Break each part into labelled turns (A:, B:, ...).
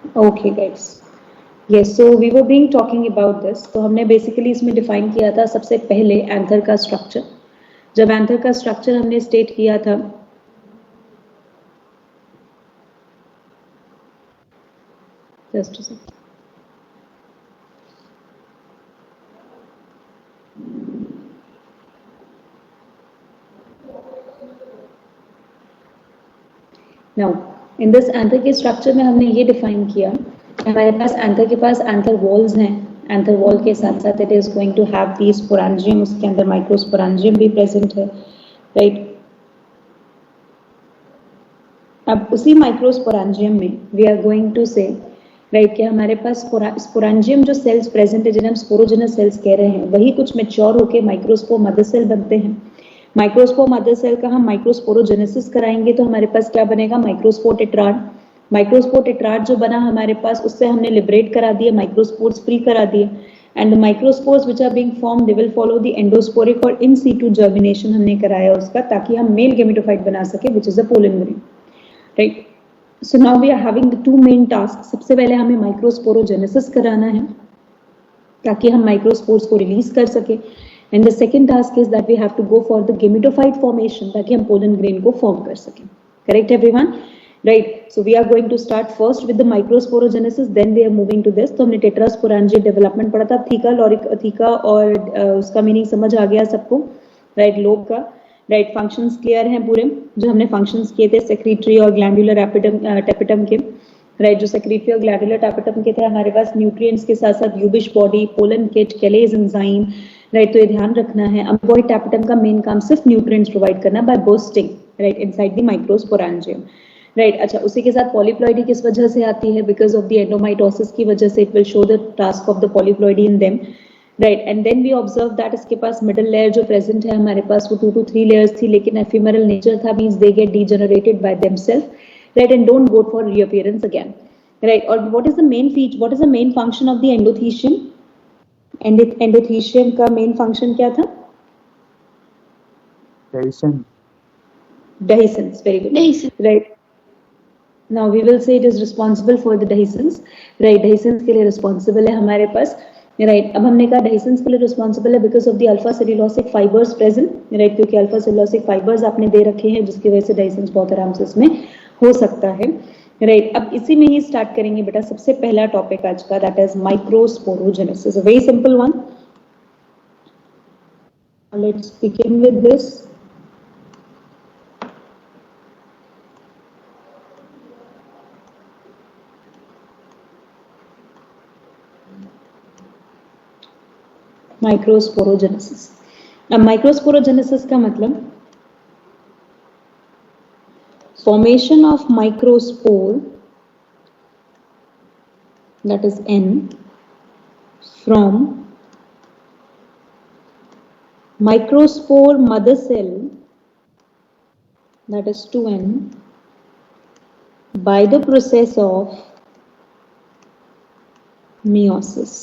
A: Okay guys, yes, so we were being talking about this. तो हमने basically इसमें define किया था सबसे पहले एंथर का स्ट्रक्चर. जब एंथर का स्ट्रक्चर हमने स्टेट किया था, just a second. Now in this anther के स्ट्रक्चर में हमने ये डिफाइन किया कि हमारे पास एंथर के पास एंथर वॉल्स हैं. एंथर वॉल के साथ साथ it is going to have the sporangium, उसके अंदर माइक्रोस्पोरेंजियम भी प्रेजेंट है, राइट. अब उसी माइक्रोस्पोरेंजियम में वी आर गोइंग टू से राइट कि हमारे पास स्पोरेंजियम जो सेल्स प्रेजेंट है, जिन्हें हम स्पोरोजेनस सेल्स कह रहे हैं, वही कुछ मैच्योर होकर माइक्रोस्पोर मदर सेल बनते हैं. माइक्रोस्पोर मदर सेल का हम माइक्रोस्पोरोजेनेसिस कराएंगे तो हमारे पास क्या बनेगा, माइक्रोस्पोर टेट्राड. माइक्रोस्पोर टेट्राड जो बना हमारे पास, उससे हमने लिबरेट करा दिए, माइक्रोस्पोर्स फ्री करा दिए. And the microspores which are being formed they will follow the endosporic और इन सीटू जर्मिनेशन हमने कराया उसका, ताकि हम मेल गेमेटोफाइट बना सके which is a pollen grain, right. So now we are having the two main task. सबसे पहले हमें माइक्रोस्पोरोजेनेसिस कराना है ताकि हम माइक्रोस्पोर्स को रिलीज कर सके. And the second task is that we have to go for the gametophyte formation ताकि हम पोलन ग्रेन को फॉर्म कर सकें. Correct everyone, right. So we are going to start first with the microsporogenesis, then we are moving to this. तो हमने टेट्रास्पोरेंजियल development पढ़ा था. Theca lauric theca और उसका मीनिंग समझ आ गया सबको, राइट. लोब का, राइट. फंक्शंस क्लियर हैं पूरे जो हमने फंक्शंस किए थे सेक्रेटरी और ग्लैंडुलर टेपिटम के, राइट. जो सेक्रेटरी और ग्लैंडुलर टेपिटम के थे, हमारे पास न्यूट्रिएंट्स के साथ साथ Ubisch body, pollen kit, callase enzyme, right. तो ये ध्यान रखना है. अमीबॉइड टेपिटम का मेन काम सिर्फ न्यूट्रिएंट्स प्रोवाइड करना by bursting, right, inside the microsporangium, right. अच्छा, उसी के साथ पॉलीप्लॉइडी किस वजह से आती है, बिकॉज ऑफ द एंडोमाइटोसिस की वजह से. It will show the task of the polyploidy in them, right. And then we observe that इसके पास मिडिल लेयर जो प्रेजेंट है हमारे पास वो 2 to 3 लेयर्स थी, लेकिन एफिमेरल नेचर था, means they get degenerated by themselves, right, and don't go for reappearance again, right. और what is the main function of the endothecium? Endothecium का मेन फंक्शन क्या था? dehiscence. Very good. Dehiscence. Right. Now we will say it is responsible for the dehiscence, right. dehiscence के लिए responsible है हमारे पास, right. अब हमने कहा dehiscence के लिए responsible है because of the alpha cellulosic fibers present, right, क्योंकि alpha cellulosic fibers आपने दे रखे हैं जिसकी वजह से dehiscence बहुत आराम से इसमें हो सकता है, राइट. अब इसी में ही स्टार्ट करेंगे बेटा सबसे पहला टॉपिक आज का, that is microsporogenesis. A very simple one. Let's begin with this. Microsporogenesis. अब माइक्रोस्पोरोजेनेसिस का मतलब formation of microspore, that is N, from microspore mother cell, that is 2N, by the process of meiosis.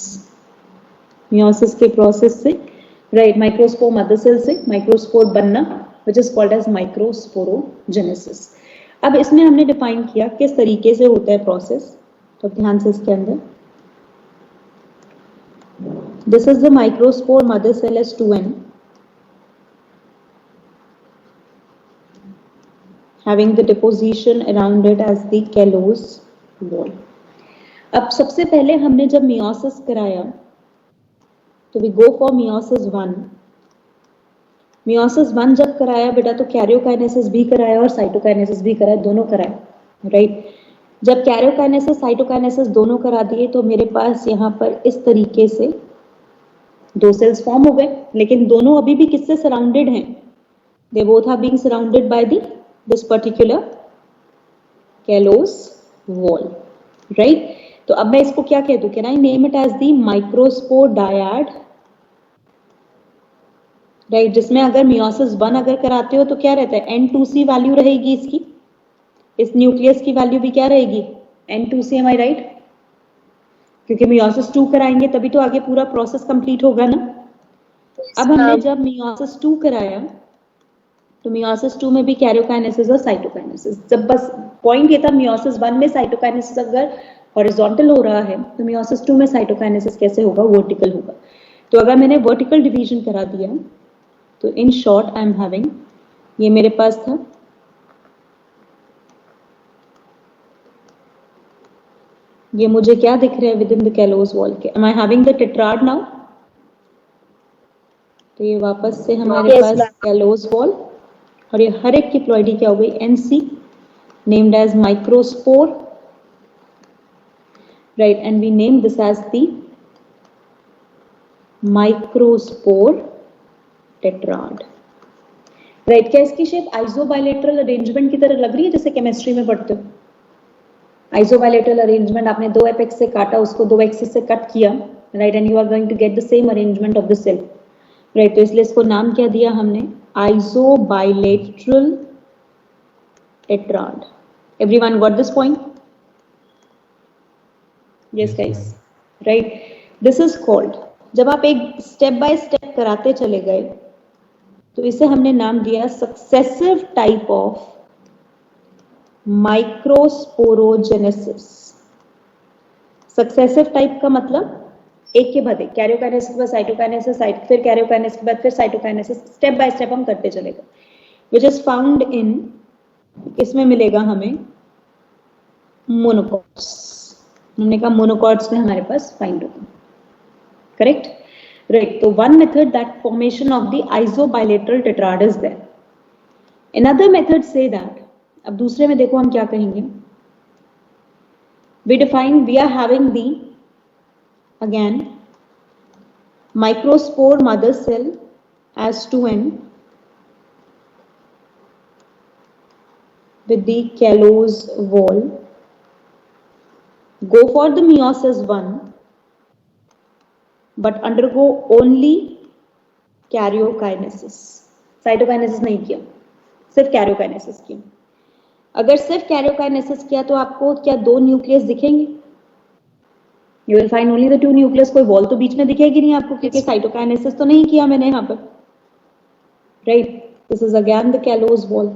A: meiosis के process से, right, microspore mother cell से microspore बनना, which is called as microsporogenesis. अब इसमें हमने define किया किस तरीके से होता है प्रोसेस, तो ध्यान से इसके अंदर, this is the microspore mother cell as 2N having the deposition around it as the callose wall. अब सबसे पहले हमने जब मियोसिस कराया तो we go for meiosis 1. Meiosis 1 जब कराया बेटा तो कैरियोकाइनेसिस भी कराया और साइटोकाइनेसिस भी कराया, दोनों कराया, राइट. जब कैरियोकाइनेसिस साइटोकाइनेसिस दोनों करा दिए तो मेरे पास यहाँ पर इस तरीके से 2 सेल्स फॉर्म हो गए, लेकिन दोनों अभी भी किससे सराउंडेड हैं? They both are being surrounded by this particular callose wall, right. तो अब मैं इसको क्या कह दूं, can I name it as the microspore dyad, right. जिसमें अगर मियोसिस 1 अगर कराते हो तो क्या रहता है, N2C वैल्यू रहेगी इसकी, इस न्यूक्लियस की वैल्यू भी क्या रहेगी, N2C, एम आई राइट? क्योंकि मियोसिस 2 कराएंगे तभी तो आगे पूरा प्रोसेस कंप्लीट होगा ना. अब हमने जब मियोसिस 2 कराया तो मियोसिस 2 में भी कैरियोकाइनेसिस और साइटोकाइनेसिस, जब बस पॉइंट ये था मियोसिस 1 में साइटोकाइनेसिस अगर हॉरिजॉन्टल हो रहा है तो मियोसिस 2 में साइटोकाइनेसिस कैसे होगा, वर्टिकल होगा। तो अगर मैंने वर्टिकल डिवीजन करा दिया तो in short I am having, ये मेरे पास था, ये मुझे क्या दिख रहा है within the callose wall के, am I having the tetrad now. तो ये वापस से हमारे पास कैलोस वॉल, और ये हर एक की प्लॉइडी क्या हो गई, एनसी, named as microspore, right, and we name this as the microspore tetrad, right. क्या इसकी शेप आइसोबाइलेटरल अरेंजमेंट की तरह लग रही है जैसे केमिस्ट्री में पढ़ते हो? आइसोबाइलेटरल अरेंजमेंट, आपने दो एपेक्स से काटा, उसको दो एक्सिस से कट किया, right, and you are going to get the same arrangement of the cell, right. तो इसलिए इसको नाम क्या दिया हमने, isobilateral tetrad. Everyone got this point? Yes guys, right. This is called, जब आप एक स्टेप बाय स्टेप कराते चले गए तो इसे हमने नाम दिया successive type of microsporogenesis. Successive type का मतलब एक के बाद एक, कैरियोकाइनेसिस के बाद साइटोकाइनेसिस, फिर कैरियोकाइनेसिस के बाद फिर साइटोकाइनेसिस, स्टेप बाय स्टेप हम करते चले गए, विच इज फाउंड इन, इसमें मिलेगा हमें मोनोकॉट्स। हमने कहा मोनोकॉट्स में हमारे पास फाइंड होगा, करेक्ट, राइट। तो one method that formation of the isobilateral tetrad is there. Another method से दैट, अब दूसरे में देखो हम क्या कहेंगे, we define, we are having the again microspore mother cell as 2n with the callose wall, go for the meiosis 1 but undergo only karyokinesis, cytokinesis नहीं किया, सिर्फ karyokinesis किया। अगर सिर्फ कैरियोकाइनेसिस किया तो आपको क्या दो न्यूक्लियस दिखेंगे? You will find only the two nucleus, कोई वॉल तो बीच में दिखेगी नहीं आपको, क्योंकि साइटोकाइनेसिस तो नहीं किया मैंने यहाँ पर, right. This is again the callose wall.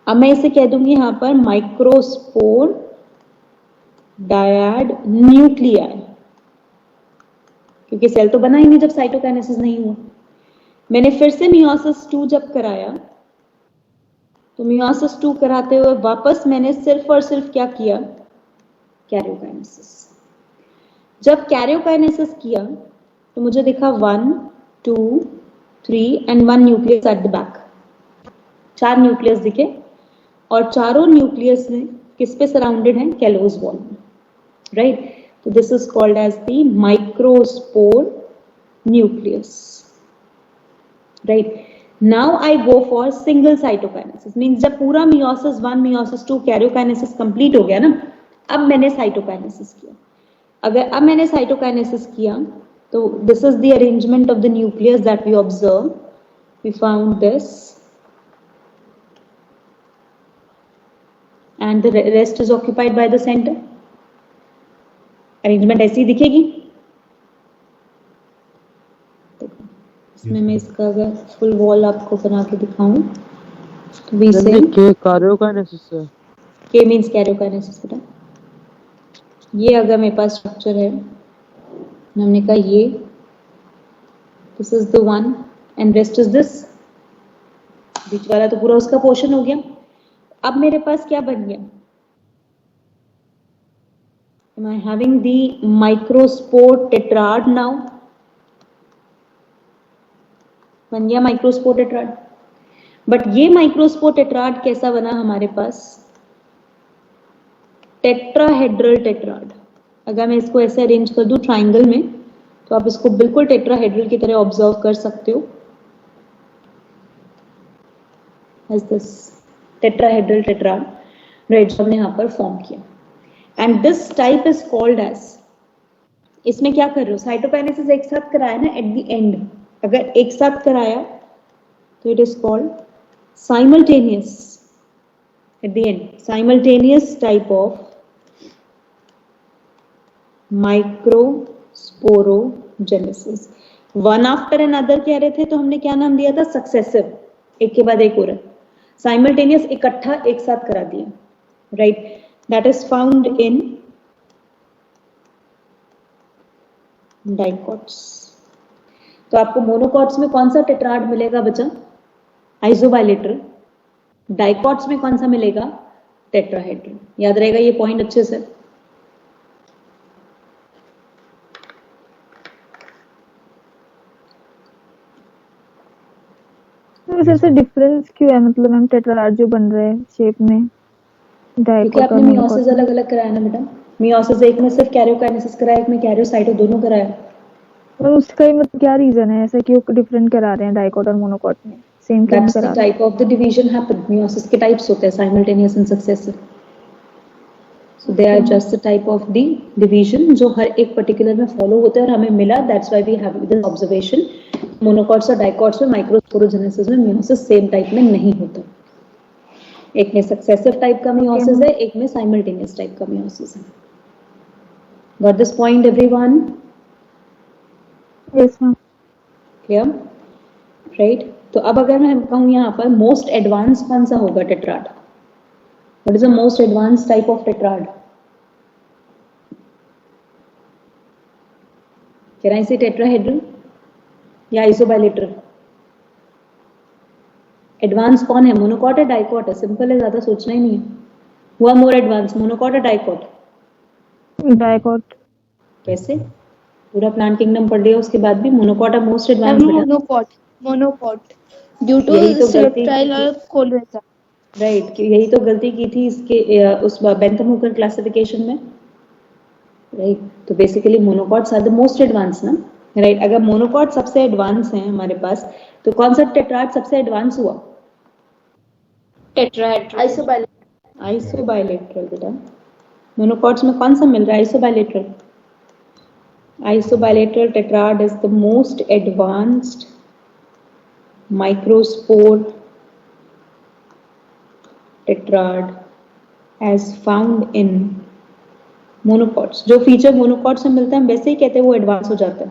A: अब मैं इसे कह दूंगी यहाँ पर माइक्रोस्पोर डायड न्यूक्लियाई, क्योंकि सेल तो बना ही नहीं जब साइटोकाइनेसिस नहीं हुआ। मैंने फिर से मियोसिस 2 जब कराया तो मियोसिस 2 कराते हुए वापस मैंने सिर्फ और सिर्फ क्या किया, कैरियोकाइनेसिस। जब कैरियोकाइनेसिस किया तो मुझे दिखा 1 2 3 and 1 nucleus at the back, 4 nucleus दिखे, और चारों न्यूक्लियस में किस पे सराउंडेड हैं, कैलोस वॉल में, राइट। तो this is called as the microspore nucleus, right. Now I go for single cytokinesis, means जब पूरा meiosis 1 meiosis 2 कैरियोकाइनेसिस कंप्लीट हो गया ना, अब मैंने साइटोकाइनेसिस किया। अगर अब मैंने साइटोकाइनेसिस किया तो this is the arrangement of the nucleus that we observe. We found this and the rest is occupied by the center. Arrangement ऐसी दिखेगी। इसमें मैं इसका अगर फुल वॉल आपको बना के दिखाऊं तो वी से
B: कैरियोकाइनेसिस है,
A: के मींस कैरियोकाइनेसिस बेटा। ये अगर मेरे पास स्ट्रक्चर है, हमने कहा ये, this is the one and rest is this, बीच वाला तो पूरा उसका पोर्शन हो गया। अब मेरे पास क्या बन गया, am I having the microspore tetrad now? बन गया माइक्रोस्पोर टेट्राड। बट ये माइक्रोस्पोर टेट्राड कैसा बना हमारे पास, टेट्राहेड्रल टेट्राड। अगर मैं इसको ऐसे अरेंज कर दूं ट्राइंगल में तो आप इसको बिल्कुल टेट्राहेड्रल की तरह ऑब्जर्व कर सकते हो, as this tetrahedral tetrad, right, जो हमने यहाँ पर फॉर्म किया। And this type is called as, इसमें क्या कर रहे हो, साइटोकाइनेसिस एक साथ कराया ना एट द एंड, अगर एक साथ कराया तो it is called simultaneous, at the end simultaneous type of microsporogenesis. One after another कह रहे थे तो हमने क्या नाम दिया था, सक्सेसिव, एक के बाद एक हो रहा है। साइमल्टेनियस इकट्ठा एक साथ करा दिया, right. That is found in dicots. तो आपको मोनोकॉट्स में कौन सा टेट्राड मिलेगा बच्चा? आइसोबाइलेटरल। डाइकॉट्स में कौन सा मिलेगा? टेट्राहेड्रल। याद रहेगा ये पॉइंट अच्छे से।
B: सबसे डिफरेंस क्यों है? मतलब मैम टेट्राड जो बन रहे हैं शेप में,
A: क्योंकि आपने मियोसिस अलग अलग कराया ना बेटा। मियोसिस एक में सिर्फ कैरियोकाइनेसिस कराया, एक में कैरियोसाइटो दोनों कराया।
B: और उसका ही मतलब क्या रीजन है ऐसा क्यों डिफरेंट करा रहे हैं डाइकॉट और मोनोकॉट में? सेम क्यों करा रहे हैं?
A: That's the type of the division happen. Meiosis के टाइप्स होते हैं, simultaneous and successive. So they are just the type of the division जो हर एक पर्टिकुलर में फॉलो होते हैं और हमें मिला। That's why we have this observation. Monocots और डाइकॉट्स में माइक्रोस्पोरोजेनेसिस में मियोसिस सेम टाइप में नहीं होता। एक में सक्सेसिव टाइप का मियोसिस है, एक में साइमल्टेनियस टाइप का मियोसिस है। Got this point everyone?
B: Yes ma'am.
A: Clear? Right. तो अब अगर मैं कहूं यहाँ पर मोस्ट एडवांस कौन सा होगा tetrad? What is the most advance type of tetrad? Can I से टेट्राहेड्रल या आइसोबाइलेटरल? एडवांस कौन है? मोनोकॉट है डाइकॉट है? सिंपल है, ज्यादा सोचना ही नहीं है। हुआ मोर एडवांस, मोनोकॉट है डाइकॉट?
B: डाइकॉट।
A: कैसे? पूरा प्लांट किंगडम पढ़ लिया उसके बाद भी मोनोकॉट है most advance?
C: Monocot due to septile और कोलेटा।
A: राइट, यही तो गलती की थी इसके उस बेंथम हुकर क्लासिफिकेशन में। राइट, तो basically monocots are the most advance ना। राइट, अगर मोनोकॉट सबसे एडवांस है हमारे पास, तो कौन सा टेट्राड सबसे एडवांस हुआ?
C: टेट्राहेड्रल।
A: आइसोबाइलेटरल बेटा। मोनोकॉट्स में कौन सा मिल रहा है? Isobilateral. Isobilateral tetrad is the most advanced microspore tetrad as found in monocots। जो फीचर मोनोकॉट्स में मिलता है हम वैसे ही कहते हैं वो एडवांस हो जाता है।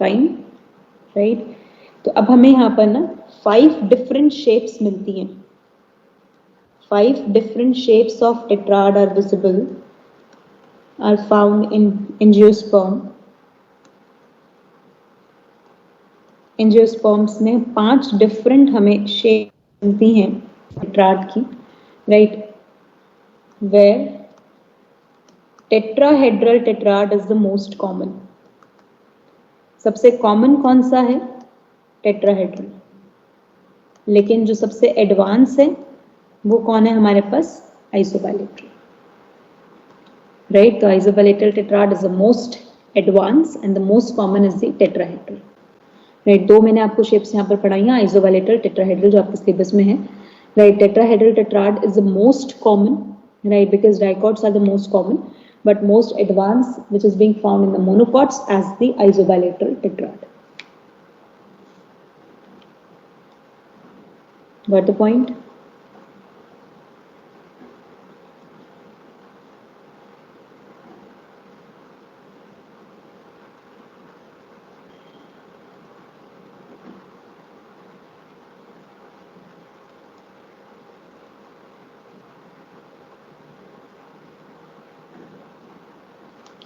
A: Fine, right. तो अब हमें यहाँ पर ना 5 डिफरेंट शेप्स मिलती हैं। 5 different shapes of tetrad are visible, are found in angiosperm। Angiosperms में 5 डिफरेंट हमें शेप मिलती हैं टेट्राड की। Right, where tetrahedral tetrad is the most common. सबसे कॉमन कौन सा है? टेट्राहेड्रल। लेकिन जो सबसे एडवांस है वो कौन है हमारे पास? आइसोबाइलेटरल। राइट, तो isobilateral tetrad is the most advance and the most common is the tetrahedral. Right, 2 मैंने आपको शेप्स यहाँ पर पढ़ाई हैं, आइसोबाइलेटरल, टेट्राहेड्रल, जो आपके सिलेबस में है। Right, tetrahedral tetrad is the most common, right, because dicots are the most common, but most advanced which is being found in the monocots as the isobilateral tetrad. Got the point?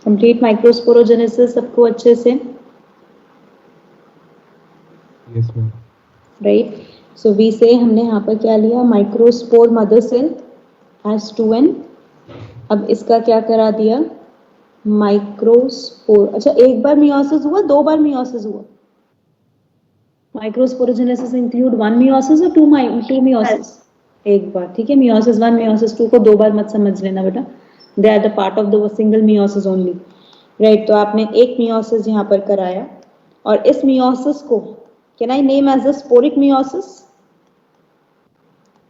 A: Complete microsporogenesis सबको अच्छे से?
D: Yes ma'am.
A: Right, so we say हमने यहाँ पर क्या लिया? Microspore mother cell has 2n। अब इसका क्या करा दिया? माइक्रोस्पोर। अच्छा, एक बार मियोसिस हुआ, 2 बार मियोसिस हुआ? माइक्रोस्पोरोजेनेसिस इंक्लूड 1 मियोसिस और 2 मियोसिस? एक बार, ठीक है। मियोसिस 1 मियोसिस 2 को 2 बार मत समझ लेना बेटा, they are the part of the single meiosis only. Right, तो आपने एक मियोसिस यहाँ पर कराया और इस मियोसिस को can I name as the sporic meiosis?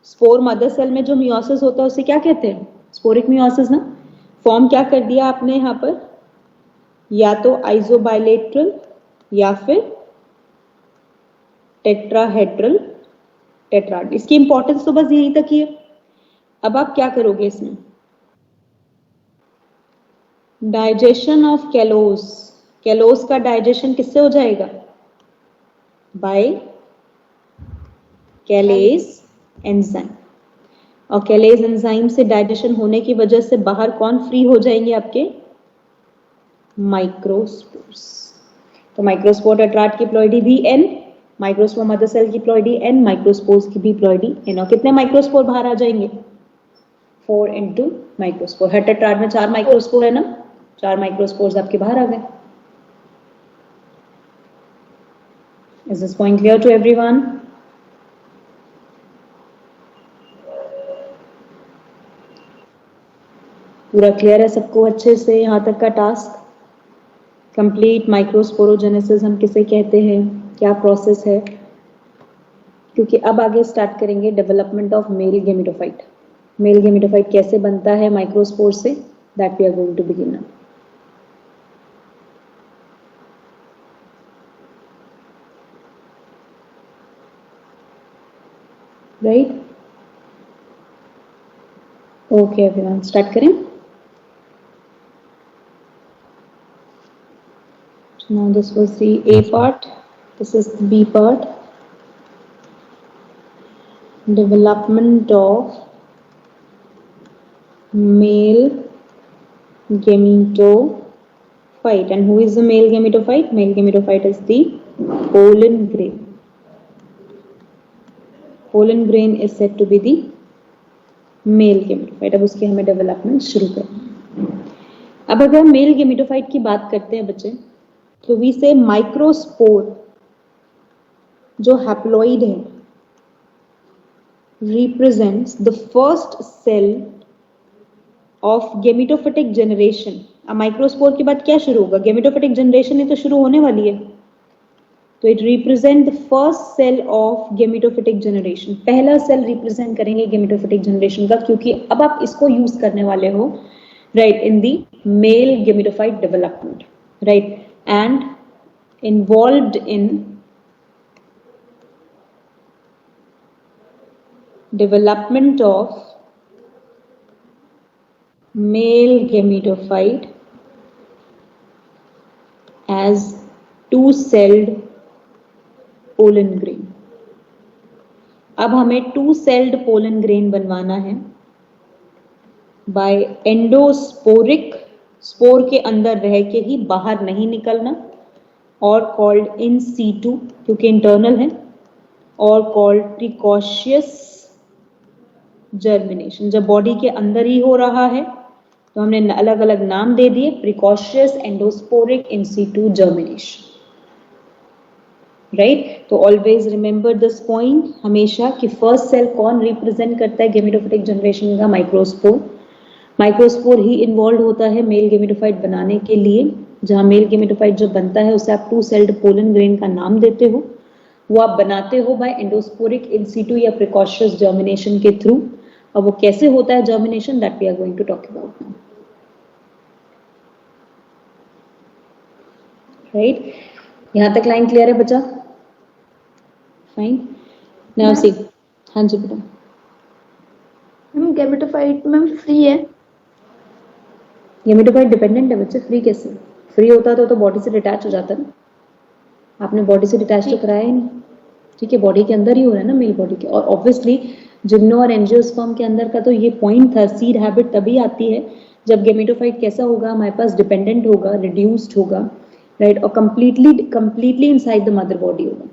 A: Spore mother cell में जो मियोसिस होता है उसे क्या कहते हैं? स्पोरिक मियोसिस ना। फॉर्म क्या कर दिया आपने यहाँ पर? या तो आइसोबाइलेटरल या फिर टेट्राहेड्रल टेट्राड। इसकी इंपॉर्टेंस तो बस यहीं तक ही है। अब आप क्या करोगे इसमें? Digestion of callose. कैलोस का डाइजेशन किससे हो जाएगा? By callase enzyme. और कैलेज एंजाइम से डाइजेशन होने की वजह से बाहर कौन फ्री हो जाएंगे? आपके माइक्रोस्पोर्स। तो माइक्रोस्पोर टेट्राड की प्लॉइडी भी n, माइक्रोस्पोर मदर सेल की प्लॉइडी n, माइक्रोस्पोर्स की भी प्लॉइडी n। और कितने माइक्रोस्पोर बाहर आ जाएंगे? 4 into माइक्रोस्पोर। हर टेट्राड में 4 माइक्रोस्पोर है ना, 4 माइक्रोस्पोर्स आपके बाहर आ गए। Is this point clear to everyone? पूरा क्लियर है सबको अच्छे से यहाँ तक का टास्क? कंप्लीट माइक्रोस्पोरोजेनेसिस हम किसे कहते हैं, क्या प्रोसेस है? क्योंकि अब आगे स्टार्ट करेंगे development of male gametophyte. Male gametophyte कैसे बनता है माइक्रोस्पोर से, that we are going to begin now. Right, okay everyone, start करें। Now this was the A part, this is the B part. Development of male gametophyte. And who is the male gametophyte? Male gametophyte is the pollen grain. Pollen grain is said to be the male gametophyte. अब उसकी हमें development शुरू करें। अब अगर हम mail gametophyte की बात करते हैं बच्चे, तो वी से माइक्रोस्पोर जो हैप्लॉइड है represents the first cell of gametophytic generation. अब माइक्रोस्पोर के बाद क्या शुरू होगा? गेमेटोफिटिक जनरेशन ही तो शुरू होने वाली है। तो it represent the first cell of gametophytic generation. पहला सेल रिप्रेजेंट करेंगे गेमेटोफिटिक जनरेशन का, क्योंकि अब आप इसको यूज करने वाले हो right in the male gametophyte development, right, and involved in development of male gametophyte as two-celled pollen grain। अब हमें two-celled pollen grain बनवाना है by endosporic, स्पोर के अंदर रह के ही, बाहर नहीं निकलना, और कॉल्ड इन सीटू क्योंकि इंटरनल है, और कॉल्ड प्रिकॉशियस जर्मिनेशन। जब बॉडी के अंदर ही हो रहा है तो हमने अलग अलग नाम दे दिए, precocious, endosporic, in situ germination, right. तो ऑलवेज रिमेंबर दिस पॉइंट हमेशा कि फर्स्ट सेल कौन रिप्रेजेंट करता है गेमेटोफिटिक जनरेशन का? माइक्रोस्पोर। माइक्रोस्पोर ही इन्वॉल्व होता है मेल गेमेटोफाइट बनाने के लिए। जहां मेल गेमेटोफाइट जो बनता है उसे आप टू सेल्ड पोलन ग्रेन का नाम देते हो, वो आप बनाते हो बाय एंडोस्पोरिक, इन सीटू या प्रिकॉशियस जर्मिनेशन के थ्रू। और वो कैसे होता है germination, that we are going to talk about now, right. यहां तक लाइन क्लियर है बच्चा? Fine, now see. हाँ जी बेटा।
C: मैम गेमेटोफाइट मैम फ्री है?
A: गेमेटोफाइट डिपेंडेंट है बच्चे, फ्री कैसे? फ्री होता तो बॉडी से डिटैच हो जाता ना। आपने बॉडी से डिटैच तो कराया ही नहीं, ठीक है, बॉडी के अंदर ही हो रहा है ना मेल बॉडी के। और ऑब्वियसली जिम्नो और एंजियोस्पर्म के अंदर का तो ये पॉइंट था, सीड हैबिट तभी आती है जब गेमेटोफाइट कैसा होगा हमारे पास, डिपेंडेंट होगा, रिड्यूस्ड होगा, राइट, और completely inside the mother body होगा।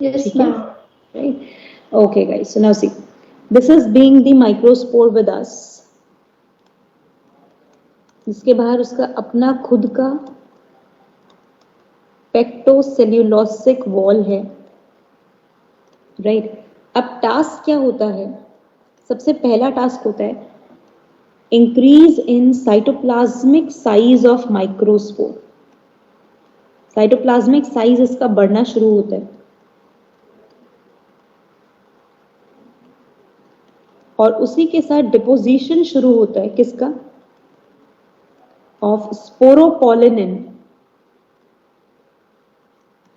C: Yes ma'am,
A: right, okay guys, so now see, this is being the microspore with us. इसके बाहर उसका अपना खुद का पेक्टोसेल्यूलोसिक वॉल है, राइट। अब टास्क क्या होता है? सबसे पहला टास्क होता है increase in cytoplasmic size of microspore. Cytoplasmic size इसका बढ़ना शुरू होता है, और उसी के साथ डिपोजिशन शुरू होता है किसका? ऑफ स्पोरोपोलिन,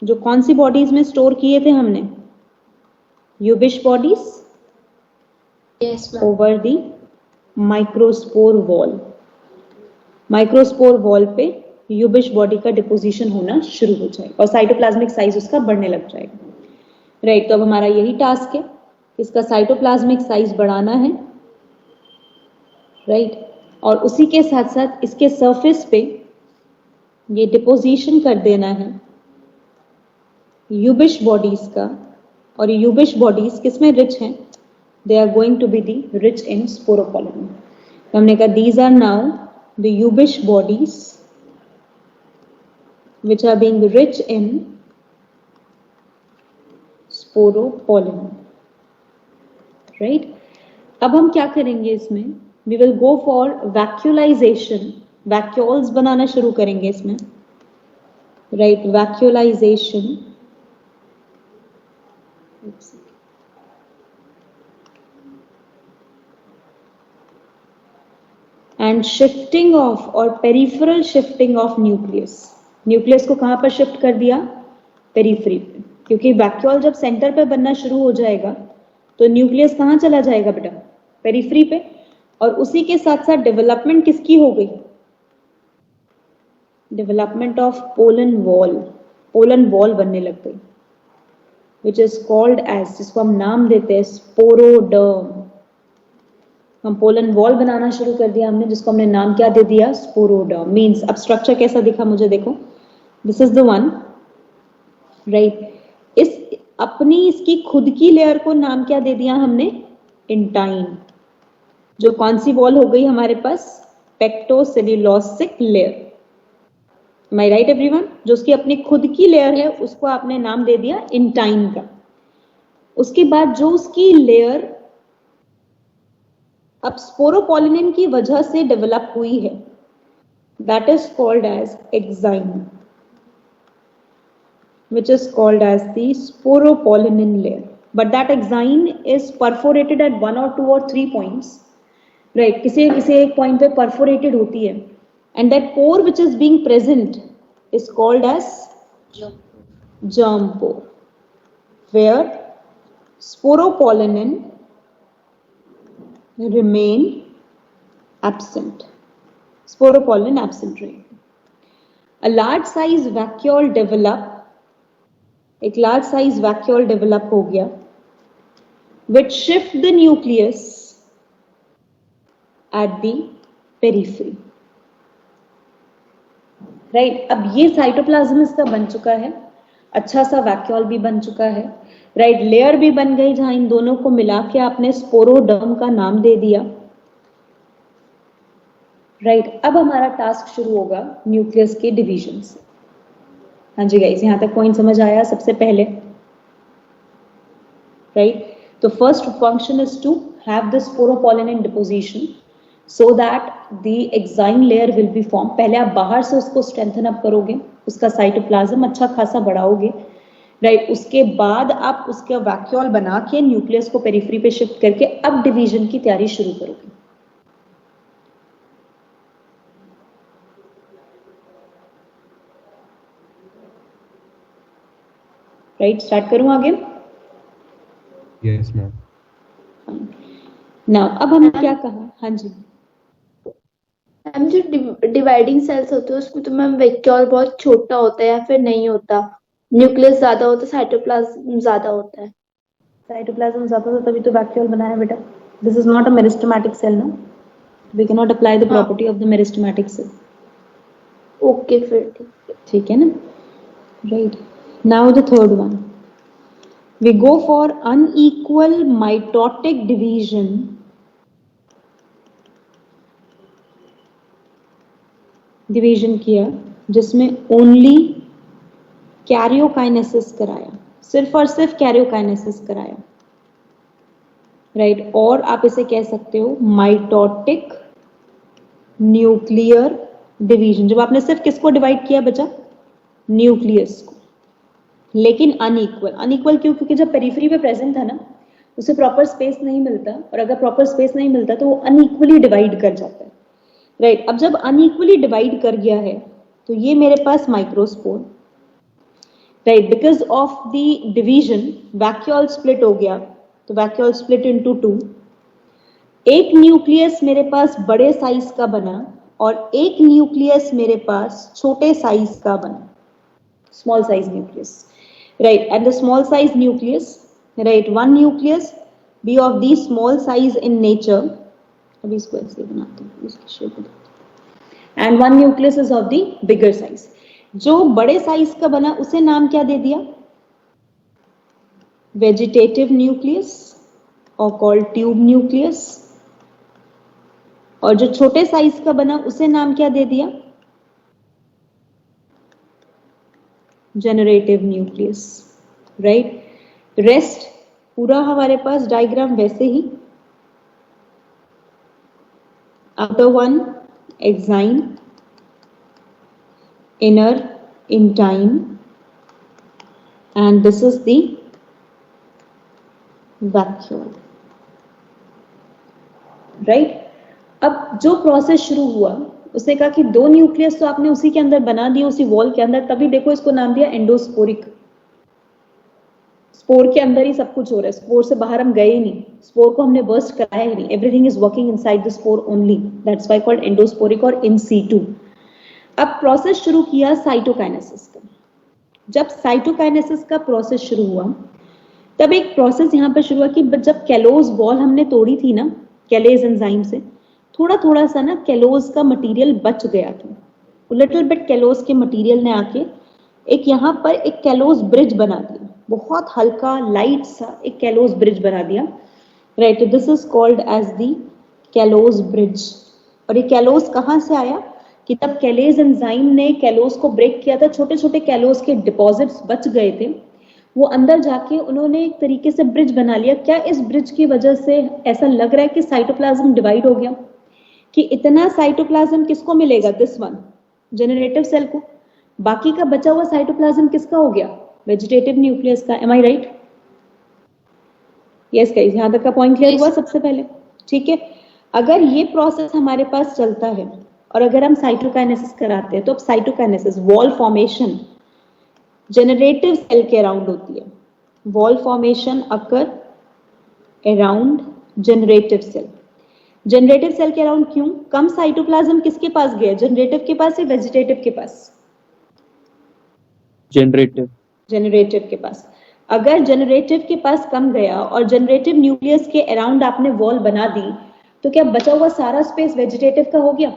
A: जो कौन सी बॉडीज में स्टोर किए थे हमने? Ubisch bodies
C: yes ma'am,
A: over the microspore wall. Microspore wall पे यूबिश बॉडी का डिपोजिशन होना शुरू हो जाएगा और साइटोप्लाज्मिक साइज उसका बढ़ने लग जाएगा, राइट। तो अब हमारा यही टास्क है इसका साइटोप्लाज्मिक साइज बढ़ाना है, राइट, और उसी के साथ साथ इसके सरफेस पे ये डिपोजिशन कर देना है यूबिश बॉडीज का, और ये यूबिश बॉडीज किसमें रिच हैं? They are going to be the rich in sporopollenin. तो हमने कहा these are now the Ubisch bodies which are being rich in sporopollen, right? अब हम क्या करेंगे इसमें? We will go for vacuolization, vacuoles बनाना शुरू करेंगे इसमें, right? Vacuolization, and shifting of or peripheral shifting of nucleus. Nucleus को कहां पर शिफ्ट कर दिया? पेरिफेरी पे, क्योंकि वैक्यूल जब सेंटर पे बनना शुरू हो जाएगा तो न्यूक्लियस कहां चला जाएगा बेटा? पेरिफेरी पे। और उसी के साथ साथ डेवलपमेंट किसकी हो गई? Development of pollen wall, pollen wall बनने लग गई, विच इज कॉल्ड एज, जिसको हम नाम देते हैं स्पोरोडर्म। हम पोलन वॉल बनाना शुरू कर दिया हमने, जिसको हमने नाम क्या दे दिया? स्पोरोडर्म। मींस अब स्ट्रक्चर कैसा दिखा मुझे? देखो, this is the one, right. इस अपनी इसकी खुद की लेयर को नाम क्या दे दिया हमने? इंटाइन। जो कौन सी वॉल हो गई हमारे पास? पेक्टोसेल्यूलोसिक layer. Am I right everyone? जो उसकी अपनी खुद की लेयर है उसको आपने नाम दे दिया इंटाइन का। उसके बाद जो उसकी लेयर अब स्पोरोपोलिन की वजह से डेवलप हुई है, that is called as exine, which is called as the sporopollenin layer. But that exine is perforated at 1 or 2 or 3 points, right? किसी एक point पे perforated होती है, and that pore which is being present is called as germ pore, where sporopollenin remain absent. Sporopollen absent remain. A large size vacuole develop, एक large size vacuole develop हो गया, which shift the nucleus at the periphery. Right? अब ये cytoplasm इसका बन चुका है, अच्छा सा वैक्यूल भी बन चुका है, राइट, लेयर भी बन गई जहां इन दोनों को मिला के आपने स्पोरोडर्म का नाम दे दिया, राइट। अब हमारा टास्क शुरू होगा न्यूक्लियस के डिवीजन से। हाँ जी गाइस, यहां तक पॉइंट समझ आया सबसे पहले, राइट। तो first function is to have the sporopollenin in deposition so that the exine layer will be formed. पहले आप बाहर से उसको strengthen up करोगे, उसका साइटोप्लाज्म अच्छा खासा बढ़ाओगे, राइट। उसके बाद आप उसका वैक्यूल बना के न्यूक्लियस को पेरिफेरी पे शिफ्ट करके अब डिवीजन की तैयारी शुरू करोगे। राइट, स्टार्ट करूं आगे?
D: Yes ma'am.
A: नाउ अब हमने क्या कहा? हाँ जी
C: मैम, जो डिवाइडिंग सेल्स होते हैं उसमें तो मैम वैक्यूल बहुत छोटा होता है या फिर नहीं होता? न्यूक्लियस ज्यादा होता है, साइटोप्लाज्म ज्यादा होता है?
A: साइटोप्लाज्म ज्यादा होता तभी तो वैक्यूल बना है बेटा। This is not a meristematic cell ना, we can not apply the property of the meristematic cell.
C: Okay, फिर
A: ठीक है ना, right. Now the third one, we go for unequal mitotic division किया, जिसमें ओनली कैरियोकाइनेसिस कराया, सिर्फ और सिर्फ कैरियोकाइनेसिस कराया, राइट। और आप इसे कह सकते हो माइटोटिक न्यूक्लियर डिवीजन। जब आपने सिर्फ किसको डिवाइड किया बच्चा? न्यूक्लियस को, लेकिन अनइक्वल क्यों? क्योंकि जब पेरिफेरी पे प्रेजेंट था ना, उसे प्रॉपर स्पेस नहीं मिलता, और अगर प्रॉपर स्पेस नहीं मिलता तो वो अनइक्वली डिवाइड कर जाता है, राइट। अब जब अनइक्वली डिवाइड कर गया है तो ये मेरे पास microspore, right, because of the division vacuole split हो गया, तो वैक्यूल स्प्लिट इनटू 2। एक न्यूक्लियस मेरे पास बड़े साइज का बना और एक न्यूक्लियस मेरे पास छोटे साइज का बना, small size nucleus, right। And the small size nucleus, right, one nucleus be of the small size in nature, अभी इसको ऐसे बनाते हैं, इसकी शेप बनाते हैं, and one nucleus is of the bigger size. जो बड़े साइज का बना उसे नाम क्या दे दिया? वेजिटेटिव न्यूक्लियस और कॉल्ड ट्यूब न्यूक्लियस। और जो छोटे साइज का बना उसे नाम क्या दे दिया? Generative nucleus, right. रेस्ट पूरा हमारे पास डायग्राम वैसे ही, outer one exine, inner intine, and this is the vacuole, right। अब जो प्रोसेस शुरू हुआ उसने कहा कि दो न्यूक्लियस तो आपने उसी के अंदर बना दिए, उसी वॉल के अंदर, तभी देखो इसको नाम दिया एंडोस्पोरिक। स्पोर के अंदर ही सब कुछ हो रहा है, स्पोर से बाहर हम गए ही नहीं, स्पोर को हमने बर्स्ट कराया ही नहीं, everything is working inside the spore only, that's why called endosporic और इन सीटू। अब प्रोसेस शुरू किया साइटोकाइनेसिस का। जब साइटोकाइनेसिस का प्रोसेस शुरू हुआ तब एक प्रोसेस यहाँ पर शुरू हुआ कि जब कैलोज वॉल हमने तोड़ी थी ना कैलेज एंजाइम से, थोड़ा थोड़ा सा ना कैलोज का मटेरियल बच गया था, लिटिल बिट कैलोज के मटेरियल ने आके एक यहाँ पर एक कैलोज ब्रिज बना दिया, बहुत हल्का लाइट सा एक कैलोज ब्रिज बना दिया, राइट। तो this is called as the callose bridge. और ये कैलोज कहाँ से आया कि तब कैलेज एंजाइम ने कैलोज को ब्रेक किया था, छोटे छोटे कैलोज के डिपॉजिट्स बच गए थे, वो अंदर जाके उन्होंने एक तरीके से ब्रिज बना लिया। क्या इस ब्रिज की वजह से ऐसा लग रहा है कि साइटोप्लाज्म डिवाइड हो गया, कि इतना साइटोप्लाज्म किसको मिलेगा? दिस वन, जनरेटिव सेल को, बाकी का बचा हुआ साइटोप्लाज्म किसका हो गया? वेजिटेटिव न्यूक्लियस का। M I right? Yes guys, यहां तक का पॉइंट क्लियर हुआ सबसे पहले? ठीक है। अगर ये प्रोसेस हमारे पास चलता है और अगर हम साइटोकाइनेसिस कराते हैं तो अब cytokinesis wall formation generative cell के अराउंड होती है। Wall formation occur around generative cell. Generative cell के अराउंड क्यों? कम साइटोप्लाज्म किसके पास गया? जनरेटिव के पास या वेजिटेटिव के पास?
E: जनरेटिव।
A: जनरेटिव के पास। अगर जनरेटिव के पास कम गया और जनरेटिव न्यूक्लियस के अराउंड आपने वॉल बना दी तो क्या बचा हुआ सारा स्पेस वेजिटेटिव का हो गया?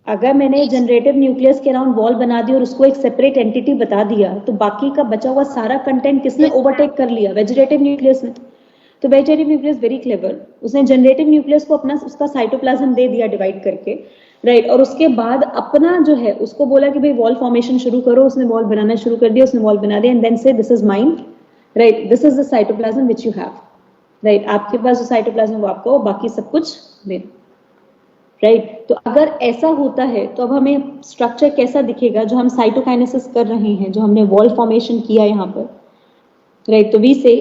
A: अगर मैंने जनरेटिव न्यूक्लियस के अराउंड वॉल बना दी और उसको एक सेपरेट एंटिटी बता दिया तो बाकी का बचा हुआ सारा कंटेंट किसने ओवरटेक कर लिया? वेजिटेटिव न्यूक्लियस ने। तो वेजिटेटिव न्यूक्लियस वेरी क्लेवर, उसने जनरेटिव न्यूक्लियस को अपना उसका साइटोप्लाज्म दे दिया डिवाइड करके, राइट। और उसके बाद अपना जो है उसको बोला कि भाई वॉल फॉर्मेशन शुरू करो, उसने वॉल बनाना शुरू कर दिया, उसने वॉल बना दिया एंड देन से this is mine, right, this is the cytoplasm which you have, right. आपके पास जो साइटोप्लाज्म वो आपका हो, बाकी सब कुछ दे, राइट। तो अगर ऐसा होता है तो अब हमें स्ट्रक्चर कैसा दिखेगा जो हम साइटोकाइनेसिस कर रहे हैं, जो हमने वॉल फॉर्मेशन किया यहाँ पर, राइट। तो वी से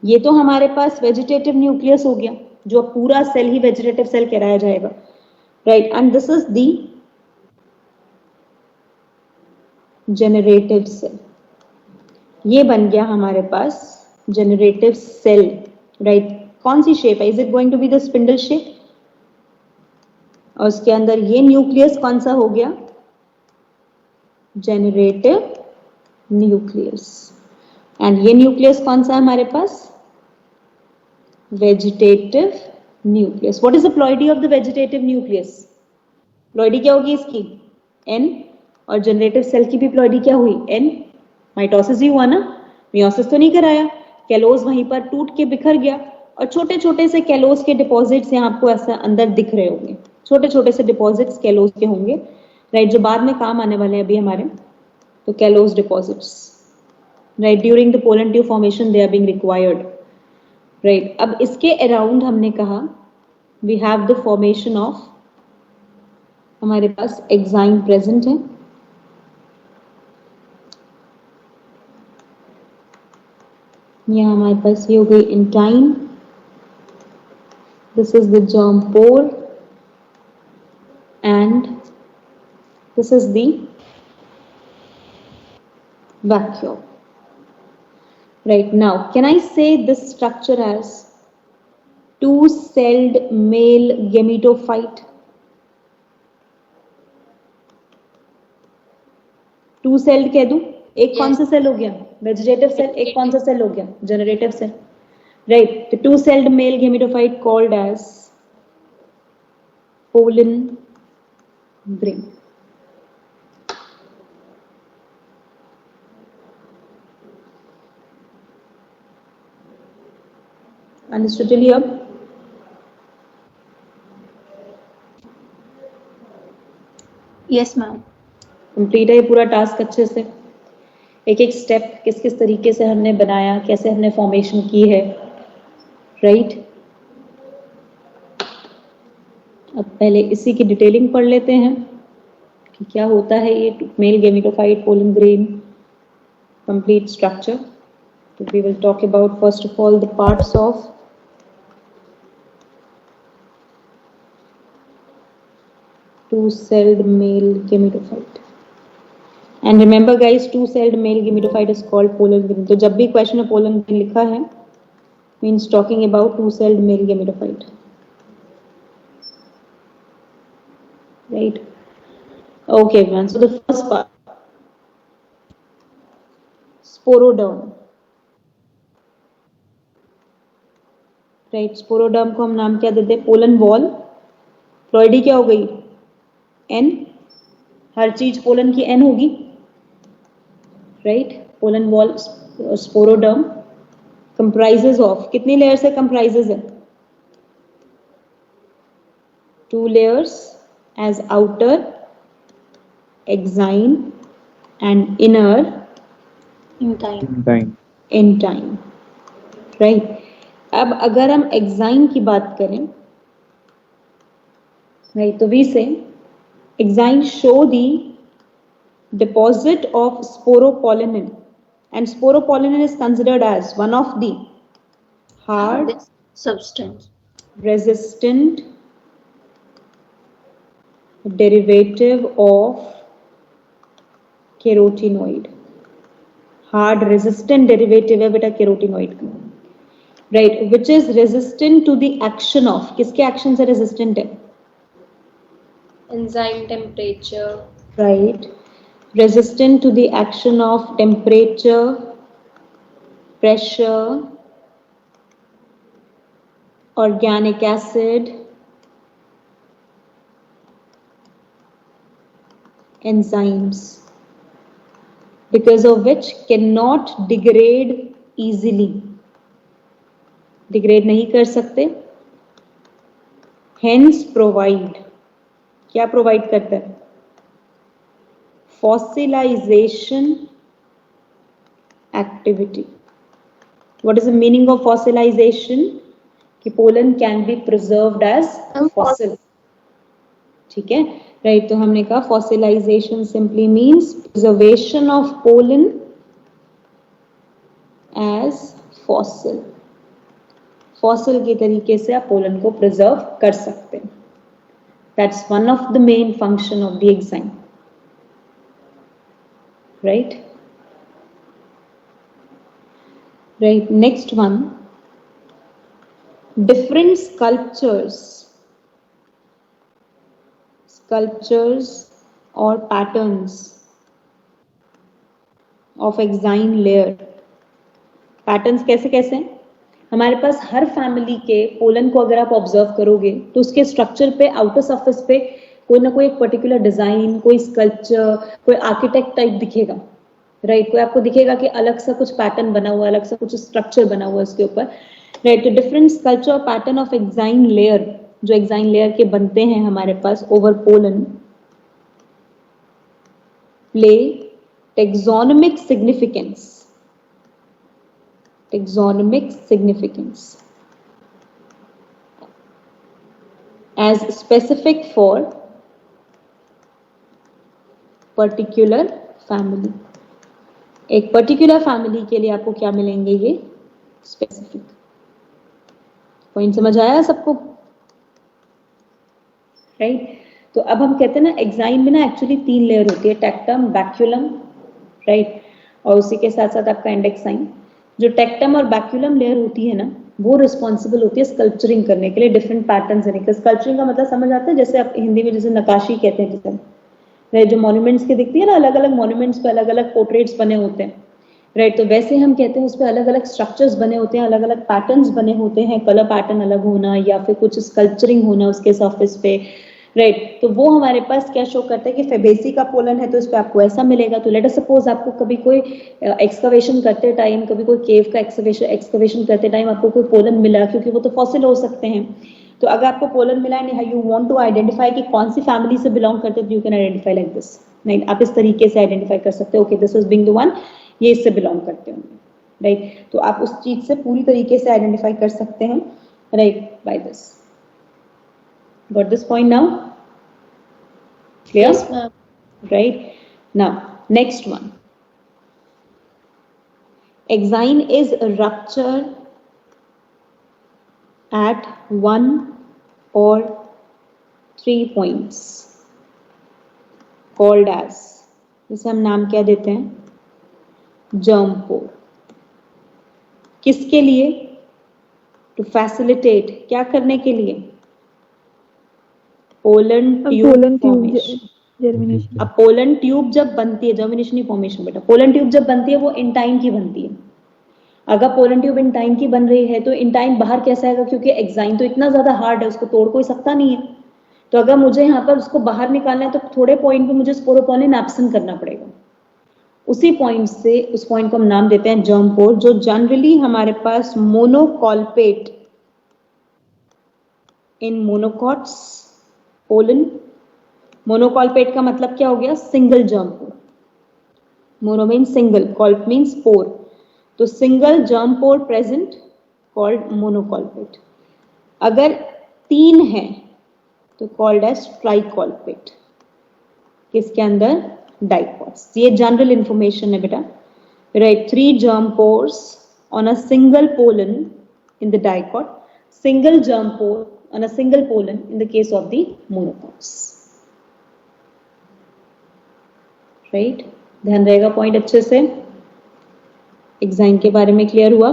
A: ये तो हमारे पास वेजिटेटिव न्यूक्लियस हो गया, जो पूरा सेल ही वेजिटेटिव सेल कहलाया जाएगा, right. And this is the generative cell. ये बन गया हमारे पास जनरेटिव सेल, राइट। कौन सी शेप है? Is it going to be the spindle shape? और उसके अंदर ये न्यूक्लियस कौन सा हो गया? Generative nucleus. एंड ये न्यूक्लियस कौन सा है हमारे पास? Vegetative nucleus. What is the ploidy of the vegetative nucleus? Ploidy क्या होगी इसकी? एन। और जनरेटिव सेल की भी प्लॉइडी क्या हुई? एन। माइटोसिस ही हुआ ना, मियोसिस तो नहीं कराया। कैलोज वहीं पर टूट के बिखर गया और छोटे छोटे से कैलोज के डिपॉजिट्स यहाँ आपको ऐसा अंदर दिख रहे होंगे, छोटे छोटे से डिपॉजिट्स कैलोज के होंगे, राइट, जो बाद में काम आने वाले हैं अभी हमारे। तो callose deposits, right, during the pollen tube formation they are being required, right. अब इसके अराउंड हमने कहा we have the formation of, हमारे पास एक्साइन प्रेजेंट है, यह हमारे पास ये हो गई intine, this is the germ pore and this is the vacuole. Right, now can I say this structure as two-celled male gametophyte? two-celled कह दूं? एक कौन सा सेल हो गया? वेजिटेटिव सेल एक कौन सा सेल हो गया? Generative cell, right. The two celled male gametophyte called as pollen grain. Understood चलिए अब
C: यस मैम.
A: कंप्लीट है ये पूरा टास्क अच्छे से. एक एक स्टेप किस किस तरीके से हमने बनाया, कैसे हमने फॉर्मेशन की है, राइट. अब पहले इसी की डिटेलिंग पढ़ लेते हैं कि क्या होता है ये male gametophyte pollen grain complete structure. तो we will talk about first of all the parts of two-celled male gametophyte. And remember guys, two-celled male gametophyte is called pollen grain. तो जब भी क्वेश्चन में pollen grain लिखा है, means talking about two-celled male gametophyte, right? Okay, everyone. So the first part, sporoderm, right? Sporoderm को हम नाम क्या देते हैं? Pollen wall. फ्लोइडी क्या हो गई? एन. हर चीज पोलन की एन होगी, right. Pollen wall sporoderm comprises of कितनी लेयर से कंप्राइजेस है? 2 layers as outer exine and inner intine, right. अब अगर हम एक्साइन की बात करें, राइट, तो वी से exine show the deposit of sporopollenin, and sporopollenin is considered as one of the hard
C: substance
A: resistant derivative of carotenoid. hard resistant derivative है बेटा carotenoid का, right, which is resistant to the action of, किसके action से resistant है?
E: enzyme temperature,
A: right, resistant to the action of temperature, pressure, organic acid, enzymes, because of which cannot degrade easily, degrade नहीं कर सकते, hence provide, क्या provide करता है? Fossilisation activity. What is the meaning of fossilisation? कि pollen can be preserved as fossil. ठीक है, right. तो हमने कहा fossilisation simply means preservation of pollen as fossil. Fossil के तरीके से आप पोलन को प्रिजर्व कर सकते हैं. That's one of the main function of the enzyme, right? Right. Next one, different sculptures or patterns of enzyme layer. Patterns कैसे कैसे हैं? हमारे पास हर फैमिली के पोलन को अगर आप ऑब्जर्व करोगे तो उसके स्ट्रक्चर पे, आउटर सरफेस पे कोई ना कोई एक पर्टिकुलर डिजाइन, कोई स्कल्पचर, कोई आर्किटेक्ट टाइप दिखेगा, राइट. कोई आपको दिखेगा कि अलग सा कुछ पैटर्न बना हुआ है, अलग सा कुछ स्ट्रक्चर बना हुआ है उसके ऊपर, राइट. तो डिफरेंट स्कल्पचर और पैटर्न ऑफ एक्साइन लेयर, जो एक्साइन लेयर के बनते हैं हमारे पास over pollen, play taxonomic significance. Taxonomic significance as specific for particular family. एक पर्टिकुलर फैमिली के लिए आपको क्या मिलेंगे? ये स्पेसिफिक. पॉइंट समझ आया सबको? राइट. तो अब हम कहते हैं ना एक्साइन में ना एक्चुअली 3 लेयर होती है, टेक्टम, बैक्यूलम, राइट, और उसी के साथ साथ आपका इंडेक्साइन. जो टेक्टम और बैक्यूलम लेयर होती है ना, वो रिस्पॉन्सिबल होती है स्कल्पचरिंग करने के लिए, डिफरेंट पैटर्न्स देने के. स्कल्पचरिंग का मतलब समझ आता है? जैसे आप हिंदी में जैसे नक्काशी कहते हैं, जैसे जो मॉन्यूमेंट्स के दिखती है ना, अलग अलग मॉन्यूमेंट्स पे अलग अलग पोर्ट्रेट्स बने होते हैं, राइट। तो वैसे हम कहते हैं उस पर अलग अलग स्ट्रक्चर्स बने होते हैं, अलग अलग पैटर्न्स बने होते हैं, कलर पैटर्न अलग होना या फिर कुछ स्कल्पचरिंग होना उसके सरफेस पे, राइट। तो वो हमारे पास क्या शो करता है कि फेबेसी का पोलन है तो इस पे आपको ऐसा मिलेगा। तो लेट अस सपोज आपको कभी कोई एक्सकवेशन करते टाइम, कभी कोई केव का एक्सकवेशन करते टाइम आपको कोई पोलन मिला, क्योंकि वो तो फॉसिल हो सकते हैं। तो अगर आपको पोलन मिला है, यू वांट टू आइडेंटिफाई कि कौन सी फैमिली से बिलोंग करते हैं, you can identify like this, right. आप इस तरीके से आइडेंटिफाई कर सकते हो, okay this is being the one, ये इससे बिलोंग करते होंगे, राइट। तो आप उस चीज से पूरी तरीके से आइडेंटिफाई कर सकते हैं, right, by this. Got this point now? Clear?
C: Yes, ma'am.
A: Right. Now, next one. Exine is a rupture at 1 or 3 points called as, जिसे हम नाम क्या देते हैं? germ pore. किसके लिए? To facilitate, क्या करने के लिए? Pollen tube formation,
B: germination.
A: अब पोलन ट्यूब जब बनती है, जर्मिनेशन नहीं फॉर्मेशन बेटा, पोलन ट्यूब जब बनती है वो इंटाइन की बनती है। अगर पोलन ट्यूब इंटाइन की बन रही है तो इंटाइन बाहर कैसे आएगा, क्योंकि एक्साइन तो इतना ज्यादा हार्ड है, उसको तोड़ कोई सकता नहीं है। तो अगर मुझे यहाँ पर उसको बाहर निकालना है तो थोड़े पॉइंट पे मुझे स्पोरोपोलिन एब्सेंट करना पड़ेगा। उसी पॉइंट से, उस पॉइंट को हम नाम देते हैं जर्म पोर, जो जनरली हमारे पास मोनोकॉल्पेट इन मोनोकॉट्स पोलन। मोनोकॉल्पेट का मतलब क्या हो गया? Single germ pore. Mono mean single, colp means pore, तो single germ pore present called monocolpate. अगर 3 है तो कॉल्ड एज ट्राइकॉल्पेट। किसके अंदर? डाइकॉट्स। ये जनरल इंफॉर्मेशन है बेटा, right. 3 germ pores on a single pollen in the dicot, single germ pore on a single pollen in the case of the monocots, right? ध्यान रहेगा पॉइंट अच्छे से। एक्साइन के बारे में क्लियर हुआ?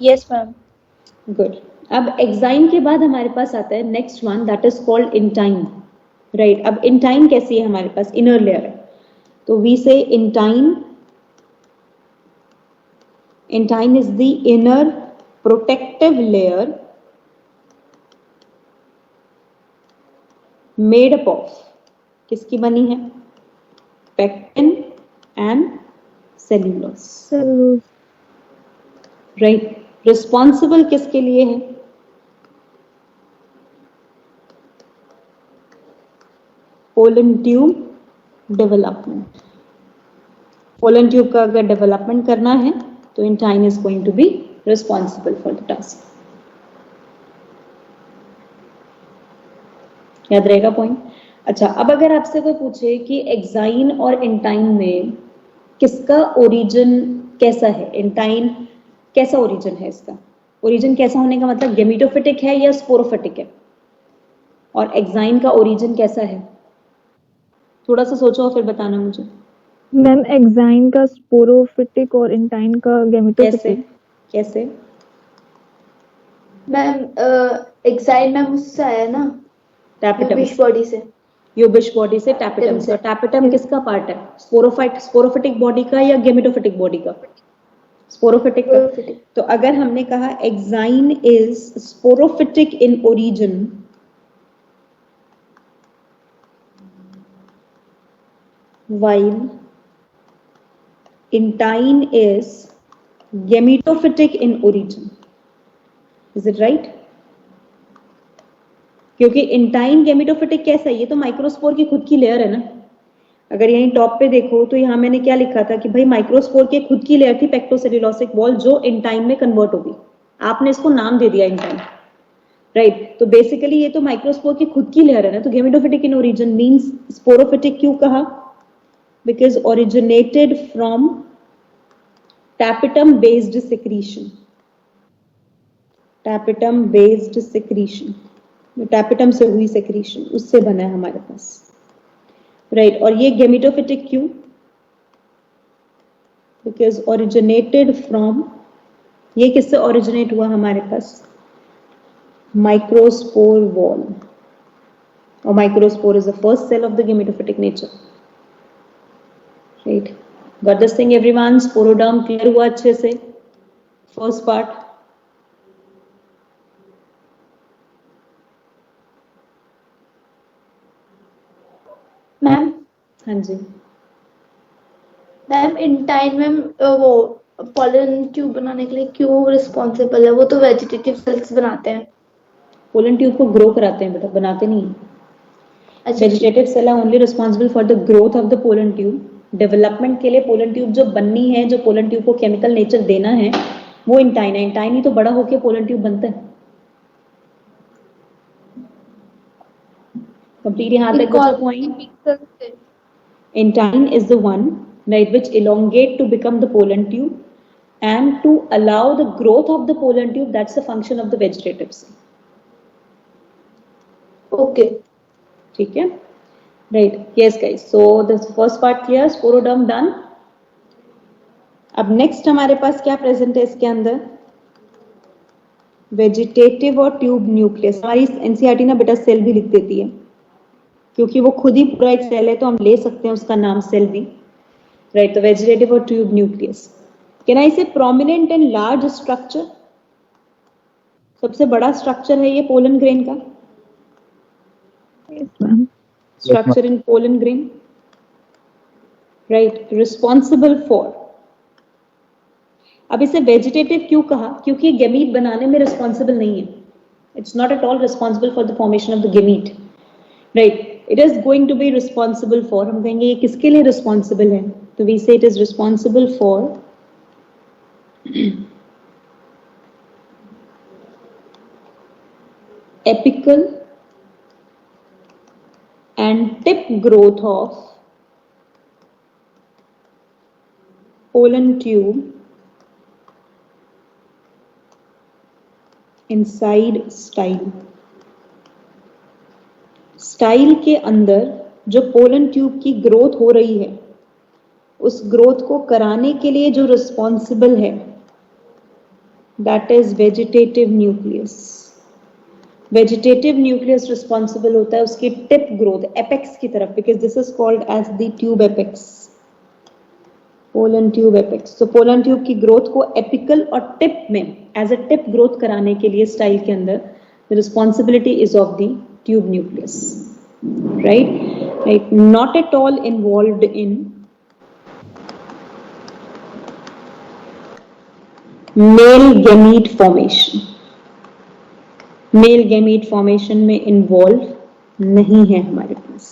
C: Yes, ma'am.
A: गुड। अब एक्साइन के बाद हमारे पास आता है next one, that is called intine, right. अब इंटाइन कैसी है? हमारे पास इनर लेयर है, तो we say intine, intine is the inner protective layer made up of, किसकी बनी है? Pectin and cellulose, right. Responsible किसके लिए है? Pollen tube development. Pollen tube का अगर डेवलपमेंट करना है तो intine is going to be responsible for the task. याद रहेगा पॉइंट? अच्छा, अब अगर आपसे कोई पूछे कि एक्साइन और इंटाइन में किसका ओरिजिन कैसा है, इंटाइन कैसा ओरिजिन है, इसका ओरिजिन कैसा होने का मतलब गेमिटोफिटिक है या स्पोरोफिटिक है, और एक्साइन का ओरिजिन कैसा है? थोड़ा सा सोचो फिर बताना मुझे।
B: मैम एक्साइन का स्पोरोफिटिक और इंटाइन का गेमिटोफिटिक।
A: कैसे कैसे?
C: मैम एक्साइन मैम उससे आया ना,
A: टैपेटम,
C: विश बॉडी से।
A: यूबिश बॉडी से टैपेटम से। टैपेटम किसका पार्ट है? स्पोरोफिटिक बॉडी का या गेमिटोफिटिक बॉडी का? स्पोरोफिटिक का। तो अगर हमने कहा exine is sporophytic in origin, while intine is gametophytic in origin. Is it right? क्योंकि इंटाइन गेमिटोफिटिक कैसा है? ये तो माइक्रोस्पोर की खुद की लेयर है ना। अगर यहीं टॉप पे देखो तो यहाँ मैंने क्या लिखा था कि भाई माइक्रोस्पोर की खुद की लेयर थी पेक्टोसेल्यूलोसिक वॉल, जो इंटाइन में कन्वर्ट होगी। आपने इसको नाम दे दिया इंटाइन, राइट। तो बेसिकली ये तो माइक्रोस्पोर की खुद की लेयर है ना। तो gametophytic in origin means sporophytic क्यों कहा? Because originated from tapetum based secretion. Tapetum based secretion, tapetum से हुई secretion, उससे बना है हमारे पास, right? और ये गेमिटोफिटिक क्यों? Because originated from, ये किससे originate हुआ हमारे पास? Microspore wall, or microspore is the first cell of the gametophytic nature. Right? Got this thing everyone? Sporoderm clear हुआ अच्छे से? First part.
C: मैम
A: हाँ जी.
C: मैम इंटाइन मैम वो पोलन ट्यूब बनाने के लिए क्यों रिस्पॉन्सिबल है? वो तो वेजिटेटिव सेल्स बनाते हैं.
A: पोलन ट्यूब को ग्रो कराते हैं बेटा, बनाते नहीं हैं.
C: अच्छा
A: vegetative cell are only responsible for the growth of the pollen tube. Development के लिए पोलन ट्यूब जो बननी है, जो पोलन ट्यूब को केमिकल नेचर देना है, वो इंटाइन है. इंटाइन ही तो बड़ा होकर पोलन ट्यूब बनता है. कंप्लीट यहाँ तक बचा point. Intine is the one, right, which elongate to become the pollen tube and to allow the growth of the pollen tube. That's the function of the vegetative cell.
C: Okay.
A: ठीक है, right? Yes, guys. So the first part clear. Sporoderm done. अब next हमारे पास क्या present है इसके अंदर? Vegetative और tube nucleus. हमारी NCERT ना बेटा सेल भी लिख देती है, क्योंकि वो खुद ही पूरा एक सेल है, तो हम ले सकते हैं उसका नाम सेल भी. राइट, तो वेजिटेटिव और ट्यूब न्यूक्लियस. कैन आई से प्रोमिनेंट एंड लार्ज स्ट्रक्चर? सबसे बड़ा स्ट्रक्चर है ये पोलन ग्रेन का. Structure in pollen grain. Right, responsible for. अब इसे वेजिटेटिव क्यों कहा? क्योंकि गैमीट बनाने में रिस्पॉन्सिबल नहीं है. It's not at all responsible for the formation of the gamete. Right, it is going to be responsible for, हम कहेंगे ये किसके लिए responsible है, तो we say it is responsible for apical and tip growth of pollen tube inside style. Style के अंदर जो पोलन ट्यूब की ग्रोथ हो रही है, उस ग्रोथ को कराने के लिए जो रिस्पॉन्सिबल है, that is vegetative nucleus. Vegetative nucleus responsible होता है उसकी टिप ग्रोथ, एपेक्स की तरफ, because this is called as the tube apex, pollen tube apex. तो पोलन ट्यूब की ग्रोथ को एपिकल और टिप में एज अ टिप ग्रोथ कराने के लिए स्टाइल के अंदर the responsibility is of the tube nucleus. Right, not at all involved in male gamete formation. Male gamete formation में involve नहीं है हमारे पास.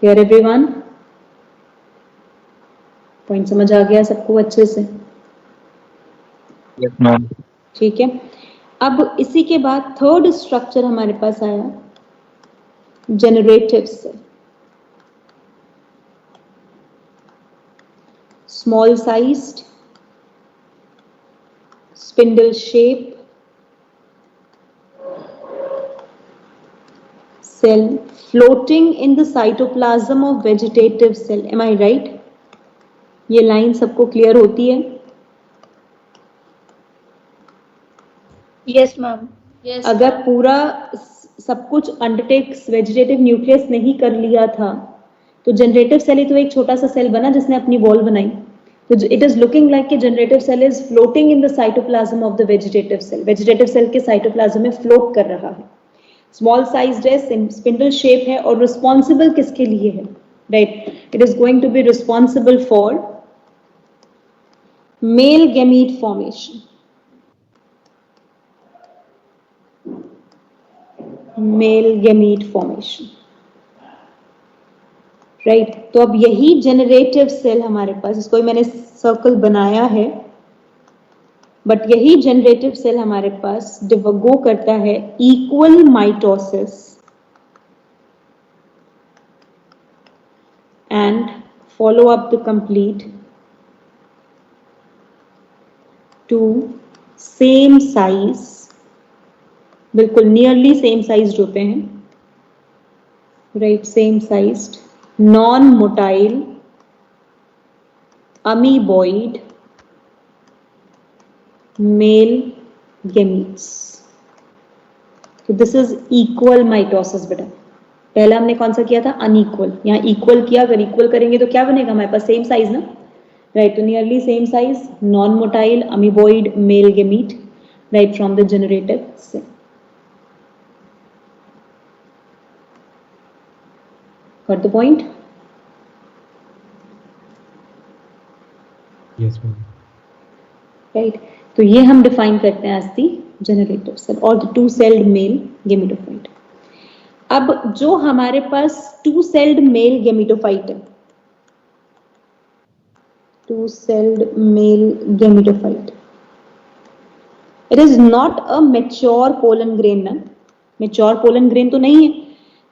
A: Clear everyone? Point समझ आ गया सबको अच्छे से?
E: Yes, ma'am.
A: ठीक है. अब इसी के बाद थर्ड स्ट्रक्चर हमारे पास आया, generative cell. Small sized, spindle shape cell floating in the cytoplasm of vegetative cell. Am I right? ये लाइन सबको क्लियर होती है?
C: Yes ma'am. यस.
A: अगर पूरा सब कुछ अंडरटेक्स वेजिटेटिव न्यूक्लियस नहीं कर लिया था, तो जनरेटिव सेल ही तो एक छोटा सा सेल बना जिसने अपनी वॉल बनाई. तो इट इज लुकिंग लाइक कि generative cell is floating in the cytoplasm of the vegetative cell. Vegetative cell के साइटोप्लाज्म में फ्लोट कर रहा है. स्मॉल साइज्ड है, स्पिंडल शेप है, और रिस्पॉन्सिबल किसके लिए है? Right, it is going to be responsible for male gamete formation. Male gamete formation. Right, तो अब यही जनरेटिव सेल हमारे पास, इसको मैंने सर्कल बनाया है, बट यही जनरेटिव सेल हमारे पास डिवगो करता है equal mitosis and follow up the complete two same size, बिल्कुल नियरली सेम साइज्ड होते हैं. Right, same sized, non motile, amoeboid male gametes. तो दिस इज इक्वल माइटोसिस बेटा। पहला हमने कौन सा किया था, अनइक्वल, यहाँ इक्वल किया, अगर इक्वल करेंगे तो क्या बनेगा हमारे पास, सेम साइज ना, राइट, तो nearly same size, non motile amoeboid male gamete, right, from the generative cell. Got the point?
D: Yes, ma'am.
A: Right. तो ये हम डिफाइन करते हैं एज दी जनरेटिव सेल और the two celled male gametophyte. अब जो हमारे पास टू सेल्ड मेल गेमिटोफाइट है, two celled male gametophyte, it is not a mature pollen grain ना, मेच्योर पोलन ग्रेन तो नहीं है,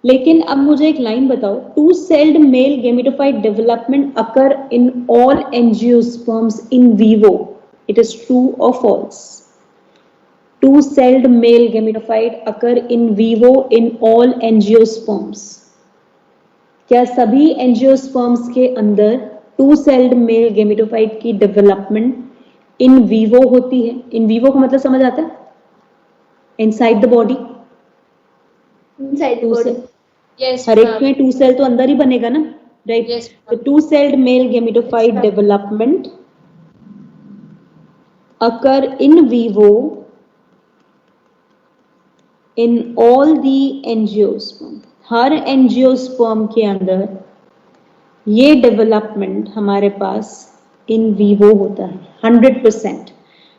A: लेकिन अब मुझे एक लाइन बताओ, two celled male gametophyte development occur in all angiosperms in vivo, it is true और false? Two celled male gametophyte occur in Vivo in all angiosperms, क्या सभी एंजियोस्पर्म्स के अंदर टू सेल्ड मेल गेमिटोफाइट की development in vivo होती है? In vivo का मतलब समझ आता है, inside the body,
C: inside the body.
E: Yes,
A: हर एक
E: ma'am.
A: में टू सेल तो अंदर ही बनेगा ना, राइट?
E: Yes,
A: तो to celled male gametophyte development occur in Vivo in all the angiosperm, her angiosperm के अंदर ये डेवलपमेंट हमारे पास इन वीवो होता है 100%।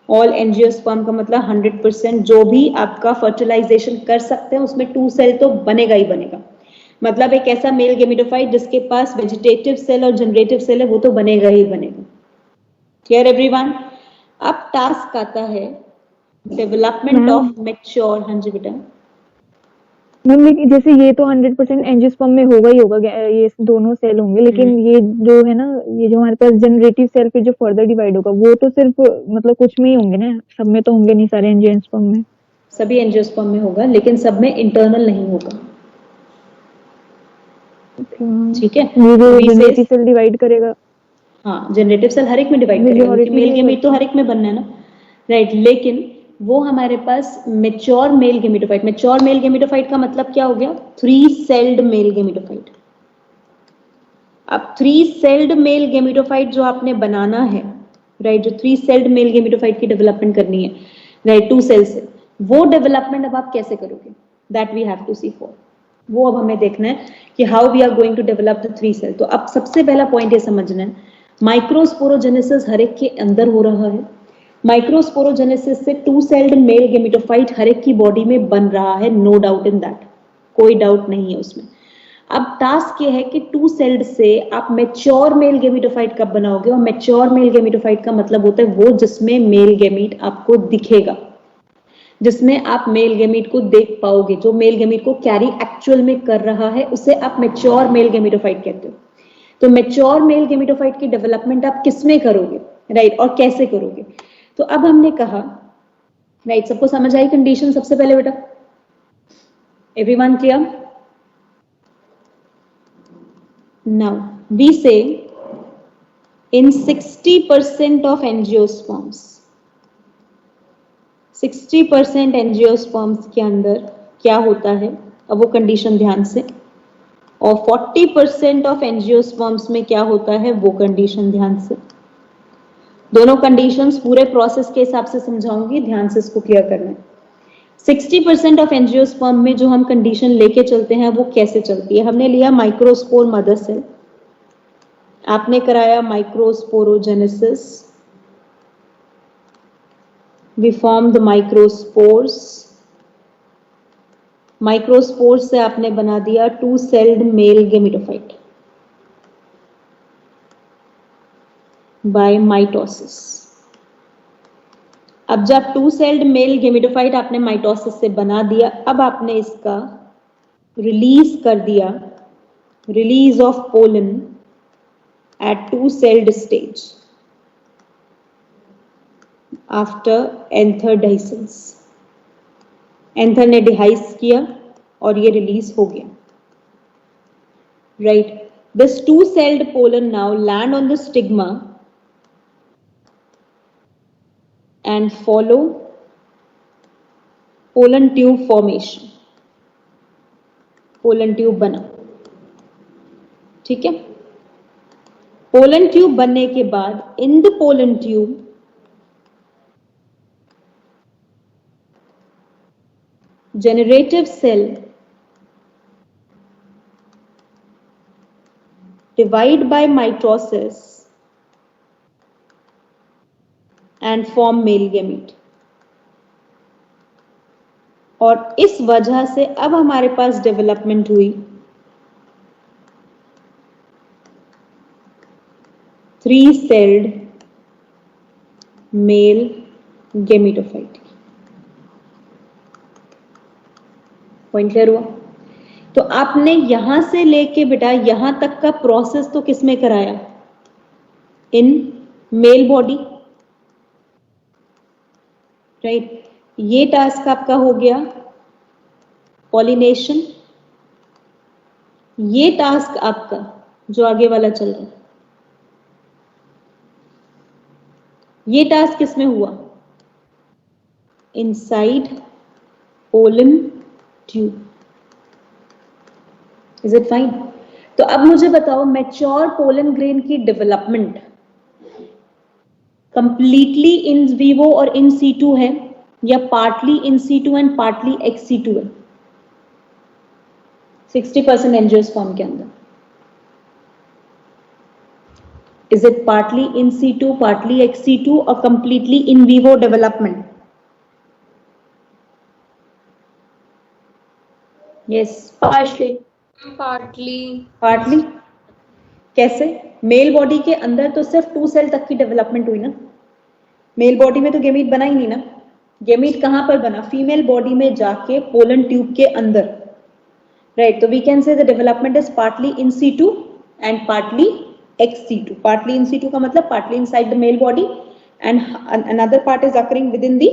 A: ऑल एंजियोस्पर्म का मतलब 100%, जो भी आपका फर्टिलाइजेशन कर सकते हैं उसमें टू सेल तो बनेगा ही बनेगा, मतलब एक ऐसा मेल गेमिटोफाइट जिसके पास वेजिटेटिव सेल और जनरेटिव सेल है वो तो बनेगा ही बनेगा। Clear everyone? अब टास्क आता है डेवलपमेंट ऑफ मैच्योर। हाँ जी बेटा।
B: मैम लेकिन जैसे ये तो 100% एंजियोस्पर्म में होगा ही होगा, ये दोनों सेल होंगे, लेकिन ये जो है ना, ये जो हमारे पास जनरेटिव सेल फिर जो फर्दर डिवाइड होगा वो तो सिर्फ मतलब कुछ में ही होंगे ना, सब में तो होंगे नहीं सारे एंजियोस्पर्म में।
A: सभी एंजियोस्पर्म में होगा लेकिन सब में इंटरनल नहीं होगा, ठीक है?
B: ये जो जनरेटिव सेल डिवाइड करेगा,
A: हाँ, जनरेटिव सेल हर एक में डिवाइड करेगा क्योंकि मेल गेमीट तो हर एक में बनना है ना, राइट? लेकिन वो हमारे पास mature male gametophyte, mature male gametophyte का मतलब क्या हो गया, थ्री सेल्ड मेल गेमिटोफाइट। अब थ्री सेल्ड मेल गेमिटोफाइट जो आपने बनाना है, राइट, जो थ्री सेल्ड मेल गेमिटोफाइट की डेवलपमेंट करनी है, राइट, टू सेल से, वो डेवलपमेंट अब आप कैसे करोगे, that we have to see for, वो अब हमें देखना है कि how we are going to develop the three cell. तो अब सबसे पहला पॉइंट ये समझना है, माइक्रोस्पोरोजेनेसिस हर एक के अंदर हो रहा है, माइक्रोस्पोरोजेनेसिस से टू सेल्ड मेल गेमिटोफाइट हर एक की बॉडी में बन रहा है, नो डाउट इन दैट, कोई डाउट नहीं है उसमें। अब टास्क ये है कि टू सेल्ड से आप मैच्योर मेल गेमिटोफाइट कब बनाओगे, और मैच्योर मेल गेमिटोफाइट का मतलब होता है वो जिसमें मेल गेमीट आपको दिखेगा, जिसमें आप मेल गेमीट को देख पाओगे, जो मेल गेमीट को कैरी एक्चुअल में कर रहा है, उसे आप मैच्योर मेल गेमिटोफाइट कहते हो। तो मैच्योर मेल गेमिटोफाइट की डेवलपमेंट आप किसमें करोगे, राइट, और कैसे करोगे? तो अब हमने कहा, राइट, सबको समझ आई कंडीशन सबसे पहले बेटा? Everyone clear? Now we say in 60% of angiosperms, 60% angiosperms के अंदर क्या होता है, अब वो कंडीशन ध्यान से, और 40% ऑफ एंजियोस्पर्म्स में क्या होता है वो कंडीशन ध्यान से। दोनों कंडीशंस पूरे प्रोसेस के हिसाब से समझाऊंगी, ध्यान से इसको क्लियर करना है। 60% ऑफ एंजियोस्पर्म में जो हम कंडीशन लेके चलते हैं वो कैसे चलती है? हमने लिया माइक्रोस्पोर मदर सेल, आपने कराया microsporogenesis, we form the microspores, microspores से आपने बना दिया two celled male gametophyte by mitosis. अब जब टू सेल्ड मेल गेमिटोफाइट आपने माइटोसिस से बना दिया, अब आपने इसका रिलीज कर दिया, release of pollen at two celled stage after anther dehiscence. Anther ने डिहाइस किया और ये रिलीज हो गया, right? This two celled pollen now land on the stigma and follow pollen tube formation, pollen tube बना, ठीक है। पोलन ट्यूब बनने के बाद in the pollen tube generative cell divide by mitosis and form male gamete। और इस वजह से अब हमारे पास डेवलपमेंट हुई 3-celled male gametophyte. Point clear हुआ? तो आपने यहां से लेके बेटा यहां तक का प्रोसेस तो किसमें कराया? In male body, right. ये टास्क आपका हो गया पॉलिनेशन। ये टास्क आपका जो आगे वाला चल रहा है, ये टास्क किसमें हुआ? Inside pollen tube. Is it fine? तो अब मुझे बताओ, मैच्योर पोलन ग्रेन की डेवलपमेंट कंप्लीटली इन विवो और इन सीटू है या partly in situ and partly ex situ है? 60% एंजियोस्पर्म के अंदर। Is it partly in situ, partly ex situ, or completely in vivo development? Yes.
C: partly
A: Partly. कैसे? Mail body के अंदर तो सिर्फ 2 सेल तक की डेवलपमेंट हुई ना। मेल बॉडी में तो गेमीट बना ही नहीं ना। गेमीट कहां पर बना? फीमेल बॉडी में जाके पोलन ट्यूब के अंदर, राइट। तो we can say the development is partly in situ and partly ex situ। Partly in situ का मतलब partly inside the male body and another part is occurring within the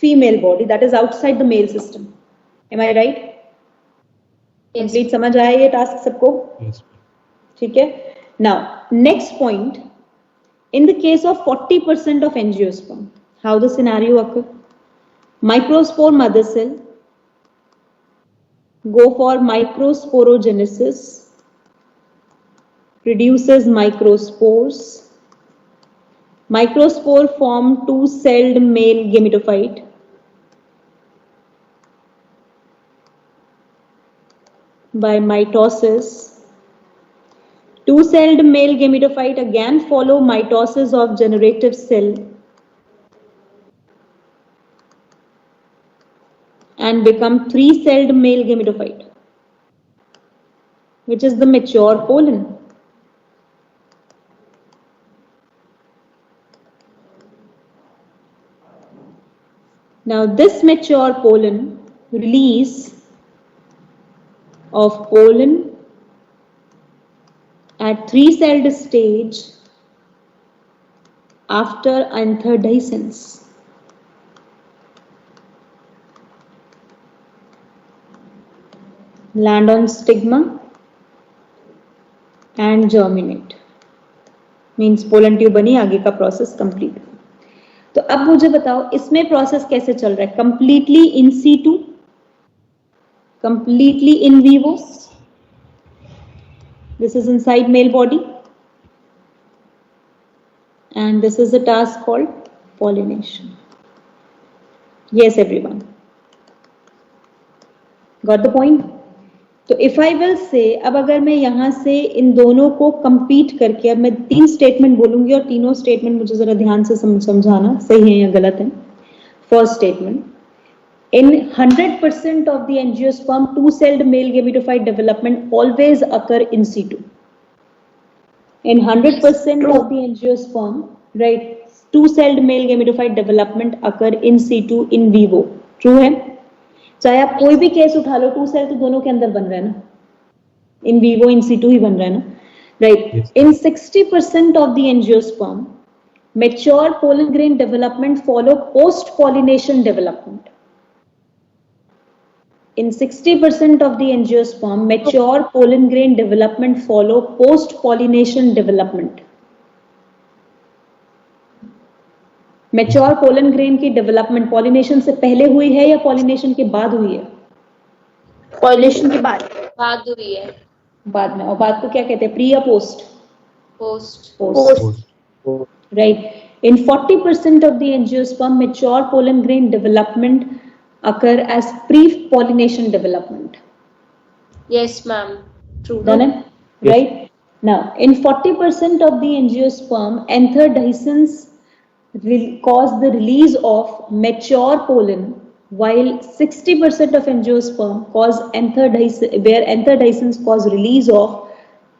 A: female body, that is outside the male system. Am I right? Complete समझ आया ये task सबको?
D: Yes.
A: ठीक है। Now next point, in the case of 40% of angiosperm, how the scenario occur? Microspore mother cell go for microsporogenesis, produces microspores. Microspore form 2-celled male gametophyte. By mitosis, 2-celled male gametophyte again follow mitosis of generative cell and become 3-celled male gametophyte, which is the mature pollen. Now this mature pollen release of pollen at 3-celled stage after anther-dehiscence. Land on stigma and germinate. Means pollen tube बनी, आगे का process complete. तो अब मुझे बताओ इसमें process कैसे चल रहा है? Completely in situ, completely in vivo, this is inside male body and this is a task called pollination. Yes everyone, got the point? तो इफ आई विल से, अब अगर मैं यहां से इन दोनों को कंपीट करके, अब मैं 3 स्टेटमेंट बोलूंगी और तीनों स्टेटमेंट मुझे जरा ध्यान से समझाना सही है या गलत है। First statement, in 100% of the angiosperm 2-celled male gametophyte development always occur in situ. In 100% of the angiosperm, right, 2-celled male gametophyte development occur in situ in vivo. True है? चाहे आप कोई भी केस उठा लो, 2 सेल तो दोनों के अंदर बन रहा है ना, इन विवो इन सीटू ही बन रहा है ना, right. In 60% of the angiosperm mature pollen grain development follow post pollination development. In 60% of the angiosperm, mature pollen grain development follow post pollination development. Mature pollen grain की development pollination से पहले हुई है या पॉलिनेशन के बाद हुई है?
C: पॉलिनेशन के बाद
E: हुई है।
A: बाद में। और बाद को क्या कहते हैं, प्री या post?
E: Post.
C: Post.
A: Right. In 40% of the angiosperm, mature pollen grain development occur as pre-pollination development.
E: Yes, ma'am. True.
A: Done it? Right. Now, in 40% of the angiosperm, anther dehiscence will cause the release of mature pollen, while 60% of angiosperm cause anther dehiscence, where anther dehiscence cause release of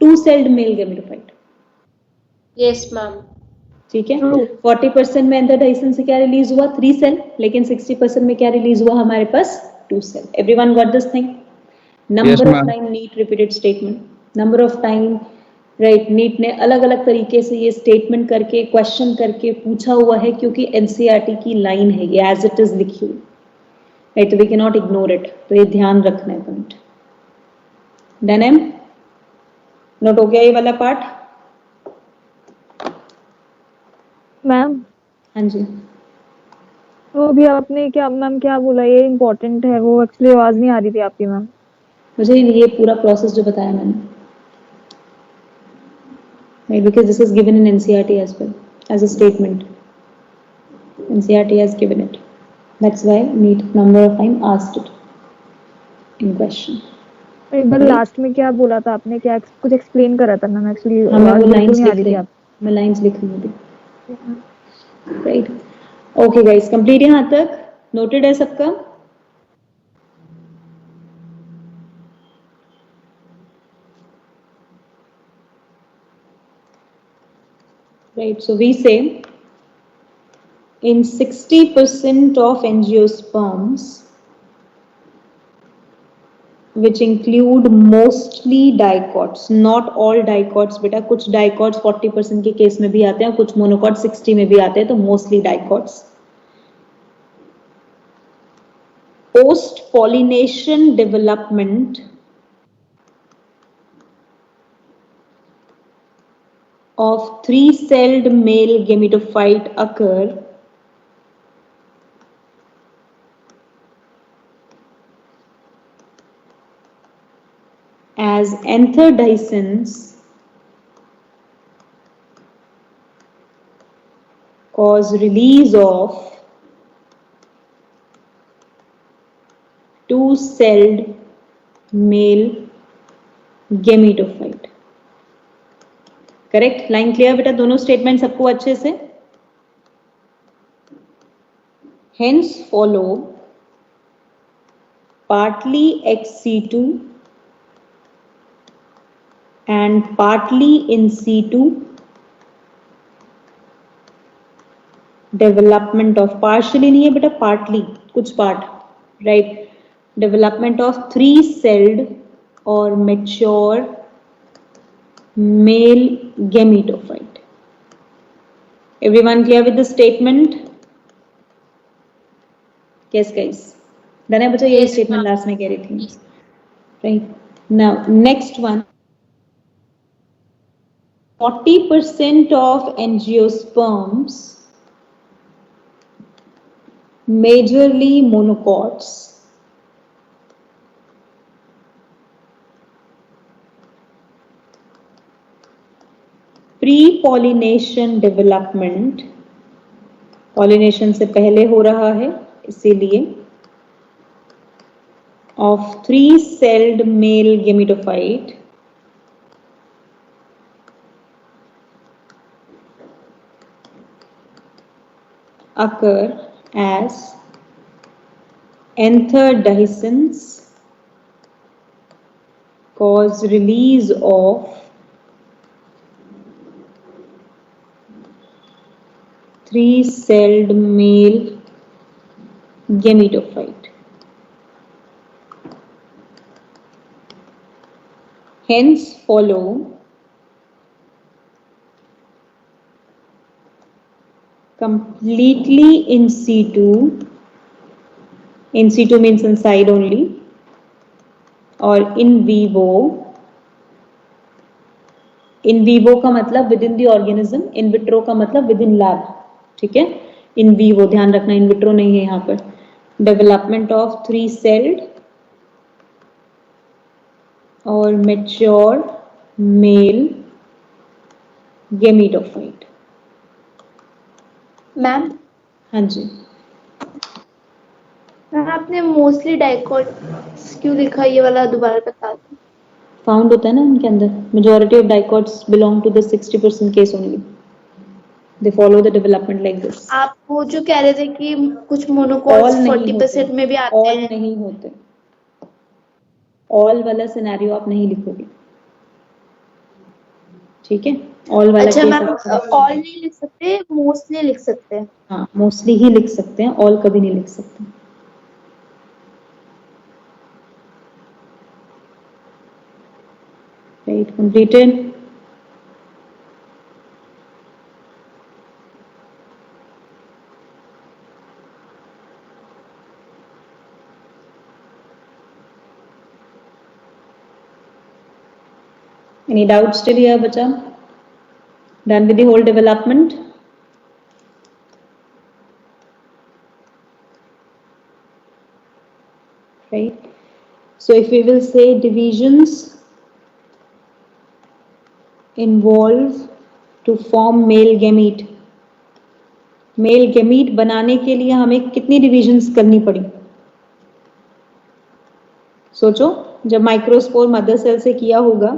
A: two-celled male gametophyte.
E: Yes, ma'am.
A: ठीक है। 40% में anther Dyson से क्या release हुआ, 3 cell, लेकिन 60% में क्या release हुआ हमारे पास, 2 cell. Everyone got this thing? Number of time NEET repeated statement, number of time, right, NEET ने अलग अलग तरीके से ये स्टेटमेंट करके क्वेश्चन करके पूछा हुआ है, क्योंकि एनसीईआरटी की लाइन है ये, एज इट इज लिखी हुई, राइट, तो we can not ignore it, तो ये ध्यान रखना है पॉइंट। Done M? नोट हो गया ये वाला पार्ट?
B: मैम
A: हाँ जी।
B: तो अभी आपने क्या मैम क्या बोला, ये इम्पोर्टेंट है, वो एक्चुअली आवाज नहीं आ रही थी आपकी मैम।
A: मुझे ये पूरा प्रोसेस जो बताया मैंने, right, because this is given in NCERT as well as a statement. NCERT has given it. That's why NEET number of time asked it in question.
B: एक बार लास्ट में क्या बोला था आपने, क्या कुछ एक्सप्लेन करा था मैम? एक्चुअली
A: मैं वो लाइंस
B: नहीं आ
A: लिख
B: रही
A: रही
B: थी
A: हूँ,
B: आप।
A: मैं लाइंस लिख रही हूँ अभी, राइट। ओके गाइस, कंप्लीट यहाँ तक? नोटेड है सबका? Right, so we say in 60% of angiosperms, which include mostly dicots, not all dicots बेटा, कुछ dicots 40% के केस में भी आते हैं, कुछ monocots 60 में भी आते हैं, तो mostly dicots. Post pollination development of 3-celled male gametophyte occur as anther dehiscence cause release of two-celled male gametophyte. Correct? Line clear बेटा? दोनों स्टेटमेंट सबको अच्छे से? Hence follow partly ex-situ and partly in situ development of, partially नहीं है बेटा, partly, कुछ part, right, development of 3-celled or mature male gametophyte. Everyone clear with the statement? Yes guys, done है बच्चा? ये statement लास्ट में कह रही थी, right? Now next one, 40% of angiosperms, majorly monocots, pre-pollination development, pollination से पहले हो रहा है इसीलिए, of 3-celled male gametophyte occur as anther dehiscence cause release of 3-celled male gametophyte. Hence follow completely in situ. In situ means inside only, or in vivo. In vivo का मतलब within the organism, in vitro का मतलब within lab, ठीक है? In vivo, ध्यान रखना in vitro नहीं है यहाँ पर। डेवलपमेंट ऑफ 3 सेल्ड और मैच्योर मेल गेमिटोफाइट।
C: मैम
A: हाँ जी,
C: मैम आपने मोस्टली डाइकोट्स क्यों लिखा, ये वाला दोबारा बता दो।
A: फाउंड होता है ना उनके अंदर। Majority of dicots belong to the 60% case only, they follow the development like this.
C: आप वो जो कह रहे थे कि कुछ
A: ऑल
C: मोनोकॉट्स
A: नहीं
C: 40% में भी
A: होते,
C: आते
A: ऑल
C: हैं।
A: नहीं होते, ऑल वाला सिनेरियो आप नहीं लिखोगे, ठीक है? ऑल वाला
C: अच्छा
A: केस
C: मैम,
A: आपको,
C: ऑल नहीं लिख सकते, मोस्टली लिख सकते हैं।
A: हाँ मोस्टली ही लिख सकते हैं, ऑल कभी नहीं लिख सकते। Right, completed. Any doubts still here, bacha? Done with the whole development? Right. So if we will say divisions involve to form male gamete. Male gamete बनाने के लिए हमें कितनी डिविजन्स करनी पड़ी? सोचो, जब माइक्रोस्पोर मदर सेल से किया होगा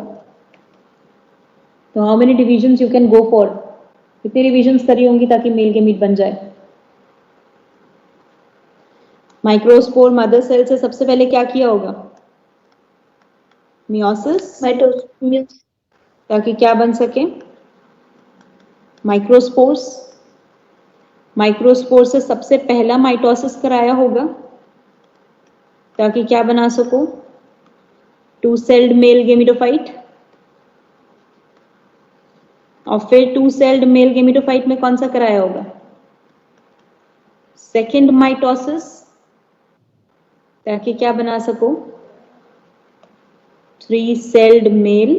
A: तो how many divisions you can go for? कितनी डिविजन्स करी होंगी ताकि मेल गैमीट बन जाए? माइक्रोस्पोर मदर सेल से सबसे पहले क्या किया होगा? मियोसिस,
C: माइटोसिस,
A: ताकि क्या बन सके? माइक्रोस्पोर्स। माइक्रोस्पोर से सबसे पहला माइटोसिस कराया होगा ताकि क्या बना सको? 2 सेल्ड मेल गेमिटोफाइट। और फिर 2 सेल्ड मेल गेमिटोफाइट में कौन सा कराया होगा? सेकेंड माइटोसिस, ताकि क्या बना सको? 3 सेल्ड मेल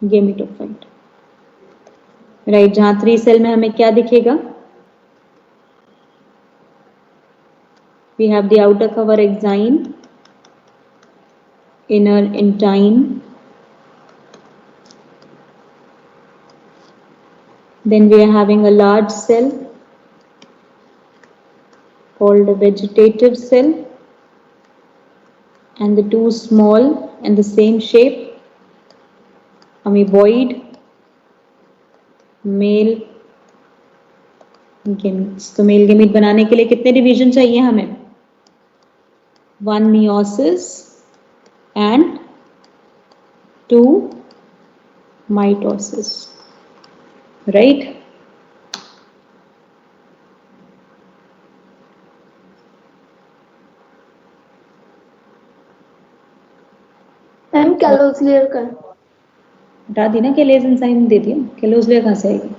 A: गेमिटोफाइट। राइट, जहां 3 सेल में हमें क्या दिखेगा? We have the outer cover exine, inner intine, then we are having a large cell called a vegetative cell, and the 2 small and the same shape amoeboid male gametes। तो male gamete बनाने के लिए कितने division चाहिए हमें? 1 meiosis and 2 mitosis, right?
C: Ma'am callose layer का
A: हटा दी ना, केलेज एंजाइम दे दिया, केलोज लेयर कहाँ से आएगी?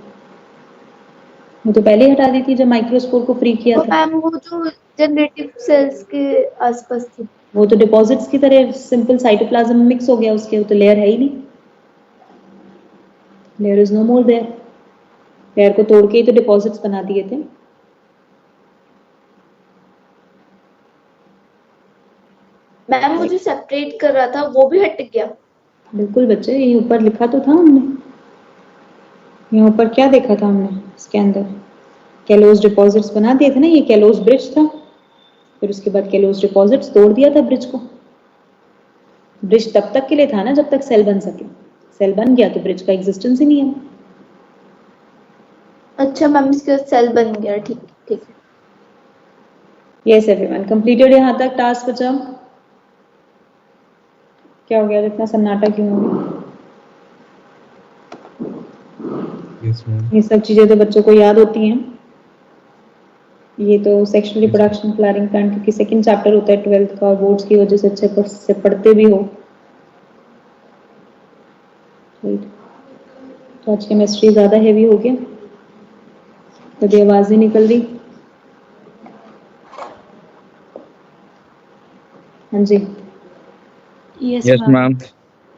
A: वो तो पहले ही हटा दी थी जब माइक्रोस्पोर को फ्री किया
C: तो
A: था।
C: मैम वो जो जनरेटिव सेल्स के आसपास थी,
A: वो तो डिपॉजिट्स की तरह सिंपल साइटोप्लाज्म में मिक्स हो गया उसके, वो तो लेयर है ही नहीं, layer is no more there. Layer को तोड़ के ही तो डिपॉजिट्स बना दिए थे।
C: मैम वो जो सेपरेट कर रहा था वो भी हट गया।
A: बिल्कुल बच्चे, ये ऊपर लिखा तो था हमने, यहाँ ऊपर क्या देखा था हमने? इसके अंदर कैलोज डिपॉजिट्स बना दिए थे ना, ये कैलोज ब्रिज था। फिर उसके बाद कैलोज डिपॉजिट्स तोड़ दिया था ब्रिज को। ब्रिज तब तक के लिए था ना जब तक सेल बन सके, सेल बन गया तो ब्रिज का एग्जिस्टेंस ही नहीं है।
C: अच्छा मैम, इसके बाद सेल बन गया, ठीक ठीक है।
A: यस एवरीवन, कंप्लीटेड यहाँ तक टास्क बचा? क्या हो गया, इतना सन्नाटा क्यों हो गया?
D: Yes, ma'am.
A: ये सब चीजें तो बच्चों को याद होती हैं। ये तो सेक्सुअल रिप्रोडक्शन फ्लावरिंग प्लांट क्योंकि सेकंड चैप्टर होता है 12th का, और बोर्ड्स की वजह से अच्छे से पढ़ते भी हो। तो आज केमिस्ट्री ज्यादा हैवी हो गया, कभी आवाज ही निकल रही। हाँ जी,
F: Yes,
G: Yes,
F: ma'am.
G: ma'am.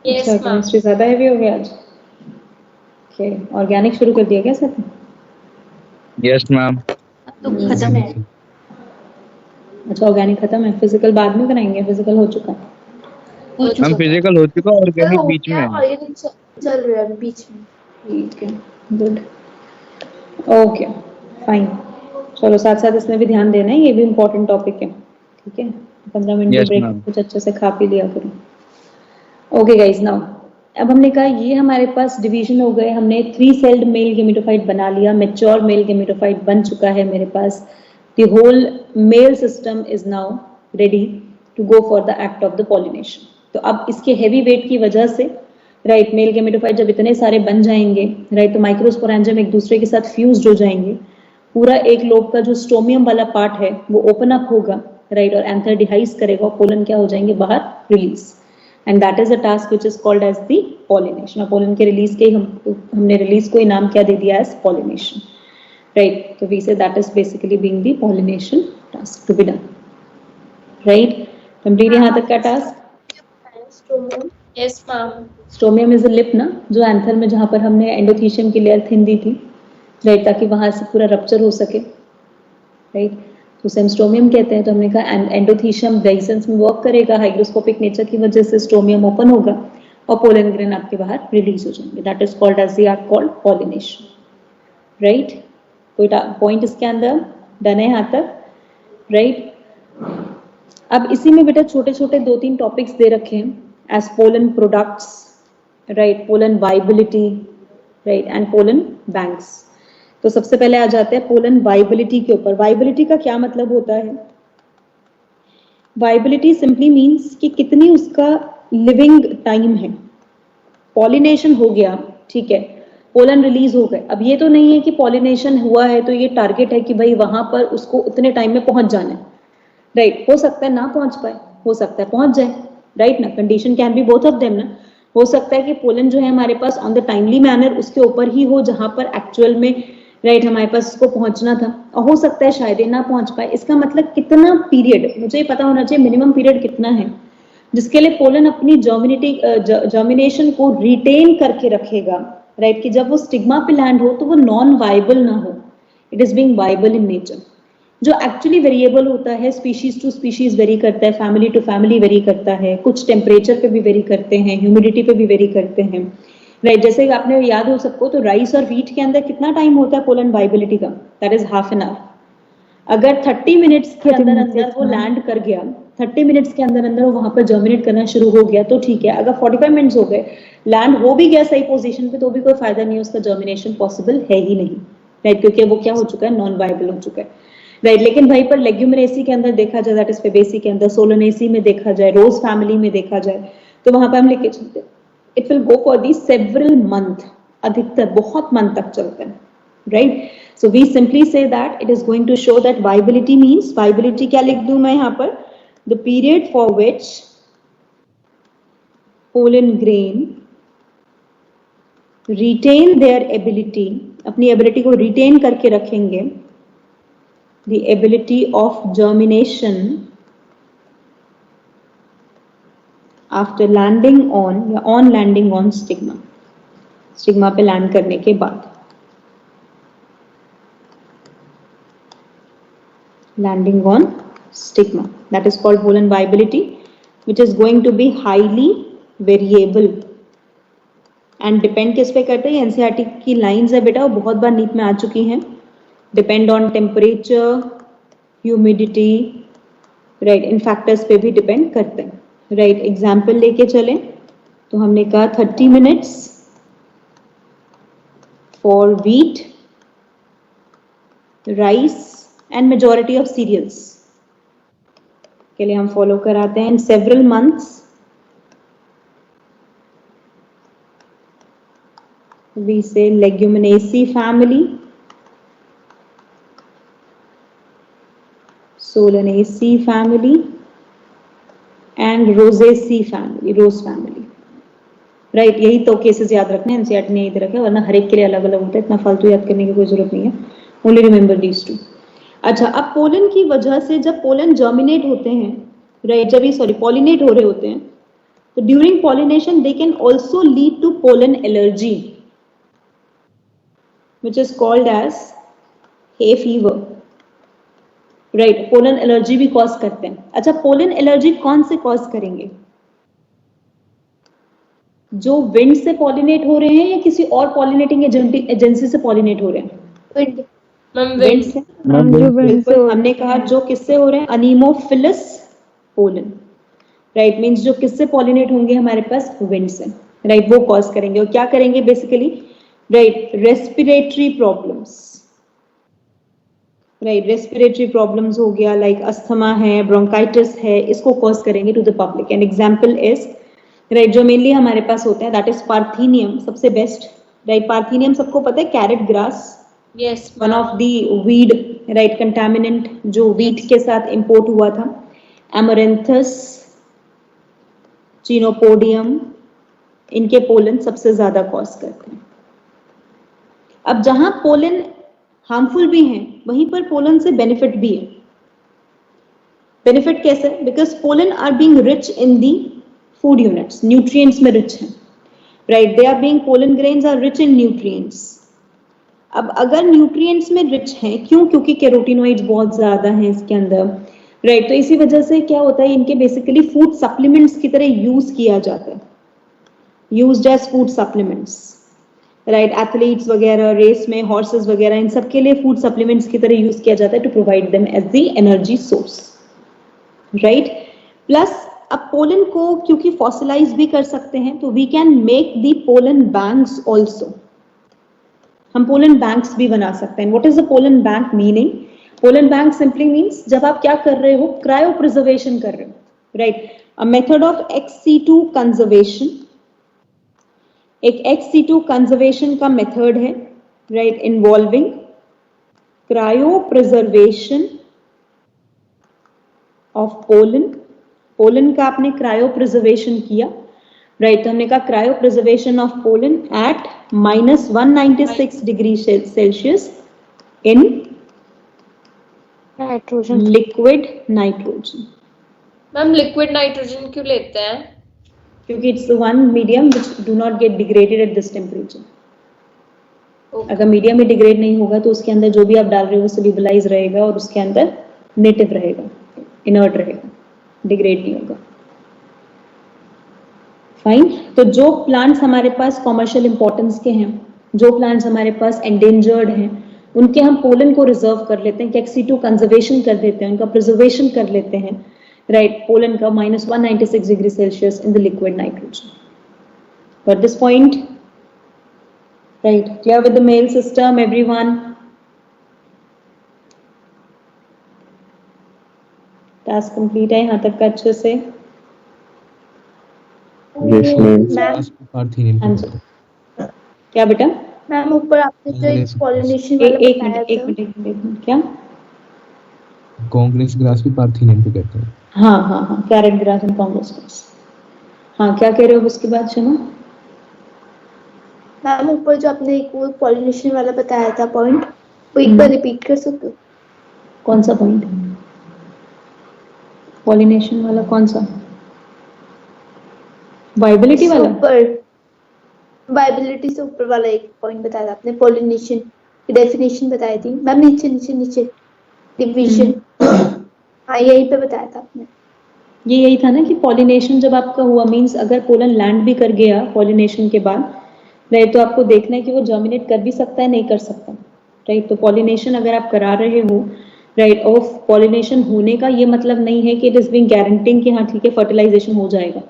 E: Yes,
A: अच्छा,
E: ma'am.
A: केमिस्ट्री ज्यादा हैवी हो गया आज। ओके, ऑर्गेनिक शुरू कर दिया क्या सर?
G: Yes, ma'am.
F: तो खत्म है।
A: अच्छा ऑर्गेनिक खत्म है, फिजिकल बाद में कराएंगे, फिजिकल हो चुका है।
D: हम फिजिकल हो चुका, ऑर्गेनिक
C: हो
D: बीच में
C: गया,
D: है।
C: ऑर्गेनिक चल रहा है बीच में।
A: ठीक है, गुड, ओके फाइन। चलो साथ साथ इसमें भी ध्यान देना है, ये भी इम्पोर्टेंट टॉपिक है, ठीक है। 15 मिनट की
D: Yes,
A: ब्रेक
D: ma'am.
A: कुछ अच्छे से खा पी लिया करो। ओके गाइज, नाउ अब हमने कहा ये हमारे पास डिवीजन हो गए, हमने 3 सेल्ड मेल गेमेटोफाइट बना लिया, मैच्योर मेल गेमेटोफाइट बन चुका है मेरे पास। The whole male system is now ready to go for the act of the pollination. तो अब इसके हेवी वेट की वजह से राइट, मेल गेमेटोफाइट जब इतने सारे बन जाएंगे राइट, तो माइक्रोस्पोरेंजियम एक दूसरे के साथ फ्यूज्ड हो जाएंगे, पूरा एक लोब का जो स्टोमियम वाला पार्ट है वो ओपन अप होगा राइट, और एंथर डिहाइस करेगा, पोलन क्या हो जाएंगे बाहर release, and that is a task which is called as the pollination. और पोलन के रिलीज के हमने रिलीज को ही नाम क्या दे दिया एज पॉलिनेशन राइट। तो we say that is basically being the pollination task to be done right. Complete यहाँ तक का टास्क।
E: Yes, ma'am.
A: Stomium is a lip ना, जो एंथर में जहां पर हमने एंडोथीशियम की लेयर थिन दी थी राइट, ताकि वहां से पूरा रप्चर हो सके राइट, तो उसे हम स्टोमियम कहते हैं। तो हमने कहा एंडोथीशियम ब्राइसेंस में वर्क करेगा, हाइग्रोस्कोपिक नेचर की वजह से स्टोमियम ओपन होगा और पोलन ग्रेन आपके बाहर रिलीज हो जाएंगे, that is called as the art called pollination right. कोई पॉइंट इसके अंदर डन है यहाँ तक राइट। अब इसी में बेटा छोटे छोटे 2-3 टॉपिक्स दे रखे हैं as pollen products right, pollen viability right, and pollen banks. तो सबसे पहले आ जाते हैं पोलन वाइबिलिटी के ऊपर। वाइबिलिटी का क्या मतलब होता है? वाइबिलिटी सिंपली मींस कि कितनी उसका लिविंग टाइम है। पॉलिनेशन हो गया ठीक है, पोलन रिलीज हो गए, अब ये तो नहीं है कि पॉलिनेशन हुआ है तो ये टारगेट है कि भाई वहां पर उसको उतने टाइम में पहुंच जाना है राइट। हो सकता है ना पहुंच पाए, हो सकता है पहुंच जाए राइट ना, condition can be both of them ना। हो सकता है कि पोलन जो है हमारे pass on the timely manner उसके ऊपर ही हो जहां पर एक्चुअल में राइट हमारे पास उसको पहुंचना था, और हो सकता है शायद ही ना पहुंच पाए। इसका मतलब कितना पीरियड, मुझे ये पता होना चाहिए मिनिमम पीरियड कितना है जिसके लिए पोलन अपनी जर्मिनेशन को रिटेन करके रखेगा राइट, कि जब वो स्टिग्मा पे लैंड हो तो वो नॉन वाइबल ना हो, it is being viable in nature. जो एक्चुअली वेरिएबल होता है, स्पीशीज टू स्पीशीज वेरी करता है, फैमिली टू फैमिली वेरी करता है, कुछ टेम्परेचर पे भी वेरी करते हैं, ह्यूमिडिटी पे भी वेरी करते हैं राइट। जैसे आपने याद हो सबको, तो राइस और व्हीट के अंदर कितना टाइम होता है पोलन वाइबिलिटी का? That is half an hour. अगर 30 मिनट्स के अंदर अंदर वो लैंड कर गया, 30 मिनट्स के अंदर अंदर वो वहां पर जर्मिनेट करना शुरू हो गया तो ठीक है। अगर 45 मिनट्स हो गए, लैंड हो भी गया सही पोजीशन पे, तो भी कोई फायदा नहीं है, उसका जर्मिनेशन पॉसिबल है ही नहीं राइट, क्योंकि वो क्या हो चुका है, नॉन वाइबल हो चुका है राइट। लेकिन भाई पर लेग्यूमिनेसी के अंदर देखा जाए, दैट इज फेबेसी के अंदर, सोलोनेसी में देखा जाए, रोज फैमिली में देखा जाए, तो वहां पर हम लेके चलते हैं it will go for the several month, अधिकतर बहुत मंथ तक चलते हैं right. So we simply say that it is going to show that viability means, viability क्या लिख दूं मैं यहाँ पर, the period for which pollen grain retain their ability, अपनी एबिलिटी को रिटेन करके रखेंगे, the ability of germination after landing on या on landing on stigma, stigma पे लैंड करने के बाद, landing on stigma, that is called pollen viability, which is going to be highly variable and depend किस पे करते हैं? एनसीईआरटी की लाइंस है बेटा, वो बहुत बार नीट में आ चुकी हैं। Depend on temperature, humidity right, in factors पे भी डिपेंड करते हैं राइट। एग्जाम्पल लेके चलें तो हमने कहा 30 minutes for wheat, rice and majority of cereals के लिए हम फॉलो कराते हैं in several months. We say leguminosae family, Solanaceae family and Rosaceae family, rose family right. यही तो केसेस याद रखने, एनसीईआरटी ने यही रखा, वरना हर एक के लिए अलग अलग होता है, इतना फालतू याद करने की कोई जरूरत नहीं है, ओनली रिमेंबर दीज टू। अच्छा, अब पोलन की वजह से जब पोलन जर्मिनेट होते हैं राइट, जब ये सॉरी पॉलिनेट हो रहे होते हैं, तो during pollination they can also lead to pollen allergy which is called as hay fever right, pollen allergy भी कॉज करते हैं। अच्छा, पोलन एलर्जी कौन से कॉज करेंगे? जो विंड से पॉलिनेट हो रहे हैं या किसी और पॉलिनेटिंग एजेंसी से पॉलिनेट हो रहे हैं?
C: विंड।
E: Ma'am
A: wind
E: wind.
A: से।
B: मैम जो विंड से
A: बिल्कुल, हमने कहा जो किससे हो रहे हैं, अनीमोफिलस पोलन, राइट, मींस जो किससे पॉलिनेट होंगे हमारे पास, विंड से, राइट, वो कॉज करेंगे। और क्या करेंगे basically, right, respiratory problems, right, respiratory problems हो गया, लाइक अस्थमा है, ब्रोंकाइटिस है, इसको कॉज करेंगे to the public. An example is, right, जो मेनली हमारे पास होते हैं दैट इज पार्थीनियम, सबसे बेस्ट, राइट, पार्थीनियम सबको पता है, carrot grass,
E: yes
A: one
E: ma'am.
A: Of the weed, right, contaminant जो वीट के साथ इंपोर्ट हुआ था। एमरेंथस, चिनोपोडियम, इनके पोलन सबसे ज्यादा कॉज करते हैं। अब जहां पोलन हार्मफुल भी हैं, वहीं पर पोलन से बेनिफिट भी है। बेनिफिट कैसे? Because pollen are being rich in the food units, nutrients में रिच हैं, right, they are being, pollen grains are rich in nutrients. अब अगर न्यूट्रिएंट्स में रिच हैं, क्यों? क्योंकि कैरोटीनॉइड्स बहुत ज्यादा हैं इसके अंदर, राइट, तो इसी वजह से क्या होता है, इनके बेसिकली फूड सप्लीमेंट्स की तरह यूज किया जाता है, used as food supplements, right, athletes वगैरह, रेस में हॉर्सेस वगैरह, इन सब के लिए फूड सप्लीमेंट्स की तरह यूज किया जाता है to provide them as the energy source, right. Plus अब पोलन को क्योंकि फॉसिलाइज भी कर सकते हैं, तो we can make the pollen banks also, हम पोलन बैंक्स भी बना सकते हैं। What is the pollen bank meaning? Pollen bank simply means जब आप क्या कर रहे हो, क्रायो प्रिजर्वेशन कर रहे हो, right, a method of XC2 conservation, एक XC2 कंजर्वेशन का मेथड है, right, involving cryopreservation of pollen. Pollen का आपने क्रायो प्रिजर्वेशन किया, राइट, तो हमने कहा cryopreservation of pollen at -196 degree Celsius in
B: nitrogen.
A: Liquid nitrogen.
E: Ma'am liquid nitrogen क्यों लेते हैं?
A: क्योंकि it's the one medium which do not get degraded at this temperature. अगर मीडियम में डिग्रेड नहीं होगा तो उसके अंदर जो भी आप डाल रहे हो वो सोल्यूबलाइज रहेगा और उसके अंदर नेटिव रहेगा, इनर्ट रहेगा, डिग्रेड नहीं होगा। फाइन, तो जो प्लांट्स हमारे पास कॉमर्शियल इंपॉर्टेंस के हैं, जो प्लांट्स हमारे पास एंडेंजर्ड हैं, उनके हम पोलन को रिजर्व कर लेते हैं, XC2 कंजर्वेशन कर देते हैं, उनका प्रिजर्वेशन कर लेते हैं, राइट, पोलन का -196 degree Celsius in the liquid nitrogen. Got this point? Right, clear with the mail system, everyone? Task complete है यहाँ तक का अच्छे से?
D: Yes, ma'am.
C: मैम
G: पार्थेनियम
A: हाँ जी, क्या बेटा?
C: मैम ऊपर आपने जो एक पॉलिनेशन
A: एक
C: वाला
A: एक
C: बताया
A: मिनट, एक
C: था,
A: मिनट, एक मिनट, एक मिनट, क्या?
G: कांग्रेस ग्रास भी पार्थेनियम को कहते हैं।
A: हाँ हाँ हाँ, carrot grass and Congress grass. हाँ, क्या कह रहे हो उसके बाद? सुनो,
C: मैम ऊपर जो आपने एक वो पॉलिनेशन वाला बताया था पॉइंट, वो एक बार रिपीट कर सकते हो?
A: कौन सा पॉइंट? पॉलिनेशन वाला कौन सा? वाइबिलिटी वाला?
C: ऊपर वाइबिलिटी से ऊपर वाला एक पॉइंट बताया था आपने, पॉलिनेशन की डेफिनेशन बताई थी मैम, नीचे नीचे नीचे डिवीजन, हाँ यहीं पे बताया था आपने।
A: ये यही था ना कि पॉलिनेशन जब आपका हुआ, मींस अगर पोलन लैंड भी कर गया पॉलिनेशन के बाद, राइट, तो आपको देखना है कि वो जर्मिनेट कर भी सकता है, नहीं कर सकता, राइट। तो पॉलिनेशन अगर आप करा रहे हो, राइट, ऑफ पॉलिनेशन होने का ये मतलब नहीं है कि इट इज बीइंग गारंटिंग कि हाँ ठीक है फर्टिलाइजेशन हो जाएगा,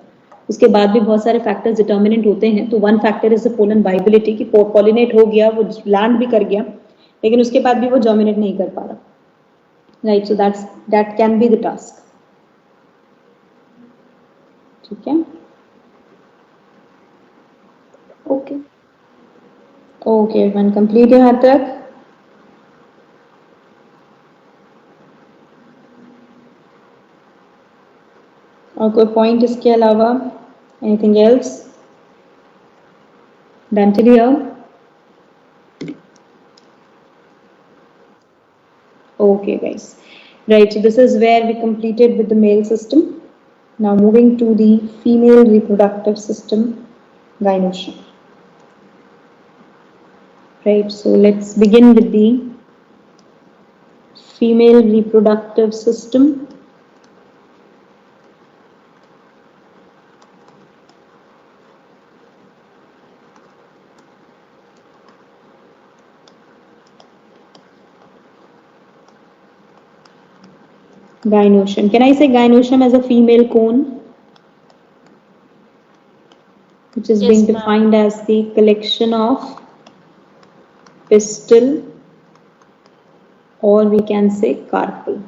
A: उसके बाद भी बहुत सारे फैक्टर्स डिटर्मिनेंट होते हैं। तो one factor is the pollen viability, कि पॉलिनेट हो गया, वो लैंड भी कर गया, लेकिन उसके बाद भी वो जर्मिनेट नहीं कर पा रहा, right. So that can be the task, ठीक है?
C: ओके
A: ओके, वन कंप्लीट है यहाँ तक? और कोई पॉइंट इसके अलावा? Anything else? Done till here? Okay guys, right, so this is where we completed with the male system. Now moving to the female reproductive system, gynosia. Right, so let's begin with the female reproductive system, gynoecium. Can I say gynoecium as a female cone, which is
E: Yes,
A: being
E: ma'am.
A: defined as the collection of pistil, or we can say carpel,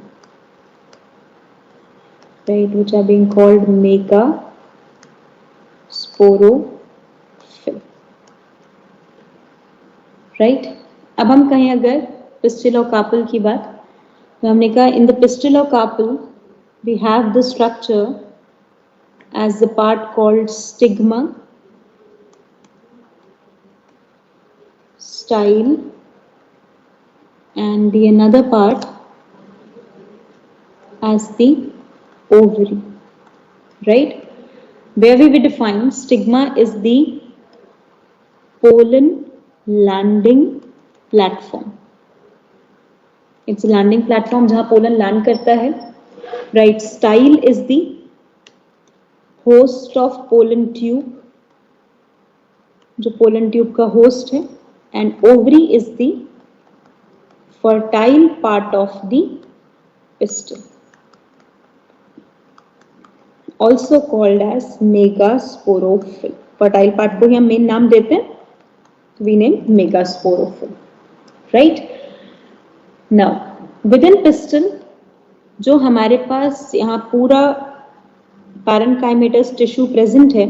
A: right, which are being called megasporophyll, right. अब हम कहें अगर pistil और carpel की बात, तो हमने कहा इन द पिस्टिल और carpel we have the structure as the part called stigma, style, and the another part as the ovary, right, where we will define stigma is the pollen landing platform. It's a landing platform जहाँ pollen land करता है, right. Style is the host of pollen tube, जो pollen tube का host है, and ovary is the fertile part of the pistil, also called as megasporophyll. Fertile part को ही हम main नाम देते हैं, we name megasporophyll, right. Now within pistil जो हमारे पास यहाँ पूरा parenchymatous tissue present है,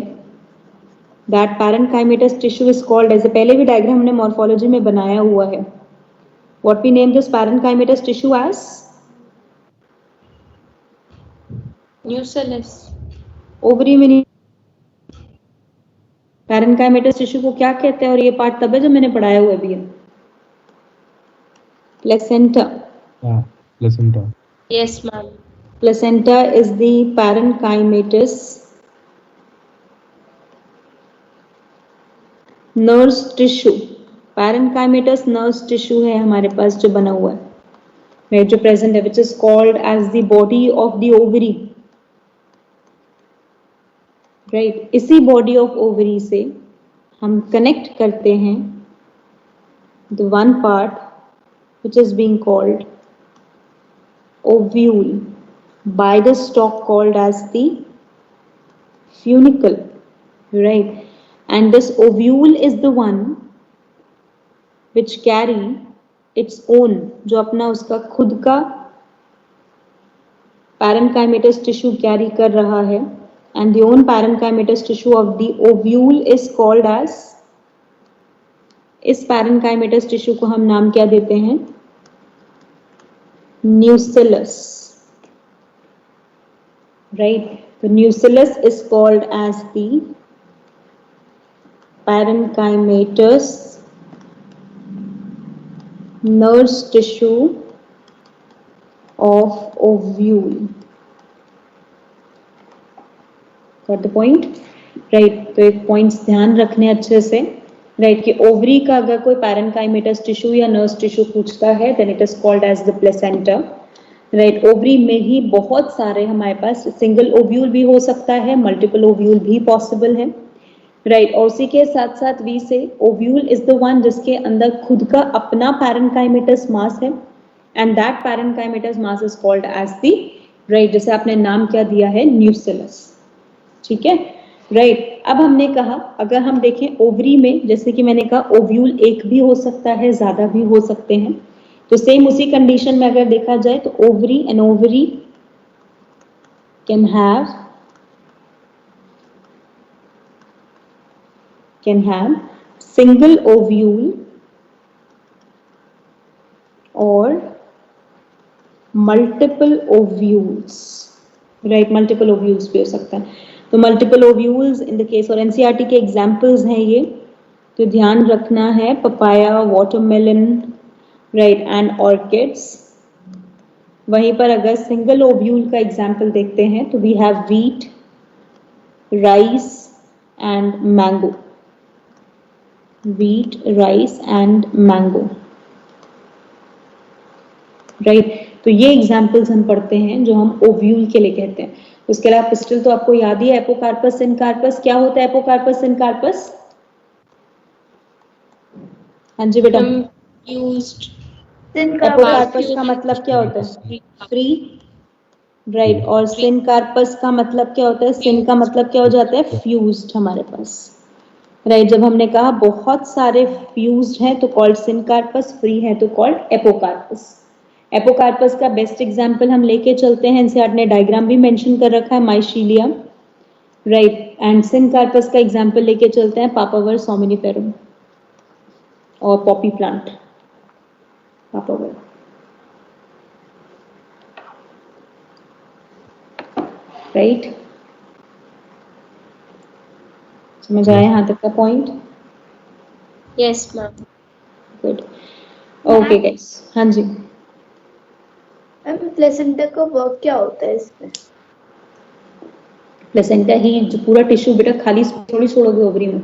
A: that parenchymatous tissue is called as, पहले भी डायग्राम हमने मॉर्फोलॉजी में बनाया हुआ है. What we name this parenchymatous tissue as?
E: Nucellus.
A: Ovary में नहीं, parenchymatous tissue को क्या कहते हैं, और ये पार्ट तब है जब मैंने पढ़ाया हुआ भी है, placenta.
G: Placenta.
E: Yes, ma'am.
A: Placenta is the parenchymatous nerve tissue. Parenchymatous nerve tissue है हमारे पास जो बना हुआ है, जो present है, which is called as the body of the ovary, right. इसी body of ovary से हम connect करते हैं the one part which is being called ovule by the stalk called as the funicle, right. And this ovule is the one which carry its own, जो अपना उसका खुद का parenchymatous tissue carry कर रहा है, and the own parenchymatous tissue of the ovule is called as, इस parenchymatous tissue को हम नाम क्या देते हैं, nucellus, right. The nucellus is called as the parenchymatous nerve tissue of ovule. Got the point, right. तो एक पॉइंट्स ध्यान रखने अच्छे से, राइट, कि ओवरी का अगर कोई parenchymatous टिश्यू या नर्व टिश्यू पूछता है, then it is called as the placenta, right. Ovary में ही बहुत सारे हमारे पास सिंगल ओव्यूल भी हो सकता है, मल्टीपल ओव्यूल भी पॉसिबल है, राइट. और उसी के साथ साथ वी से ओव्यूल इज द वन जिसके अंदर खुद का अपना parenchymatous मास है, and that parenchymatous mass is called as the, right, जैसे आपने नाम क्या दिया है, न्यूसेलस, ठीक है, राइट. अब हमने कहा अगर हम देखें ओवरी में, जैसे कि मैंने कहा ओव्यूल एक भी हो सकता है, ज्यादा भी हो सकते हैं, तो सेम उसी कंडीशन में अगर देखा जाए तो ovary, an ovary can have single ovule और multiple ovules, right. Multiple ovules भी हो सकता है. तो multiple ovules in the case, और एनसीईआरटी के एग्जांपल्स हैं ये, तो ध्यान रखना है, papaya, watermelon, right, and orchids. वहीं पर अगर सिंगल ओव्यूल का एग्जांपल देखते हैं तो we have wheat, rice and mango, wheat, rice and mango, right. तो ये एग्जाम्पल्स हम पढ़ते हैं जो हम ओव्यूल के लिए कहते हैं। उसके अलावा पिस्टल तो आपको याद ही है, एपोकार्पस, सिनकार्पस। क्या होता है एपोकार्पस, सिनकार्पस? हाँ जी बेटा।
E: Used.
A: एपोकार्पस का मतलब क्या होता है? Free, right. और सिनकार्पस का मतलब क्या होता है? सिन का मतलब क्या हो जाता है? फ्यूज्ड हमारे पास, राइट। जब हमने कहा बहुत सारे फ्यूज्ड हैं तो कॉल्ड सिनकार्पस, फ्री है तो कॉल्ड एपोकार्पस। एपोकार्पस का बेस्ट एग्जांपल हम लेके चलते हैं, एनसीईआरटी ने डायग्राम भी मेंशन कर रखा है, माइशीलियम, राइट। एंड सिनकार्पस का एग्जांपल लेके चलते हैं पापावर सोमिनिफेरम और पॉपी प्लांट, पापावर, राइट। समझ आया यहाँ तक का point?
E: Yes, ma'am.
A: Good, okay guys. हाँ जी,
C: मैम प्लेसेंटा का वर्क क्या होता है इसमें?
A: प्लेसेंटा ही जो पूरा टिश्यू बेटा खाली थोड़ी छोड़ोगे ओवरी में,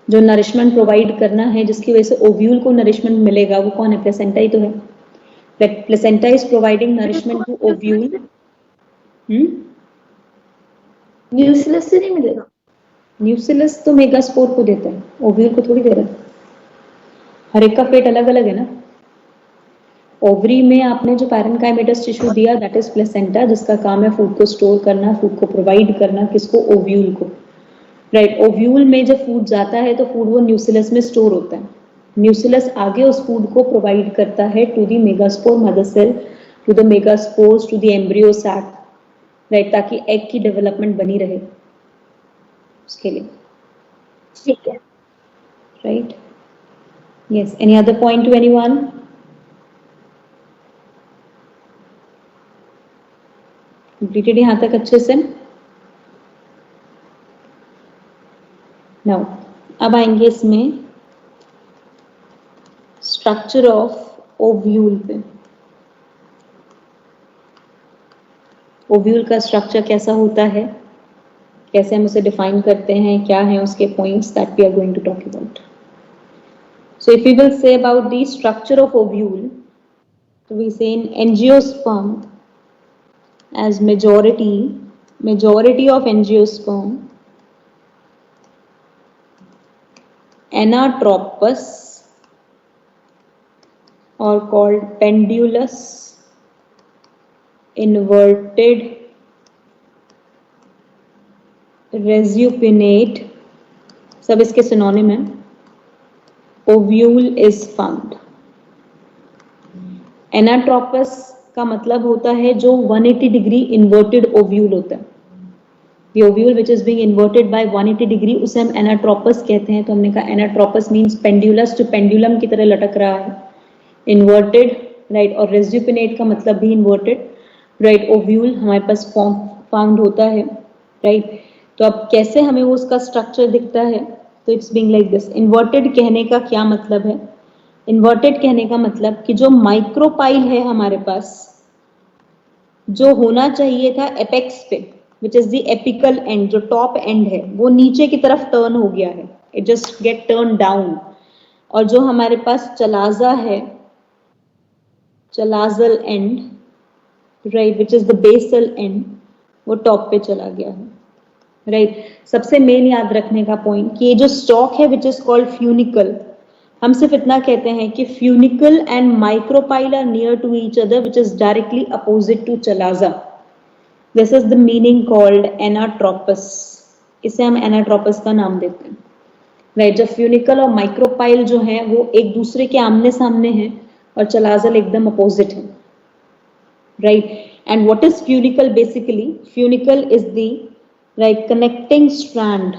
A: जो नरिशमेंट प्रोवाइड करना है, जिसकी वजह से ओव्यूल को नरिशमेंट मिलेगा, वो कौन है? प्लेसेंटा ही तो है। Placenta is providing nourishment to ovule.
C: Nucleus से नहीं मिलेगा?
A: न्यूक्लियस तो मेगास्पोर को देता है, ओव्यूल को थोड़ी दे रहा है। हर एक का फेट अलग अलग है ना। ओवरी में आपने जो पैरेन्काइमेटस टिश्यू दिया दैट इज प्लेसेंटा, जिसका काम है फूड को स्टोर करना, फूड को प्रोवाइड करना, किसको? ओव्यूल को, राइट। ओव्यूल में जब फूड जाता है तो फूड वो न्यूक्लियस में स्टोर होता है, न्यूक्लियस आगे उस फूड को प्रोवाइड करता है to the megaspore mother cell, to the megaspores, to the embryo sac, right, ताकि एग की डेवलपमेंट बनी रहे उसके लिए,
C: ठीक है।
A: Right. Yes, any other point to anyone? Completed यहां तक अच्छे से? नाउ अब आएंगे इसमें स्ट्रक्चर ऑफ ओव्यूल पे। ओव्यूल का स्ट्रक्चर कैसा होता है, कैसे हम उसे डिफाइन करते हैं, क्या है उसके points, that we are going to talk about. So if we will say about the structure of ovule, तो we say in angiosperm as majority of angiosperm anatropous or called pendulous, inverted, resupinate, सब इसके synonym है। Ovule is found. Anatropous का मतलब होता है जो 180 degree inverted ovule होता है। The ovule which is being inverted by 180 degree, उसे हम एनाट्रोपस कहते हैं। तो हमने कहा एनाट्रोपस मींस पेंडुलस, जो पेंडुलम की तरह लटक रहा है, इन्वर्टेड, राइट। और रेज्यूपिनेट का मतलब भी इन्वर्टेड, राइट। ओव्यूल हमारे पास फाउंड होता है, राइट। तो अब कैसे हमें वो उसका स्ट्रक्चर दिखता है, तो it's being like this. Inverted कहने का क्या मतलब है? इन्वर्टेड कहने का मतलब कि जो माइक्रोपाइल है हमारे पास, जो होना चाहिए था एपेक्स पे, which is the apical end, जो टॉप एंड है, वो नीचे की तरफ टर्न हो गया है, it just get turn down. और जो हमारे पास चलाजा है, chalazal end, right, which is the basal end, वो टॉप पे चला गया है, राइट। सबसे मेन याद रखने का पॉइंट कि ये जो स्टॉक है विच इज कॉल्ड फ्यूनिकल, हम सिर्फ इतना कहते हैं कि funicle and micropyle are near to each other which is directly opposite to chalaza. This is the meaning called anatropous. इसे हम एनाट्रोपस का नाम देते हैं, राइट। जब फ्यूनिकल और माइक्रोपाइल जो है वो एक दूसरे के आमने सामने हैं और चलाजल एकदम अपोजिट है, right. And what is funicle? Basically funicle is the right connecting strand,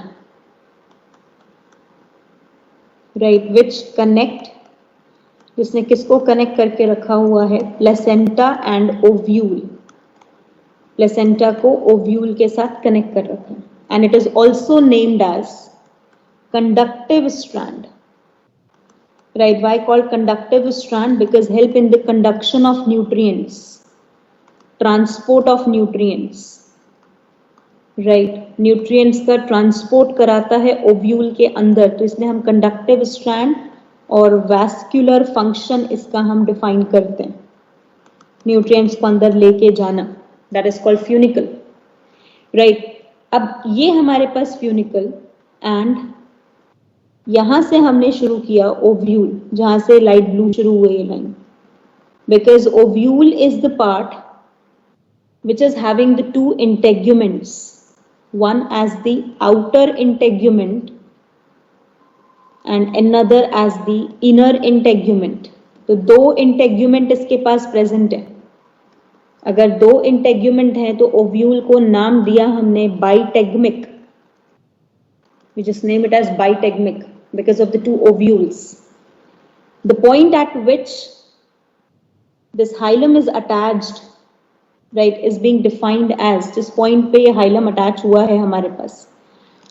A: right, which connect, जिसने किसको कनेक्ट करके रखा हुआ है? Placenta and ovule. प्लेसेंटा को ओव्यूल के साथ कनेक्ट कर रखा है। And it is also named as conductive strand, right. Why called conductive strand? Because help in the conduction of nutrients, transport of nutrients, right. Nutrients का transport कराता है ovule के अंदर, तो इसलिए हम कंडक्टिव स्ट्रैंड और वैस्कुलर फंक्शन इसका हम डिफाइन करते हैं, न्यूट्रिएंट्स को अंदर लेके जाना, that is called funicle, right. अब ये हमारे पास फ्यूनिकल, एंड यहां से हमने शुरू किया ओव्यूल, जहां से लाइट ब्लू शुरू हुई ये line, because ovule is the part which is having the two integuments, one as the outer integument and another as the inner integument. तो दो integument इसके पास present है। अगर दो integument है तो ओव्यूल को नाम दिया हमने bitegmic, we just name it as bitegmic because of the two ovules. The point at which this hilum is attached, right, is being defined as, जिस पॉइंट पे ये हाइलम अटैच हुआ है हमारे पास,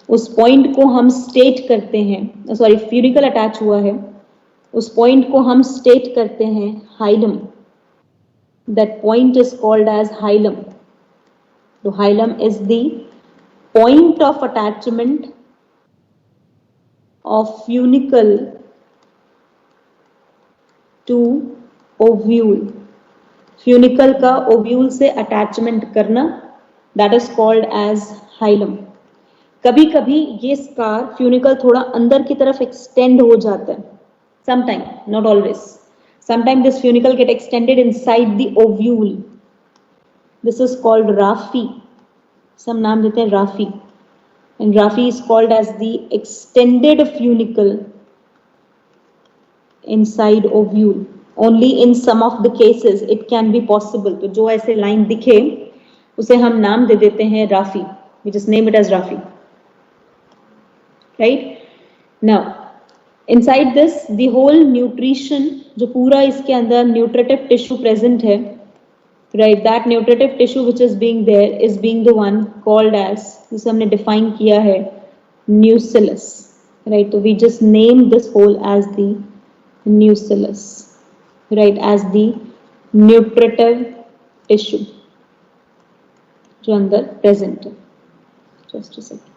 A: उस पॉइंट को हम स्टेट करते हैं, सॉरी फ्यूनिकल अटैच हुआ है, उस पॉइंट को हम स्टेट करते हैं hilum. That point is called as hilum. तो hilum is the point of attachment of funicle to ovule. Funicle का ओव्यूल से अटैचमेंट करना, that is called as hilum. कभी कभी ये स्कार फ्यूनिकल थोड़ा अंदर की तरफ एक्सटेंड हो जाता है, sometime, not always. Sometime this funicle get extended inside the ovule, this is called raphe. Some नाम देते हैं raphe, and raphe is called as the extended funicle inside ovule. Only in some of the cases it can be possible. तो जो ऐसे line दिखे उसे हम नाम दे देते हैं Rafi, we just name it as Rafi, right? Now inside this the whole nutrition, जो पूरा इसके अंदर nutritive tissue present है, right, that nutritive tissue which is being there is being the one called as, जिसे हमने define किया है nucellus, right? तो we just name this whole as the nucellus, right, as the nutritive tissue जो अंदर present है। Just a second.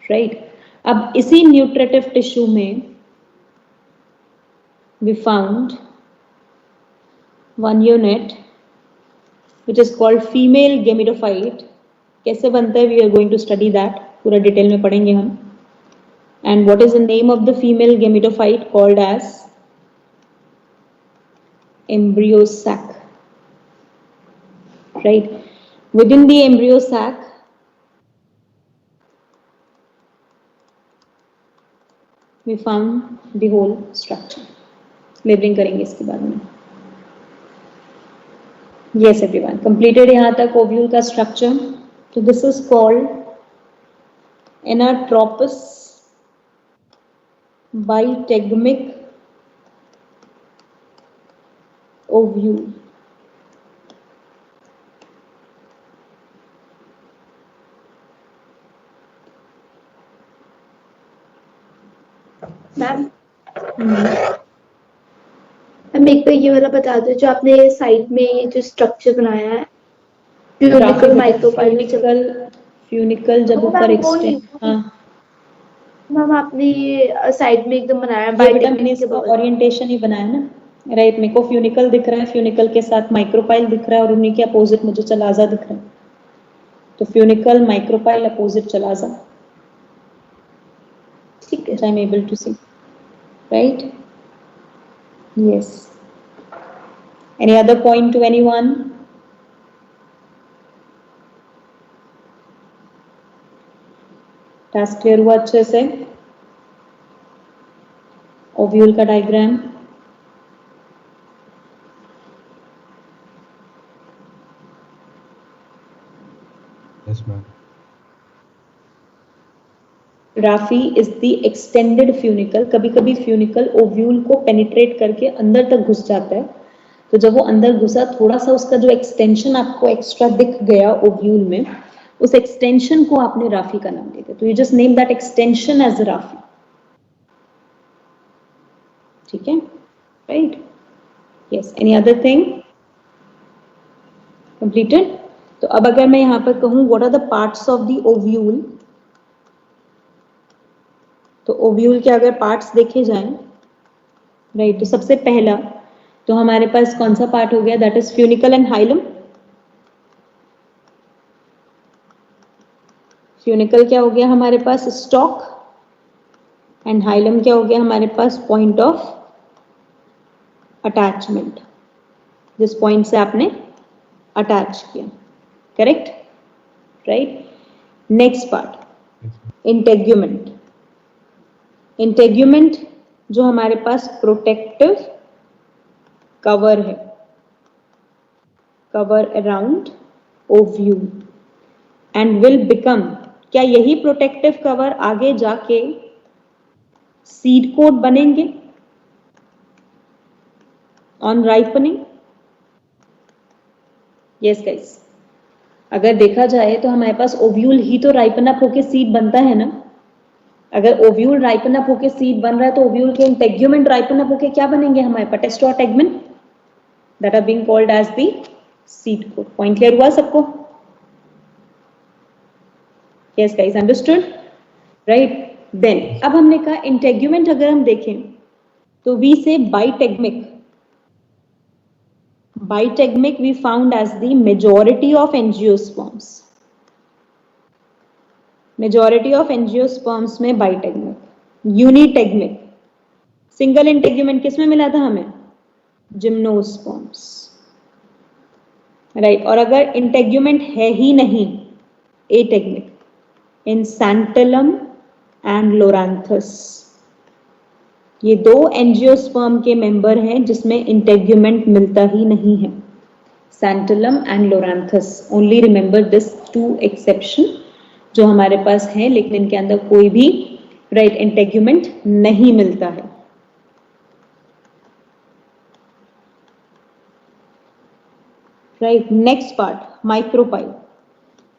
A: Right. अब इसी nutritive tissue में we found one unit which is called female gametophyte. कैसे बनता है, we are going to study that, पूरा डिटेल में पढ़ेंगे हम। And what is the name of the female gametophyte? Called as embryo sac, right? Within the embryo sac we found the whole structure. Labeling करेंगे इसके बाद में। Yes everyone, completed यहाँ तक ovule का structure। So this is called anatropous bitegmic ovule।
C: Ma'am एक बार ये वाला बता दो, जो आपने साइड में ये जो स्ट्रक्चर बनाया है, फ्यूनिकल माइक्रोफाइल,
A: फ्यूनिकल जब ऊपर एक्सटेंड, हाँ
C: मैम आपने ये साइड में एकदम बनाया,
A: बेटा मैंने इसका ओरिएंटेशन ही बनाया ना, राइट। मेरे को फ्यूनिकल दिख रहा है, फ्यूनिकल के साथ माइक्रोपाइल दिख रहा है, और उन्हीं के अपोजिट मुझे चलाजा दिख रहा है। तो फ्यूनिकल माइक्रोपाइल अपोजिट चलाजा,
C: ठीक है।
A: I am able to see, right? Yes. Any other point to anyone? Task clear हुआ अच्छे से? ओव्यूल का diagram,
G: Yes, ma'am.
A: Raphe is the extended funicle. कभी कभी फ्यूनिकल ओव्यूल को पेनिट्रेट करके अंदर तक घुस जाता है, तो जब वो अंदर घुसा, थोड़ा सा उसका जो एक्सटेंशन आपको एक्स्ट्रा दिख गया ओव्यूल में, उस एक्सटेंशन को आपने राफी का नाम दे दिया। तो you just name that extension as raphe, ठीक है, right? Yes. Any other thing? Completed. तो अब अगर मैं यहाँ पर कहूँ what are the parts of the ovule, तो ओव्यूल के अगर पार्ट्स देखे जाएं, राइट, तो सबसे पहला तो हमारे पास कौन सा पार्ट हो गया, that is funicle and hilum. Funicle क्या हो गया हमारे पास, स्टॉक, एंड हाइलम क्या हो गया हमारे पास, पॉइंट ऑफ अटैचमेंट, जिस पॉइंट से आपने अटैच किया, correct, right. Next part, integument. Integument जो हमारे पास प्रोटेक्टिव कवर है, cover around ovule, and will become, क्या यही प्रोटेक्टिव कवर आगे जाके सीड कोट बनेंगे ऑन राइपनिंग? यस गाइस, अगर देखा जाए तो हमारे पास ओव्यूल ही तो राइपन अप होके सीड बनता है ना। अगर ओव्यूल राइपन अप होके सीड बन रहा है तो ओव्यूल के इंटेग्यूमेंट राइपन अप होके क्या बनेंगे हमारे पास, testa tegmen, that are being called as the seed coat. Point clear हुआ सबको? Yes guys, understood, right. Then अब हमने कहा इंटेग्यूमेंट अगर हम देखें तो वी से bitegmic. Bitegmic we found as the majority of angiosperms. Majority of angiosperms में bitegmic. Unitegmic, single integument किसमें मिला था हमें, gymnosperms, राइट। और अगर integument है ही नहीं, ategmic, in Santalum and Loranthus, ये दो एंजियोस्पर्म के मेंबर हैं जिसमें इंटेग्यूमेंट मिलता ही नहीं है, Santalum and Loranthus. Only remember this two exception जो हमारे पास है, लेकिन इनके अंदर कोई भी राइट इंटेग्यूमेंट नहीं मिलता है। Right, next part, micropyle.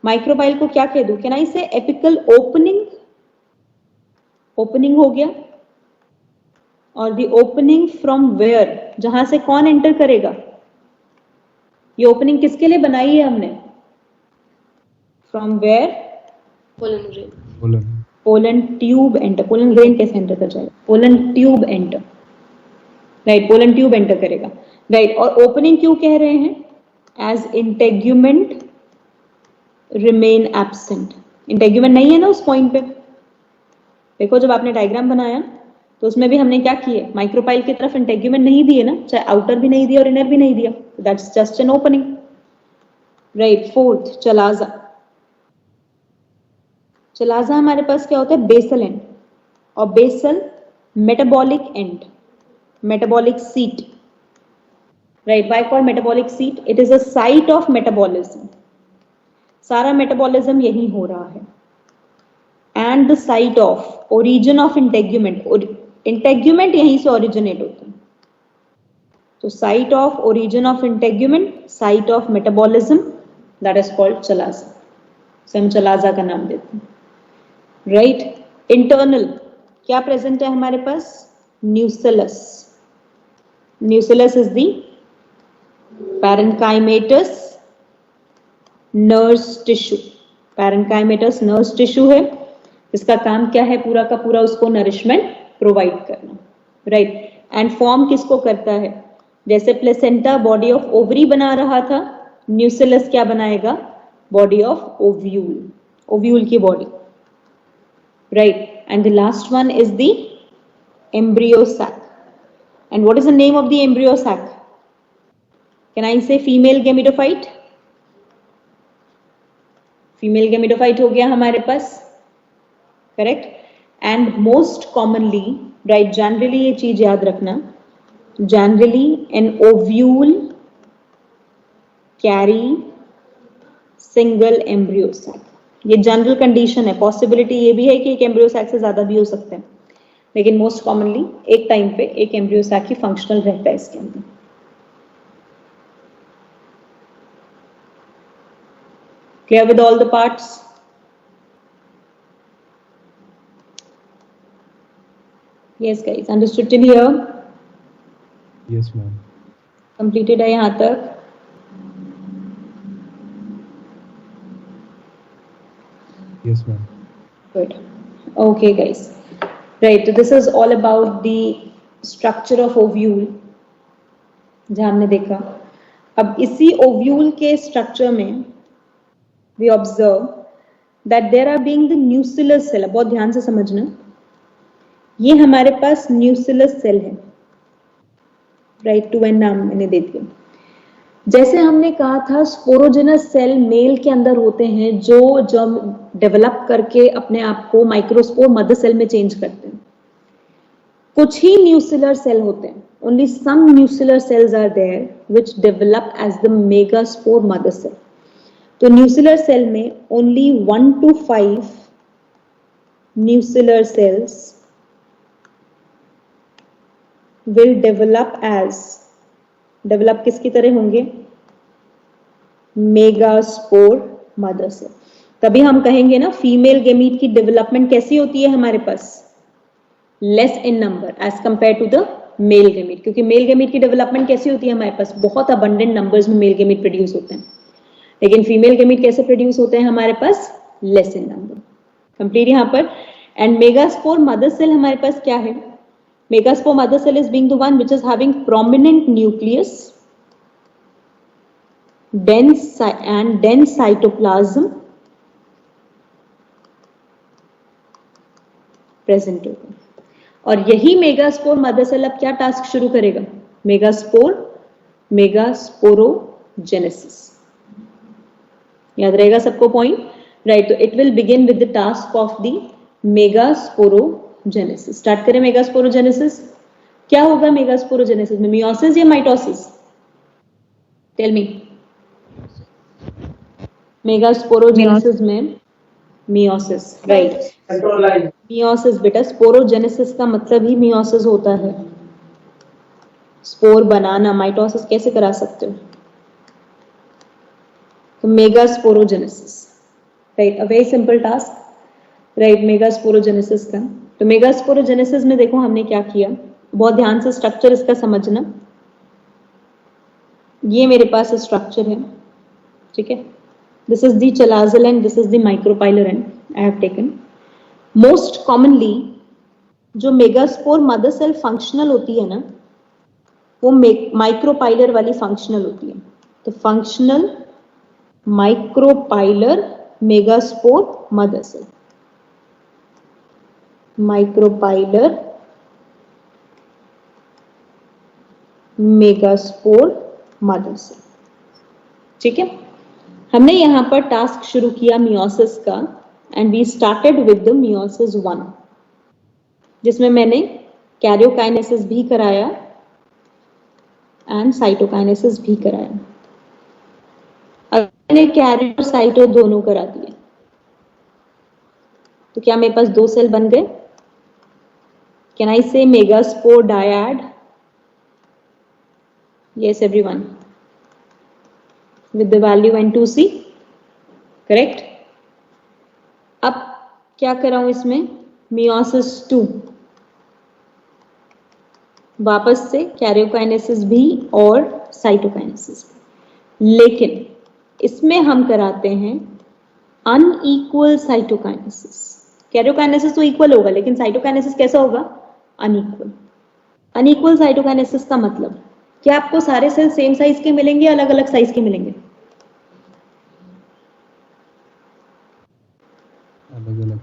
A: Micropyle को क्या कह दूं, कैन आई से एपिकल ओपनिंग, ओपनिंग हो गया, और द ओपनिंग फ्रॉम वेयर, जहां से कौन एंटर करेगा, ये ओपनिंग किसके लिए बनाई है हमने, from where,
E: Pollen grain.
G: Pollen.
A: Pollen tube enter. Pollen grain कैसे एंटर कर जाएगा, pollen tube enter, right, pollen tube enter करेगा, राइट। और ओपनिंग क्यों कह रहे हैं, as integument remain absent. Integument नहीं है ना उस पॉइंट पे। देखो जब आपने डायग्राम बनाया तो उसमें भी हमने क्या किए, माइक्रोपाइल की तरफ इंटेग्यूमेंट नहीं दिए ना, चाहे आउटर भी नहीं दिया और इनर भी नहीं दिया, that's just an opening, right. Fourth, chalaza. Chalaza हमारे पास क्या होता है, बेसल एंड, और basal metabolic end, metabolic seat, right. Why called metabolic seat, it is a site of metabolism, सारा मेटाबॉलिज्म यही हो रहा है, and the site of origin of integument, integument यहीं से ओरिजिनेट होता है, तो site of origin of integument, site of metabolism, that is called chalaza, से हम चलाजा का नाम देते हैं, राइट। इंटरनल क्या प्रेजेंट है हमारे पास, nucellus. Nucellus is the parenchymatous nerves tissue, parenchymatous nerves tissue है, इसका काम क्या है, पूरा का पूरा उसको नरिशमेंट प्रोवाइड करना, राइट। एंड फॉर्म किसको करता है, जैसे प्लेसेंटा बॉडी ऑफ ओवरी बना रहा था, न्यूसेलस क्या बनाएगा, बॉडी ऑफ ओव्यूल, ओव्यूल की body, right. And the last one is the embryo sac. And what is the name of the embryo sac, can I say female gametophyte, female gametophyte हो गया हमारे पास, correct. And most commonly, right, generally ये चीज याद रखना, generally an ovule carry single embryo sac, ये general condition है। पॉसिबिलिटी ये भी है कि एक एम्ब्रियो सैक से ज्यादा भी हो सकते हैं, लेकिन मोस्ट कॉमनली एक टाइम पे एक एम्ब्रियो सैक ही फंक्शनल रहता है इसके अंदर। Clear with all the parts? Yes guys, understood till here?
G: Yes, ma'am.
A: Completed है यहाँ तक?
G: Yes, ma'am.
A: Good. Okay guys. Right, तो this is all about the structure of ovule जहां हमने देखा। अब इसी ओव्यूल के स्ट्रक्चर में we observe that there are being the nucellar cell. बहुत ध्यान से समझना, ये हमारे पास न्यूसिलर सेल है, राइट, 2n नाम मैंने दे दिया। जैसे हमने कहा था स्पोरोजेनस सेल मेल के अंदर होते हैं जो डेवलप करके अपने आप को माइक्रोस्पोर मदर सेल में चेंज करते हैं। कुछ ही न्यूसिलर सेल होते हैं, only some nucellar cells are there which develop as the megaspore mother cell. तो न्यूसिलर सेल में only 1 to 5 nucellar cells will develop as, develop किसकी तरह होंगे, मेगास्पोर मदर सेल। तभी हम कहेंगे ना फीमेल गेमीट की डेवलपमेंट कैसी होती है हमारे पास, less in number as compare to the male gamete, क्योंकि मेल गेमीट की डेवलपमेंट कैसी होती है हमारे पास, बहुत अबंडेंट नंबर्स में मेल गेमीट प्रोड्यूस होते हैं, लेकिन फीमेल गेमीट कैसे प्रोड्यूस होते हैं हमारे पास, लेस इन नंबर। कंप्लीट यहां पर। एंड मेगास्पोर मदर सेल हमारे पास क्या है, megaspore mother cell is being the one which is having prominent nucleus, dense cytoplasm present होगा। और यही मेगास्पोर मदर सेल अब क्या टास्क शुरू करेगा, मेगास्पोरोजेनेसिस। याद रहेगा सबको पॉइंट, राइट। तो it will begin with the task of the megasporogenesis. Start करें मेगास्पोरोजेनेसिस। क्या होगा मेगास्पोरोजेनेसिस में, मियोसिस या माइटोसिस, टेल मी। मेगास्पोरोजेनेसिस में मियोसिस, राइट। मियोसिस बेटा, स्पोरोजेनेसिस का मतलब ही मियोसिस होता है, स्पोर बनाना। माइटोसिस कैसे करा सकते हो, तो megasporogenesis, right. A very simple task, right, megasporogenesis का। तो मेगास्पोरोजेनेसिस में देखो हमने क्या किया, बहुत ध्यान से स्ट्रक्चर इसका समझना। ये मेरे पास स्ट्रक्चर है, ठीक है। This is the chalazal end this is the micropylar and I have taken. Most commonly जो मेगास्पोर मदर सेल फंक्शनल होती है ना, वो माइक्रोपाइलर वाली फंक्शनल होती है। तो functional micropylar megaspore mother cell, micropylar megaspore mother cell, ठीक है। हमने यहां पर टास्क शुरू किया मियोसिस का, and we started with the meiosis 1, जिसमें मैंने कैरियोकाइनेसिस भी कराया एंड साइटोकाइनेसिस भी कराया। अगर मैंने कैरियो और साइटो दोनों करा दिए तो क्या मेरे पास 2 सेल बन गए। Can I say megaspore dyad, yes everyone, with the value N2C, correct। अब क्या कर रहा हूं इसमें, मियोसिस 2, वापस से कैरियोकाइनेसिस भी और साइटोकाइनेसिस भी, लेकिन इसमें हम कराते हैं अनइक्वल साइटोकाइनेसिस। कैरियोकाइनेसिस तो इक्वल होगा, लेकिन साइटोकाइनेसिस कैसा होगा, अनइक्वल। अनइक्वल साइटोकाइनेसिस का मतलब क्या, आपको सारे सेल सेम साइज के मिलेंगे या अलग अलग साइज के मिलेंगे,
G: अलग अलग,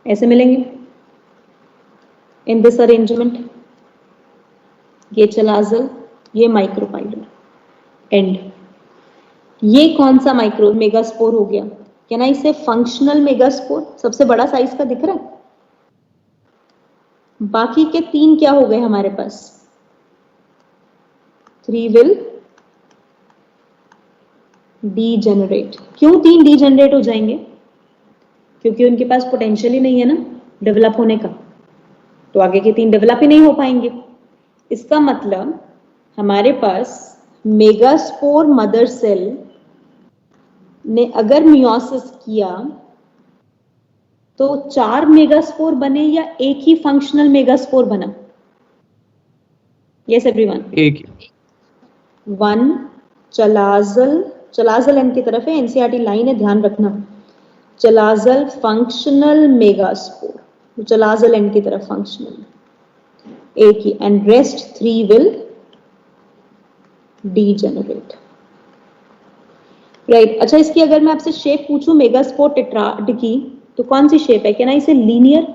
A: ऐसे मिलेंगे इन दिस अरेंजमेंट। ये चलाजल, ये माइक्रोपाइलर एंड ये कौन सा माइक्रो मेगास्पोर हो गया। कैन आई से फंक्शनल मेगास्पोर, सबसे बड़ा साइज का दिख रहा है। बाकी के 3 क्या हो गए हमारे पास, 3 विल डीजेनरेट। क्यों 3 डीजेनरेट हो जाएंगे, क्योंकि उनके पास पोटेंशियल ही नहीं है ना डेवलप होने का, तो आगे के 3 डेवलप ही नहीं हो पाएंगे। इसका मतलब हमारे पास मेगास्पोर मदर सेल ने अगर मियोसिस किया तो 4 मेगास्पोर बने या एक ही फंक्शनल मेगास्पोर बना, यस एवरीवन।
D: एक
A: 1 चलाजल, चलाजल एन की तरफ है, एनसीईआरटी लाइन है, ध्यान रखना। Chalazal functional megaspore, chalazal end की तरफ फंक्शनल एक ही, and rest 3 will degenerate. Right, अच्छा इसकी अगर मैं आपसे शेप पूछूं मेगास्पोर टेट्राड की, तो कौन सी शेप है? कैन आई से लीनियर?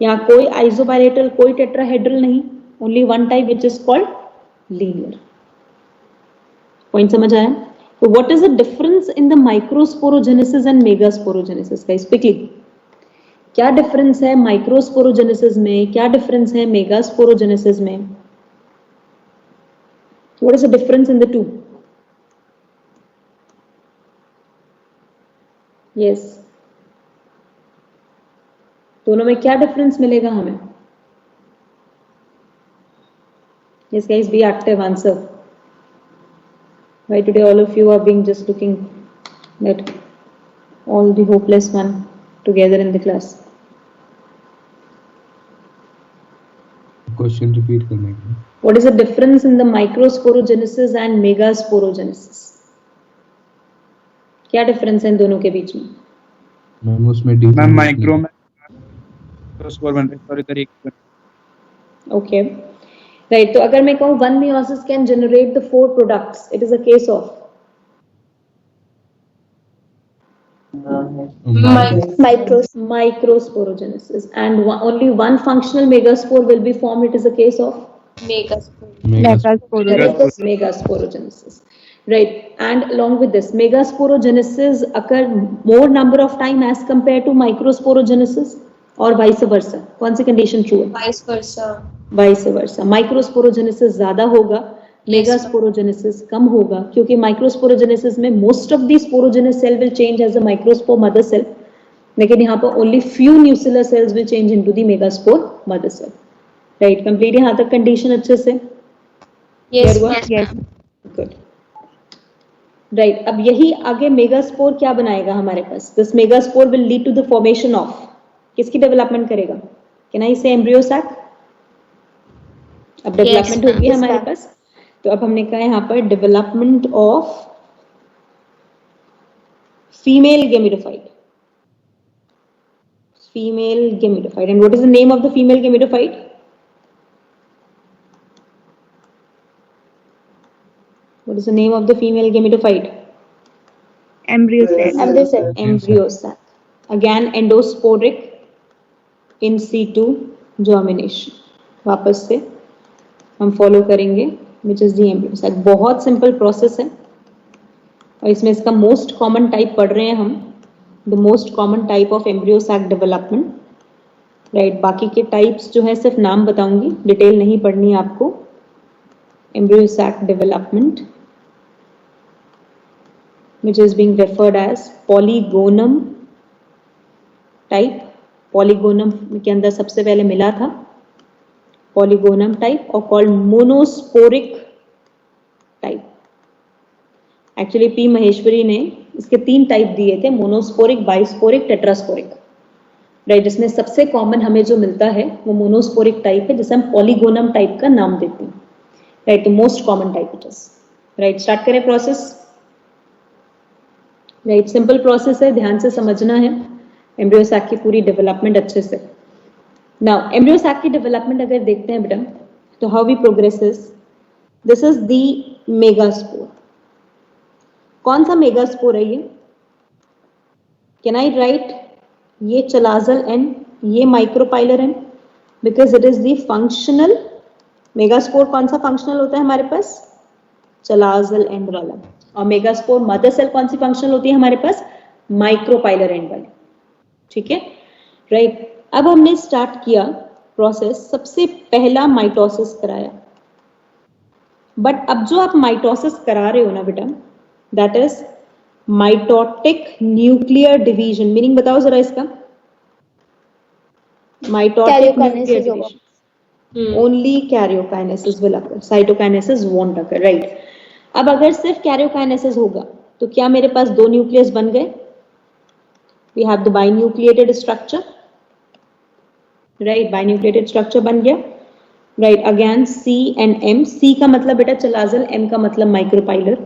A: यहाँ कोई आइसोबायलेटरल, कोई टेट्राहेड्रल नहीं, only one type which is called linear. Point समझ आया? तो what is the difference in the microsporogenesis and megasporogenesis? Guys quickly, क्या डिफरेंस है माइक्रोस्पोरोजेनेसिस में, क्या डिफरेंस है मेगास्पोरोजेनेसिस में? What is the difference in the two? Yes, दोनों में क्या डिफरेंस मिलेगा हमें? Yes guys, be active, answer. Why today all of you are being just looking at all the hopeless one together in the class?
G: Question repeat करने का।
A: What is the difference in the microsporogenesis and megasporogenesis? क्या difference है इन दोनों के बीच में?
G: Ma'am उसमें
D: ma'am micro में spore बन रहे, सॉरी करिए।
A: ओके, राइट, तो अगर मैं कहूं one meiosis can generate the 4 products, it is a case of microsporogenesis, and only one functional megaspore will be formed, it is a case of megasporogenesis. Right, and along with this megasporogenesis occur more number of time as compared to microsporogenesis, और vice versa? कौन सी condition true है?
E: Vice versa.
A: Vice versa, microsporogenesis ज्यादा होगा, megasporogenesis कम होगा, क्योंकि microsporogenesis में most of the sporogenous cell will change as a microspore mother cell, लेकिन यहाँ पर only few nucellar cells will change into the megaspore mother cell. Right, complete यहाँ तक कंडीशन अच्छे से?
E: Yes,
B: Yes.
A: गुड। राइट, अब यही आगे मेगास्पोर क्या बनाएगा हमारे पास? This megaspore will lead to the formation of, किसकी डेवलपमेंट करेगा? Can I say embryo sac? अब डेवलपमेंट होगी हमारे पास, तो अब हमने कहा यहाँ पर development of female gametophyte, and what is the name of the female gametophyte? What is the name of the female gametophyte?
B: Embryo cell.
A: Embryo sac. Again endosporic in situ germination, वापस से हम फॉलो करेंगे which is the embryo sac. बहुत simple process है, और इसमें इसका most common type पढ़ रहे हैं हम, the most common type of embryo sac development. Right, बाकी के टाइप्स जो है सिर्फ नाम बताऊंगी, डिटेल नहीं पढ़नी है आपको। Embryo sac development which is being referred as polygonum type। Polygonum के अंदर सबसे पहले मिला था पॉलीगोनम टाइप, और called monosporic type. Actually P Maheshwari ने इसके 3 टाइप दिए थे, मोनोस्पोरिक, बाइस्पोरिक, टेट्रास्पोरिक। राइट, जिसमें सबसे कॉमन हमें जो मिलता है वो मोनोस्पोरिक टाइप है, जिसे हम पॉलीगोनम टाइप का नाम देते हैं। राइट, तो most common type it is. Right, start करें प्रोसेस। राइट, सिंपल प्रोसेस है, ध्यान से समझना है एम्ब्रियो सैक की पूरी डेवलपमेंट अच्छे से। नाउ एम्ब्रियो सैक की डेवलपमेंट अगर देखते हैं बेटा, तो how we progresses, this is the megaspore. कौन सा मेगास्पोर है ये? कैन आई राइट ये चलाजल एंड ये micropylar end, because it is the functional megaspore. कौन सा फंक्शनल होता है हमारे पास? चलाजल एंड वाला। और मेगास्पोर मदर सेल कौन सी फंक्शनल होती है हमारे पास? माइक्रोपाइलर एंड वाली। ठीक है, राइट। अब हमने स्टार्ट किया प्रोसेस, सबसे पहला माइटोसिस कराया। बट अब जो आप माइटोसिस करा रहे हो ना बेटा, that is mitotic nuclear division. Meaning बताओ जरा इसका। Mitotic nuclear division, only karyokinesis will occur, cytokinesis won't occur. Right, अब अगर सिर्फ कैरियोकाइनेसिस होगा तो क्या मेरे पास 2 न्यूक्लियस बन गए? We have the binucleated structure. Right, binucleated structure बन गया। Right, again C and M। C का मतलब बेटा चलाजल, M का मतलब माइक्रोपाइलर।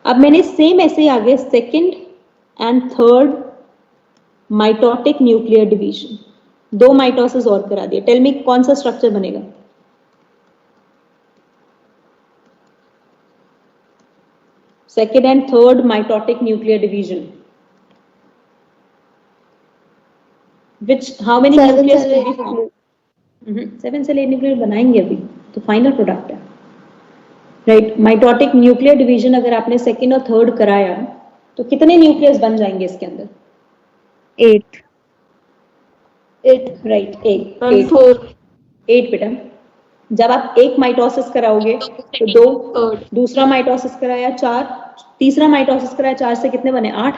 A: अब मैंने सेम ऐसे ही आगे second and third mitotic nuclear division, 2 mitosis और करा दिया। टेल मी कौन सा स्ट्रक्चर बनेगा? Second and third mitotic nuclear division, which how many nucleus will be formed? 7 cell 8 nucleus बनाएंगे अभी, तो फाइनल प्रोडक्ट है, राइट। माइटोटिक न्यूक्लियर डिवीजन अगर आपने सेकंड और थर्ड कराया तो कितने न्यूक्लियस बन जाएंगे इसके अंदर?
B: 8
A: राइट,
E: 4
A: 8 बेटा। जब आप एक माइटोसिस कराओगे तो 2, दूसरा माइटोसिस कराया 4, तीसरा माइटोसिस कराया 4 से कितने बने? 8।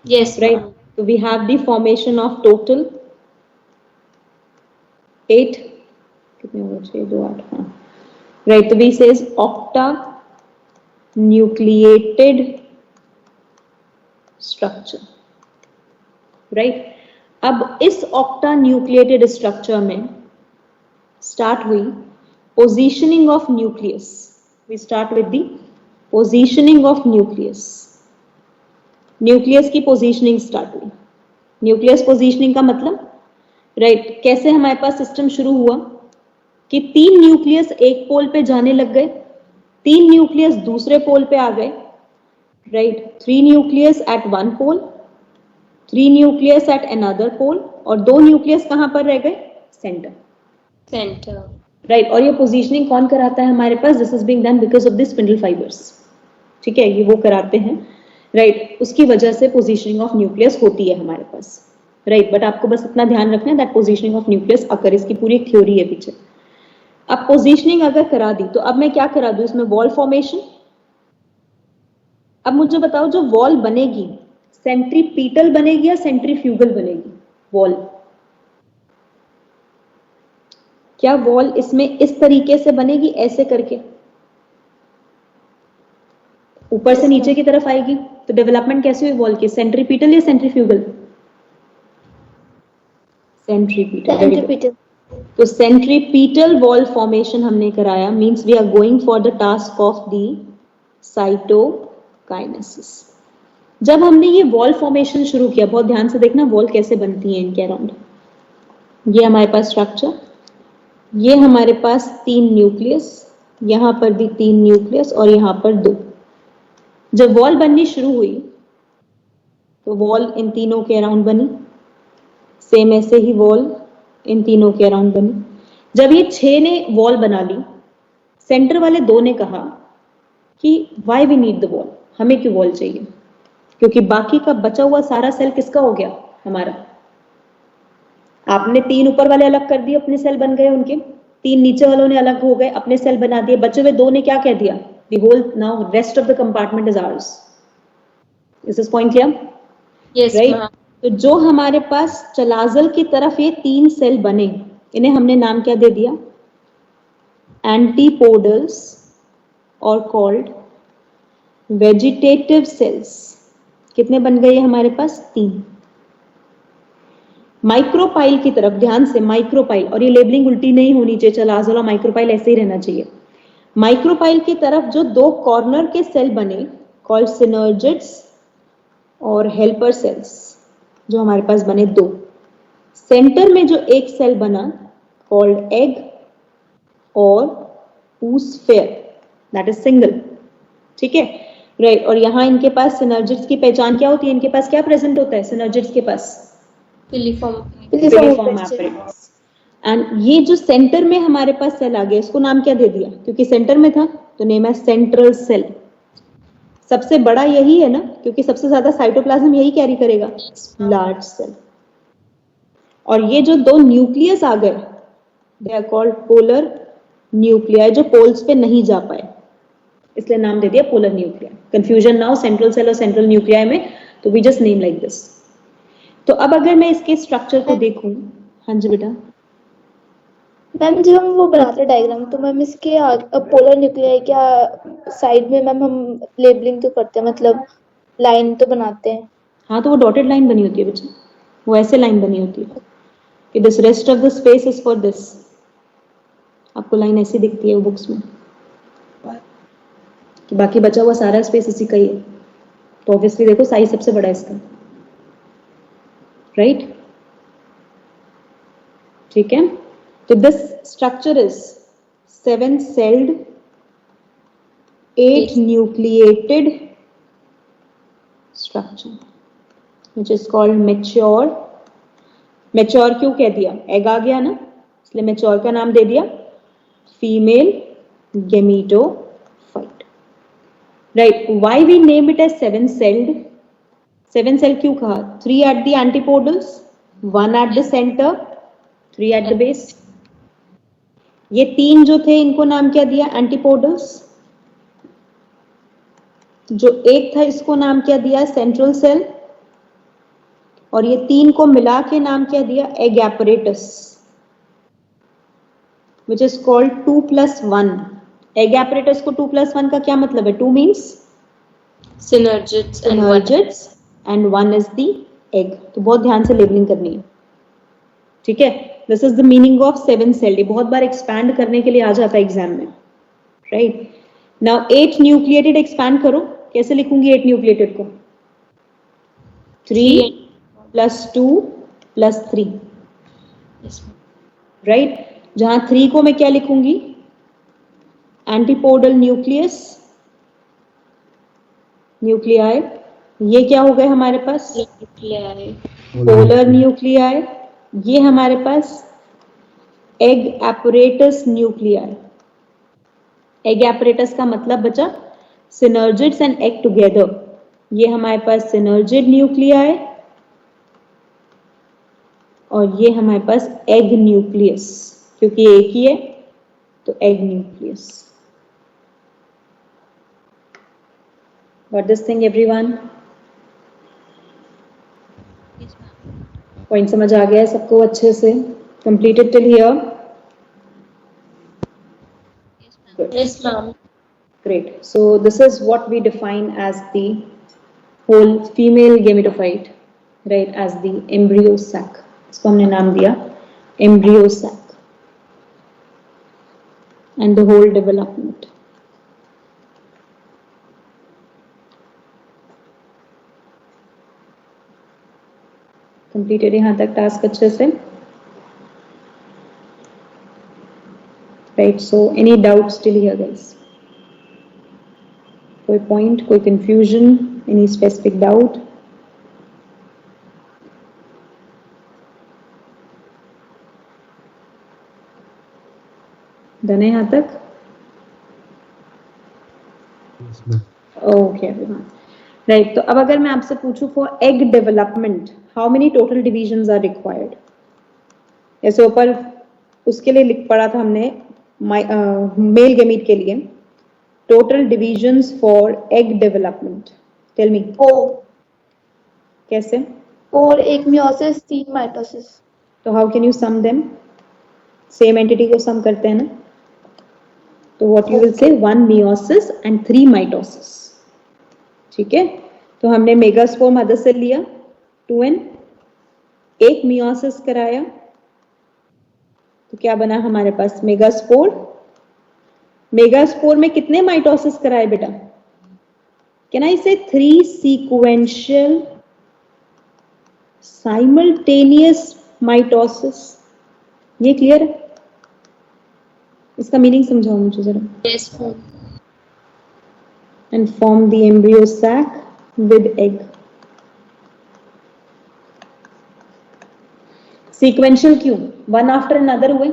E: yes
A: right, so we have the formation of total 8, कितने हो गए? 6 2 8, हाँ, right, तो we says octa nucleated structure, right। अब इस octa nucleated structure में start हुई positioning of nucleus, we start with the positioning of nucleus, nucleus की पोजीशनिंग स्टार्ट हुई। न्यूक्लियस पोजीशनिंग का मतलब, राइट, कैसे हमारे पास सिस्टम शुरू हुआ कि 3 न्यूक्लियस एक पोल पे जाने लग गए, 3 न्यूक्लियस दूसरे पोल पे आ गए, right, 3 nucleus at one pole, 3 nucleus at another pole, और 2 न्यूक्लियस कहां पर रह गए? Centre, right. और ये पोजीशनिंग कौन कराता है हमारे पास? This is being done because of the spindle fibres, ठीक है, ये वो कराते हैं, राइट, उसकी वजह से पोजीशनिंग ऑफ न्यूक्लियस होती है हमारे पास, राइट। बट आपको बस इतना ध्यान रखना है दैट पोजीशनिंग ऑफ न्यूक्लियस अकर, इसकी पूरी एक थ्योरी है पीछे। अब पोजीशनिंग अगर करा दी तो अब मैं क्या करा दूं इसमें? Wall formation. अब मुझे बताओ, जो वॉल बनेगी सेंट्रीपीटल बनेगी या सेंट्रीफ्यूगल बनेगी? वॉल, क्या वॉल इसमें इस तरीके से बनेगी, ऐसे करके ऊपर से नीचे की तरफ आएगी? तो डेवलपमेंट कैसे हुई वॉल की? सेंट्रीपीटल या सेंट्रीफ्यूगल? सेंट्रीपीटल। तो सेंट्रीपीटल वॉल फॉर्मेशन हमने कराया, means we are going for the task of the cytokinesis. जब हमने ये वॉल फॉर्मेशन शुरू किया, बहुत ध्यान से देखना वॉल कैसे बनती है इनके अराउंड। ये हमारे पास स्ट्रक्चर, ये हमारे पास 3 न्यूक्लियस, यहां पर भी 3 न्यूक्लियस और यहां पर 2। जब वॉल बननी शुरू हुई तो वॉल इन तीनों के अराउंड बनी, सेम ऐसे ही वॉल इन तीनों के अराउंड बनी। जब ये 6 ने वॉल बना ली, सेंटर वाले 2 ने कहा कि why we need the wall, हमें क्यों वॉल चाहिए? क्योंकि बाकी का बचा हुआ सारा सेल किसका हो गया? हमारा। आपने 3 ऊपर वाले अलग कर दिए, अपने सेल बन गए उनके, 3 नीचे वालों ने अलग हो गए, अपने सेल बना दिए, बचे हुए 2 ने क्या कह दिया? The whole now rest of the compartment is ours. Is this point clear?
E: yes
A: right? तो जो हमारे पास चलाजल की तरफ ये 3 सेल बने, इन्हें हमने नाम क्या दे दिया? एंटीपोडल्स और कॉल्ड वेजिटेटिव सेल्स। कितने बन गए हमारे पास? 3। माइक्रोपाइल की तरफ ध्यान से, माइक्रोपाइल, और ये लेबलिंग उल्टी नहीं होनी चाहिए, चलाजल और माइक्रोपाइल ऐसे ही रहना चाहिए। माइक्रोपाइल की तरफ जो 2 कॉर्नर के सेल बने, कॉल्ड सिनर्जिड्स और हेल्पर सेल्स, जो हमारे पास बने 2। सेंटर में जो एक सेल बना, कॉल्ड एग और पूस्फेयर, दैट इज सिंगल, ठीक है, राइट। और यहां इनके पास सिनर्जिड्स की पहचान क्या होती है? इनके पास क्या प्रेजेंट होता है सिनर्जिड्स के पास? पिलिफॉर्म एपरेटस। एंड ये जो सेंटर में हमारे पास सेल आ गया, इसको नाम क्या दे दिया? क्योंकि सेंटर में था तो नेम है सेंट्रल सेल। सबसे बड़ा यही है ना, क्योंकि सबसे ज्यादा साइटोप्लाज्म यही कैरी करेगा, लार्ज सेल। और ये जो 2 न्यूक्लियस आ गए, they are called polar nuclei, जो पोल्स पे नहीं जा पाए, इसलिए नाम दे दिया पोलर न्यूक्लियाई। कंफ्यूजन ना हो सेंट्रल सेल और सेंट्रल न्यूक्लियाई में, तो we just name like this. तो अब अगर मैं इसके स्ट्रक्चर को देखूं, हाँ जी बेटा।
C: मैम जब हम वो बनाते हैं डायग्राम, तो मैम इसके पोलर न्यूक्लियाई क्या साइड में मैम हम लेबलिंग तो करते हैं, मतलब लाइन तो बनाते हैं?
A: हाँ, तो वो डॉटेड लाइन बनी होती है बच्चा, वो ऐसे लाइन बनी होती है कि this rest of the space is for this. आपको लाइन ऐसी दिखती है बुक्स में, कि बाकी बचा हुआ सारा स्पेस इसी का ही है, तो ऑब्वियसली देखो साइज सबसे बड़ा है इसका, राइट? ठीक है, तो this structure is 7 celled 8 nucleated structure which is called mature. Mature क्यों कह दिया? एग आ गया ना, इसलिए मैच्योर का नाम दे दिया female gametophyte, right? Why we name it as 7 celled? 7 cell क्यों कहा? 3 at the antipodals, 1 at the center, 3 at the base. ये 3 जो थे इनको नाम क्या दिया? एंटीपोडल्स. जो एक था इसको नाम क्या दिया? Central cell. और ये 3 को मिला के नाम क्या दिया? Egg apparatus, which is called 2+1. Egg apparatus को 2+1 का क्या मतलब है? 2 means
E: Synergids and
A: synergids and 1 is the egg. तो बहुत ध्यान से लेबलिंग करनी है, ठीक है? This is the meaning of 7 celled. ये बहुत बार एक्सपैंड करने के लिए आ जाता है एग्जाम में, राइट? नाउ 8 न्यूक्लिएटेड एक्सपैंड करो, कैसे लिखूंगी 8 न्यूक्लिएटेड को? 3 + 2 + 3,
E: Yes, ma'am.
A: राइट? जहां 3 को मैं क्या लिखूंगी? Antipodal nucleus, nuclei. ये क्या हो गए हमारे पास?
E: Nuclei.
A: Polar nuclei. ये हमारे पास egg apparatus nuclei. Egg apparatus का मतलब बचा सिनर्जिड्स एंड एग टुगेदर. ये हमारे पास सिनर्जिड न्यूक्लियाई और ये हमारे पास एग न्यूक्लियस, क्योंकि एक ही है तो egg nucleus. Got this thing everyone? Point समझ आ गया है सबको अच्छे से? Completed till here? Good.
E: Yes, ma'am.
A: Great. So this is what we define as the whole female gametophyte, right? As the embryo sac. इसको हमने नाम दिया embryo sac, and the whole development. Completed यहाँ तक टास्क अच्छे से, right? So any doubts till here, guys? कोई point, कोई confusion, any specific doubt? Done है यहाँ तक?
G: Yes, ma'am.
A: Okay, everyone. Right. तो अब अगर मैं आपसे पूछूं for egg development, how many total divisions are required? ऐसे ऊपर उसके लिए लिख पढ़ा था हमने मेल गेमीट के लिए total divisions for egg development. Tell me.
C: 4.
A: कैसे?
C: 4 एक meiosis 3 mitosis.
A: तो how can you sum them? Same entity को sum करते हैं ना? तो what you will say 1 meiosis and 3 mitosis. ठीक है? तो हमने मेगास्पोर मदर सेल लिया 2n, एक मियोसिस कराया, तो क्या बना हमारे पास? मेगास्पोर. मेगास्पोर में कितने माइटोसिस कराए बेटा? कैन आई से 3 सीक्वेंशियल साइमल्टेनियस माइटोसिस? ये क्लियर है? इसका मीनिंग समझाओ मुझे जरा.
E: Yes, ma'am.
A: And form the embryo sac with egg. Sequential क्यों? One after another हुए,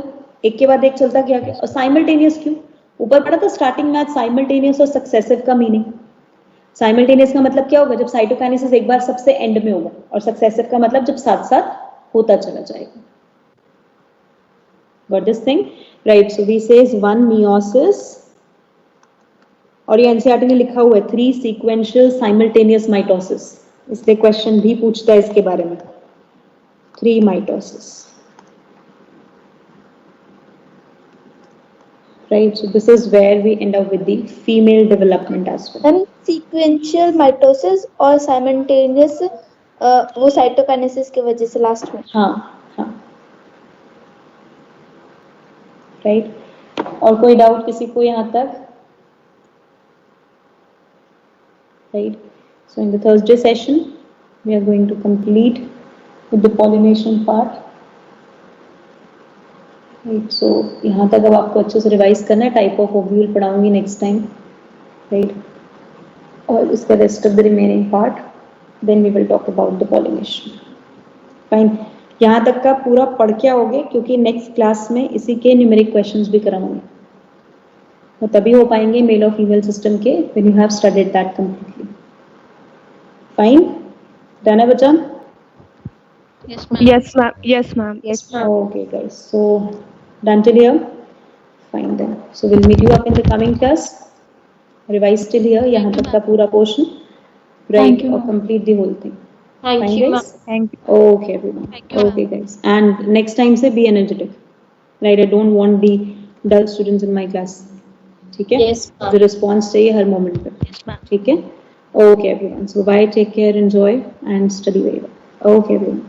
A: एक के बाद एक चलता गया. और simultaneous क्यों? ऊपर पढ़ा था स्टार्टिंग में आज simultaneous और successive का मीनिंग. Simultaneous का मतलब क्या होगा? जब साइटोकाइनेसिस एक बार सबसे एंड में होगा, और successive का मतलब जब साथ साथ होता चला जाएगा. Got this thing? Right. So we says 1 meiosis, और ये एनसीईआरटी ने लिखा हुआ है 3 सीक्वेंशियल साइमल्टेनियस माइटोसिस, इसलिए क्वेश्चन भी पूछता है इसके बारे में. 3 mitosis, right? So this is where we end up with the female development as well.
C: Ma'am sequential mitosis और simultaneous वो cytokinesis की वजह से लास्ट में.
A: हाँ हाँ, राइट. और कोई डाउट किसी को यहाँ तक? right? So in the Thursday session, we are going to complete with the pollination part, right? So यहाँ तक अब आपको अच्छे से रिवाइज करना है, टाइप ऑफ ओव्यूल पढ़ाऊंगी नेक्स्ट टाइम, राइट? और इसका rest of the remaining part then we will talk about the pollination, fine? यहाँ तक का पूरा पढ़ के आओगे क्योंकि नेक्स्ट क्लास में इसी के न्यूमेरिक क्वेश्चंस भी कराऊंगी, तो तभी हो पाएंगे मेल और फीमेल सिस्टम के when you have studied that completely, fine? Done है बच्चा?
F: Yes, ma'am.
B: Yes, ma'am. Yes, ma'am.
E: Yes, ma'am.
A: Okay, guys. So done till here. Fine then. So we'll meet you up in the coming class. Revise till here. यहाँ तक का पूरा portion. Right, or complete the whole thing.
E: Thank
A: Fine,
E: you,
A: guys.
E: ma'am.
B: Thank you.
A: Okay, everyone.
F: Thank you,
A: Okay, guys. And next time से be energetic. Right. I don't want the dull students in my class. ठीक है?
E: Yes, ma'am.
A: The response चाहिए हर moment पे.
F: Yes, ma'am.
A: ठीक है? Okay, everyone. So bye. Take care. Enjoy and study very well. Okay, everyone.